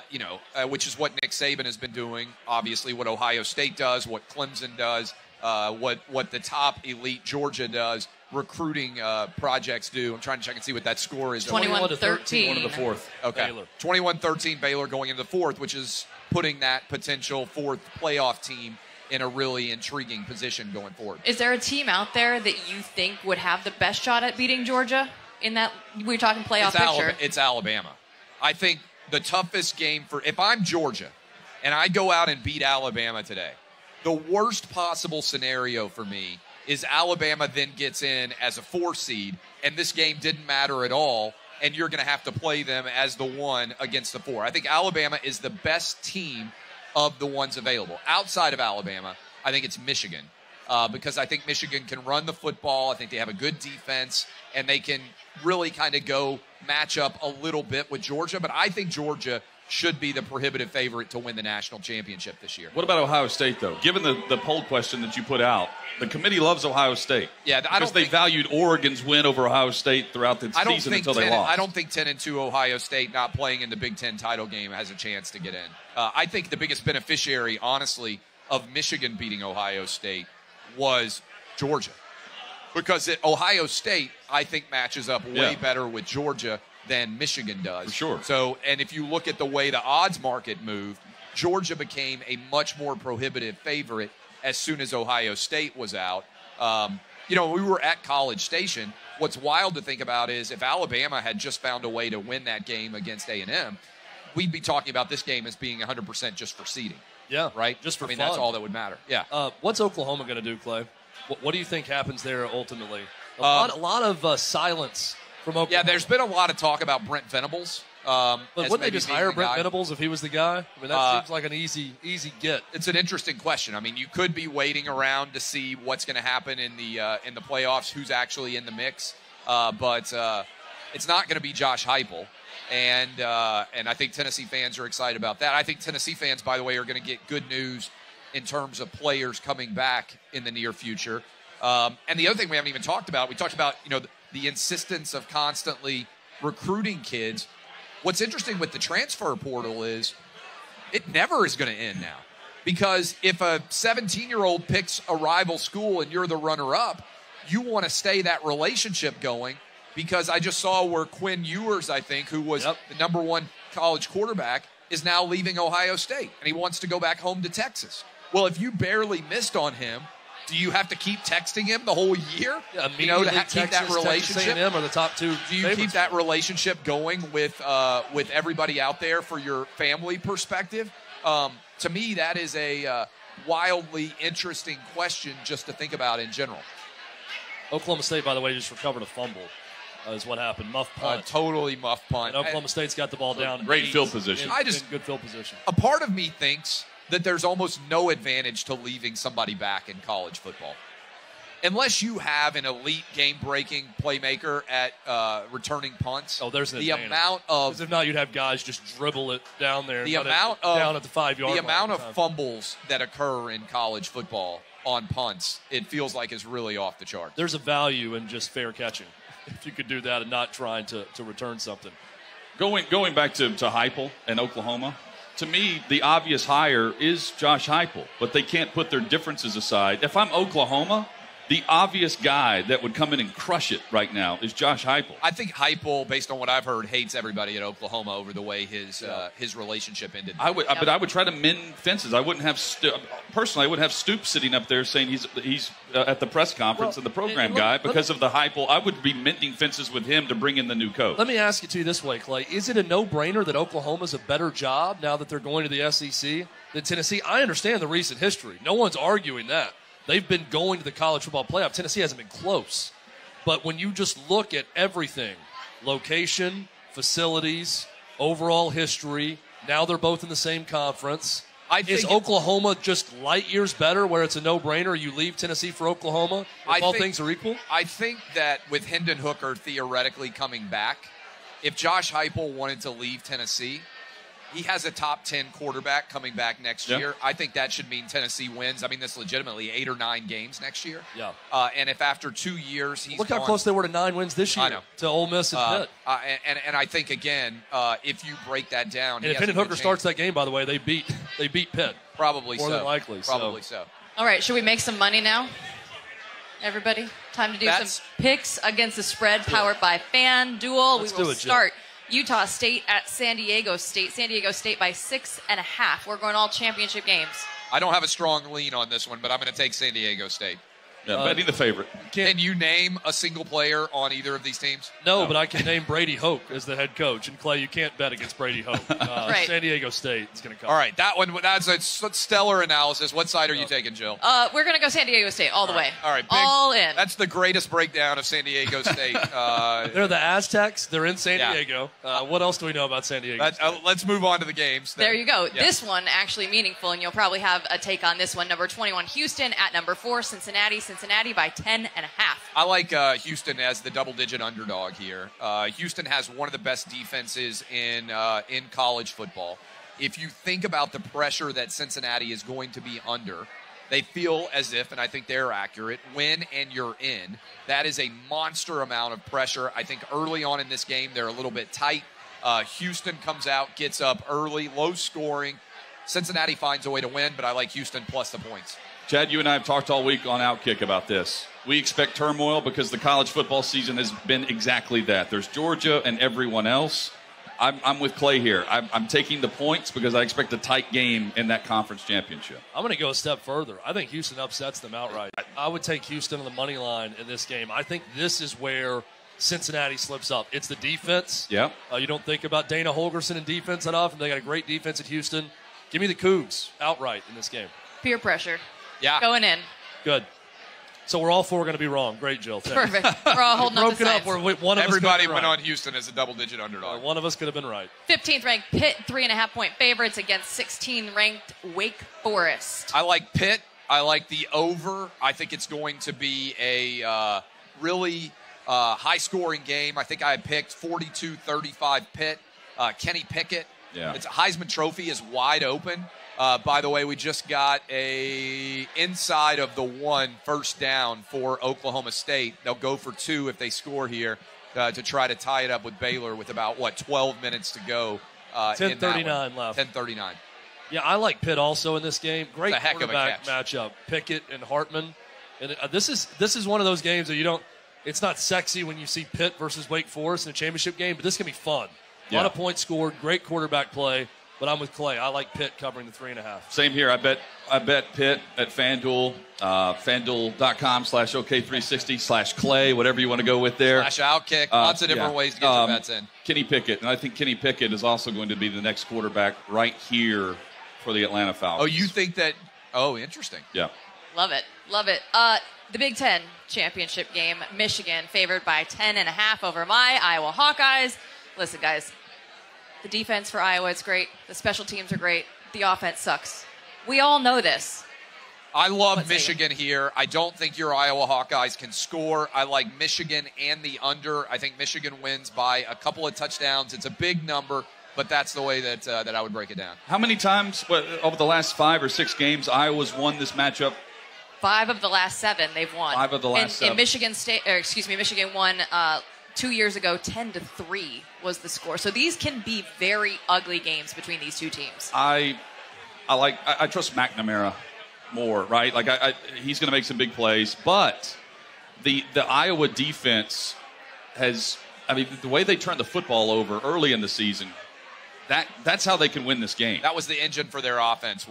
Which is what Nick Saban has been doing, obviously, what Ohio State does, what Clemson does, what the top elite Georgia does, recruiting projects do. I'm trying to check and see what that score is. 21-13. One to the fourth. Okay. Baylor. 21-13 Baylor going into the fourth, which is putting that potential fourth playoff team in a really intriguing position going forward. Is there a team out there that you think would have the best shot at beating Georgia in that we're talking playoff picture? It's Alabama. I think the toughest game if I'm Georgia and I go out and beat Alabama today, the worst possible scenario for me is Alabama then gets in as a 4 seed and this game didn't matter at all, and you're going to have to play them as the 1 against the 4. I think Alabama is the best team of the ones available. Outside of Alabama, I think it's Michigan, because I think Michigan can run the football. I think they have a good defense, and they can really kind of go match up a little bit with Georgia. But I think Georgia should be the prohibitive favorite to win the national championship this year. What about Ohio State, though? Given the poll question that you put out, the committee loves Ohio State. Yeah, because they valued Oregon's win over Ohio State throughout the season until they lost. I don't think 10-2 Ohio State not playing in the Big Ten title game has a chance to get in. I think the biggest beneficiary, honestly, of Michigan beating Ohio State was Georgia. Because Ohio State, I think, matches up way better with Georgia than Michigan does. For sure. So, and if you look at the way the odds market moved, Georgia became a much more prohibitive favorite as soon as Ohio State was out. We were at College Station. What's wild to think about is if Alabama had just found a way to win that game against A&M, we'd be talking about this game as being 100% just for seeding. Yeah. Right? Just for fun. That's all that would matter. Yeah. What's Oklahoma going to do, Clay? What do you think happens there ultimately? A lot of silence from Oklahoma. Yeah, there's been a lot of talk about Brent Venables. But wouldn't they just hire Brent Venables if he was the guy? I mean, that seems like an easy get. It's an interesting question. I mean, you could be waiting around to see what's going to happen in the playoffs, who's actually in the mix. But it's not going to be Josh Heupel. And I think Tennessee fans are excited about that. I think Tennessee fans, by the way, are going to get good news in terms of players coming back in the near future. And the other thing we haven't even talked about, we talked about, the insistence of constantly recruiting kids. What's interesting with the transfer portal is it never is going to end now. Because if a 17-year-old picks a rival school and you're the runner-up, you want to stay that relationship going. Because I just saw where Quinn Ewers, I think, who was the number 1 college quarterback, is now leaving Ohio State. And he wants to go back home to Texas. Well, if you barely missed on him, do you have to keep texting him the whole year? Yeah, to keep that relationship. Texas A&M are the top 2. Do you keep that relationship going with everybody out there for your family perspective? To me, that is a wildly interesting question just to think about in general. Oklahoma State, by the way, just recovered a fumble. Is what happened. Muff punt. Totally muff punt. And Oklahoma State's got the ball down. Great field position. In good field position. A part of me thinks that there's almost no advantage to leaving somebody back in college football. Unless you have an elite game-breaking playmaker at returning punts. Oh, there's an the advantage. Amount of... Because if not, you'd have guys just dribble it down there. Down at the 5-yard line. The amount of fumbles that occur in college football on punts, it feels like is really off the chart. There's a value in just fair catching. If you could do that and not trying to return something. Going back to Heupel and Oklahoma, to me, the obvious hire is Josh Heupel, but they can't put their differences aside. If I'm Oklahoma, the obvious guy that would come in and crush it right now is Josh Heupel. I think Heupel, based on what I've heard, hates everybody at Oklahoma over the way his relationship ended. But I would try to mend fences. I wouldn't have personally. I wouldn't have Stoops sitting up there saying he's at the press conference and the program guy because of the Heupel. I would be mending fences with him to bring in the new coach. Let me ask it to you this way, Clay: is it a no-brainer that Oklahoma's a better job now that they're going to the SEC than Tennessee? I understand the recent history. No one's arguing that. They've been going to the college football playoff. Tennessee hasn't been close. But when you just look at everything, location, facilities, overall history, now they're both in the same conference. Is Oklahoma just light years better where it's a no-brainer? You leave Tennessee for Oklahoma if all things are equal? I think that with Hendon Hooker theoretically coming back, if Josh Heupel wanted to leave Tennessee, he has a top 10 quarterback coming back next year. I think that should mean Tennessee wins. I mean, this legitimately 8 or 9 games next year. Yeah. And if after 2 years he's Look how close they were to 9 wins this year. I know. To Ole Miss and Pitt. And I think, again, if you break that down. And if Hendon Hooker starts that game, by the way, they beat Pitt. Probably More so. than likely. Probably so. All right, should we make some money now? Everybody? Time to do some picks against the spread powered by FanDuel. We will start Utah State at San Diego State. San Diego State by 6.5. We're going all championship games. I don't have a strong lean on this one, but I'm going to take San Diego State. Yeah, betting the favorite. Can you name a single player on either of these teams? No, but I can name Brady Hoke as the head coach. And, Clay, you can't bet against Brady Hoke. Right. San Diego State is going to come. All right, that's a stellar analysis. What side are you taking, Jill? We're going to go San Diego State all the way. All right. All in. That's the greatest breakdown of San Diego State. They're the Aztecs. They're in San Diego. What else do we know about San Diego State? Let's move on to the games. There you go. Yeah. This one actually meaningful, and you'll probably have a take on this one. Number 21, Houston at number 4, Cincinnati. Cincinnati by 10.5. I like Houston as the double-digit underdog here. Houston has one of the best defenses in college football. If you think about the pressure that Cincinnati is going to be under, they feel as if, and I think they're accurate, win and you're in. That is a monster amount of pressure. I think early on in this game, they're a little bit tight. Houston comes out, gets up early, low scoring. Cincinnati finds a way to win, but I like Houston plus the points. Chad, you and I have talked all week on OutKick about this. We expect turmoil because the college football season has been exactly that. There's Georgia and everyone else. I'm with Clay here. I'm taking the points because I expect a tight game in that conference championship. I'm going to go a step further. I think Houston upsets them outright. I would take Houston on the money line in this game. I think this is where Cincinnati slips up. It's the defense. Yeah. You don't think about Dana Holgorsen and defense that often. They got a great defense at Houston. Give me the Cougs outright in this game. Peer pressure. Yeah. Going in. Good. So we're all 4 going to be wrong. Great, Jill. Thanks. Perfect. We're all holding up the broken up. One of Everybody us went right. on Houston as a double-digit underdog. One of us could have been right. 15th ranked Pitt, 3.5-point favorites against 16th ranked Wake Forest. I like Pitt. I like the over. I think it's going to be a really high-scoring game. I think I had picked 42-35 Pitt. Kenny Pickett. Yeah. It's a Heisman Trophy is wide open. By the way, we just got a inside of the 1 first down for Oklahoma State. They'll go for 2 if they score here to try to tie it up with Baylor with about, 12 minutes to go. 10:39 left. 10:39. Yeah, I like Pitt also in this game. Great It's a heck of a quarterback catch. matchup. Pickett and Hartman. And this is one of those games that you don't – it's not sexy when you see Pitt versus Wake Forest in a championship game, but this can be fun. A lot of points scored, great quarterback play. But I'm with Clay. I like Pitt covering the 3.5. Same here. I bet Pitt at FanDuel, FanDuel.com/OK360/Clay, whatever you want to go with there. /OutKick. Lots of different ways to get your bets in. Kenny Pickett, and I think Kenny Pickett is also going to be the next quarterback right here for the Atlanta Falcons. Oh, you think that? Oh, interesting. Yeah. Love it. Love it. The Big Ten championship game, Michigan favored by 10.5 over my Iowa Hawkeyes. Listen, guys. The defense for Iowa is great. The special teams are great. The offense sucks. We all know this. I love Michigan here. I don't think your Iowa Hawkeyes can score. I like Michigan and the under. I think Michigan wins by a couple of touchdowns. It's a big number, but that's the way that I would break it down. How many times over the last 5 or 6 games Iowa's won this matchup? 5 of the last 7 they've won. 5 of the last 7. And Michigan won 2 years ago, 10-3 was the score. So these can be very ugly games between these two teams. I trust McNamara more, right? Like he's going to make some big plays, but the Iowa defense has. I mean, the way they turned the football over early in the season. That's how they can win this game. That was the engine for their offense.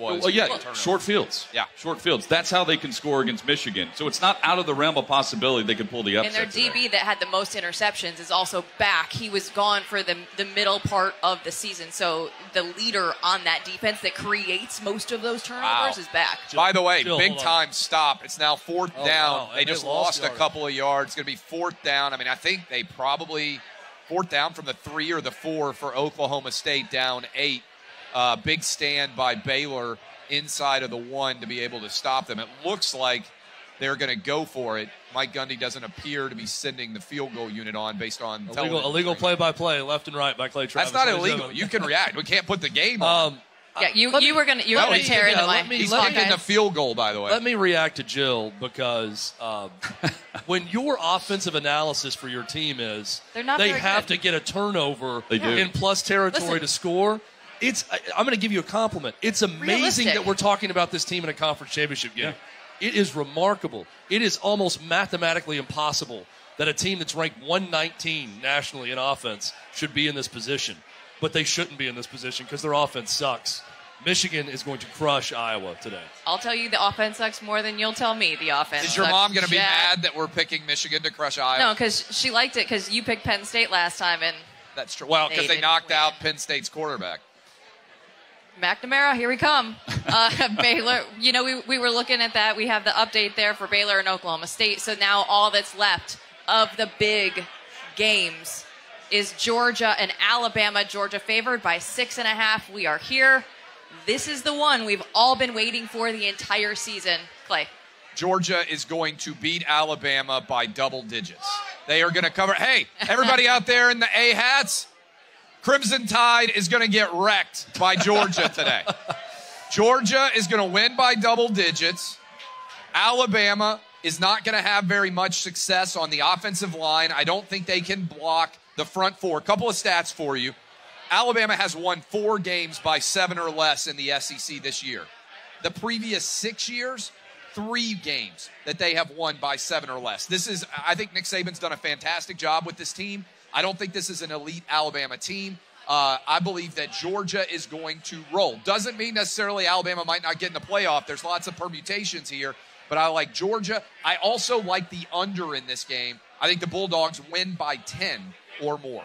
Short fields. Yeah, short fields. That's how they can score against Michigan. So it's not out of the realm of possibility they could pull the upset. And their DB that had the most interceptions is also back. He was gone for the middle part of the season. So the leader on that defense that creates most of those turnovers is back. By the way, big time stop. It's now 4th down. Wow. They just lost a couple of yards. It's going to be 4th down. I mean, I think they probably 4th down from the 3 or the 4 for Oklahoma State, down 8. Big stand by Baylor inside of the 1 to be able to stop them. It looks like they're going to go for it. Mike Gundy doesn't appear to be sending the field goal unit on based on illegal play-by-play, left and right by Clay Travis. That's not illegal. You can react. We can't put the game on. Yeah, you were gonna tear into my. He's kicking the field goal, by the way. Let me react to Jill because when your offensive analysis for your team is they have to get a turnover in plus territory to score. I'm going to give you a compliment. It's amazing that we're talking about this team in a conference championship game. Yeah. It is remarkable. It is almost mathematically impossible that a team that's ranked 119 nationally in offense should be in this position. But they shouldn't be in this position because their offense sucks. Michigan is going to crush Iowa today. I'll tell you the offense sucks more than you'll tell me the offense sucks. Is your mom going to be mad that we're picking Michigan to crush Iowa? No, because she liked it because you picked Penn State last time. And that's true. Well, because they knocked out Penn State's quarterback. McNamara, here we come. Baylor, we were looking at that. We have the update there for Baylor and Oklahoma State. So now all that's left of the big games is Georgia and Alabama. Georgia favored by 6.5. We are here. This is the one we've all been waiting for the entire season. Clay. Georgia is going to beat Alabama by double digits. They are going to cover. Hey, everybody out there in the A hats, Crimson Tide is going to get wrecked by Georgia today. Georgia is going to win by double digits. Alabama is not going to have very much success on the offensive line. I don't think they can block the front four. A couple of stats for you. Alabama has won 4 games by 7 or less in the SEC this year. The previous 6 years, 3 games that they have won by 7 or less. I think Nick Saban's done a fantastic job with this team. I don't think this is an elite Alabama team. I believe that Georgia is going to roll. Doesn't mean necessarily Alabama might not get in the playoff. There's lots of permutations here, but I like Georgia. I also like the under in this game. I think the Bulldogs win by 10 or more.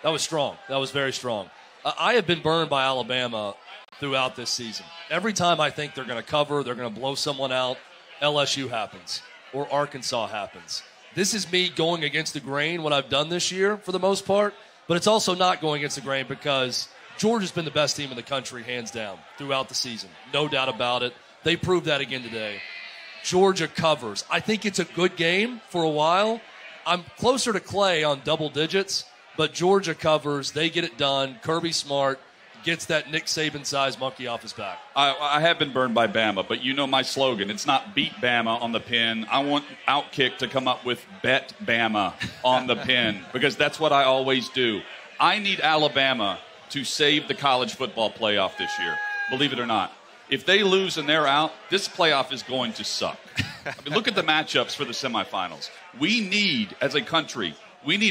That was strong. That was very strong. I have been burned by Alabama throughout this season. Every time I think they're going to cover, they're going to blow someone out, LSU happens or Arkansas happens. This is me going against the grain, what I've done this year for the most part, but it's also not going against the grain because Georgia's been the best team in the country, hands down, throughout the season. No doubt about it. They proved that again today. Georgia covers. I think it's a good game for a while. I'm closer to Clay on double digits, but Georgia covers. They get it done. Kirby Smart gets that Nick Saban-sized monkey off his back. I have been burned by Bama, but you know my slogan. It's not beat Bama on the pin. I want OutKick to come up with bet Bama on the pin because that's what I always do. I need Alabama to save the college football playoff this year, believe it or not. If they lose and they're out, this playoff is going to suck. I mean, look at the matchups for the semifinals. We need, as a country,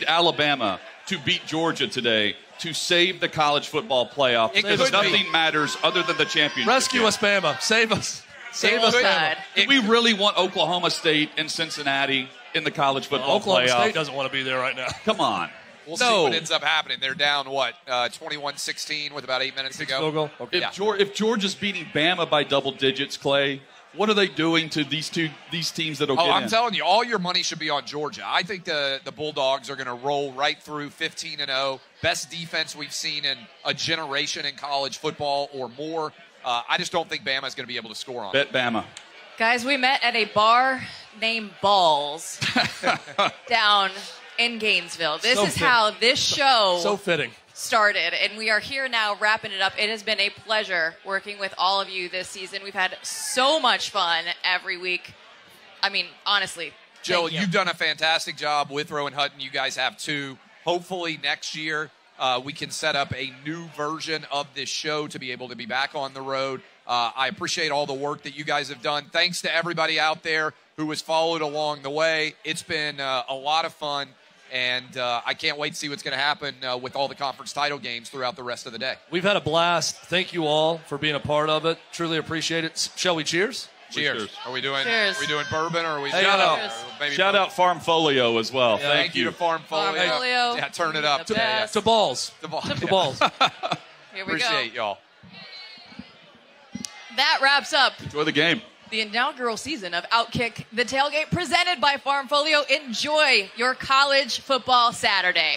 Alabama to beat Georgia today to save the college football playoff because nothing matters other than the championship. Rescue us, Bama. Save us. Save us, Bama. Do we really want Oklahoma State and Cincinnati in the college football Oklahoma playoff? Oklahoma State doesn't want to be there right now. Come on. We'll see what ends up happening. They're down, 21-16 with about 8 minutes to go? Okay. If Georgia's beating Bama by double digits, Clay, what are they doing to these teams that will get in? I'm telling you, all your money should be on Georgia. I think the Bulldogs are going to roll right through 15-0. Best defense we've seen in a generation in college football or more. I just don't think Bama's going to be able to score on Bet Bama. Guys, we met at a bar named Balls down in Gainesville. This is how this show started, and we are here now wrapping it up. It has been a pleasure working with all of you this season. We've had so much fun every week. I mean, honestly, Jill, you've done a fantastic job with Rowan Hutton. You guys have too. Hopefully next year we can set up a new version of this show to be able to be back on the road. I appreciate all the work that you guys have done. Thanks to everybody out there who has followed along the way. It's been a lot of fun. And I can't wait to see what's going to happen with all the conference title games throughout the rest of the day. We've had a blast. Thank you all for being a part of it. Truly appreciate it. Shall we cheers? Cheers. Are we doing bourbon or are we shout out Farmfolio as well. Yeah, thank you to Farmfolio. Yeah, turn it up. To balls. To balls. To balls. Here we Appreciate y'all. That wraps up. Enjoy the game. The inaugural season of OutKick The Tailgate presented by Farmfolio. Enjoy your college football Saturday.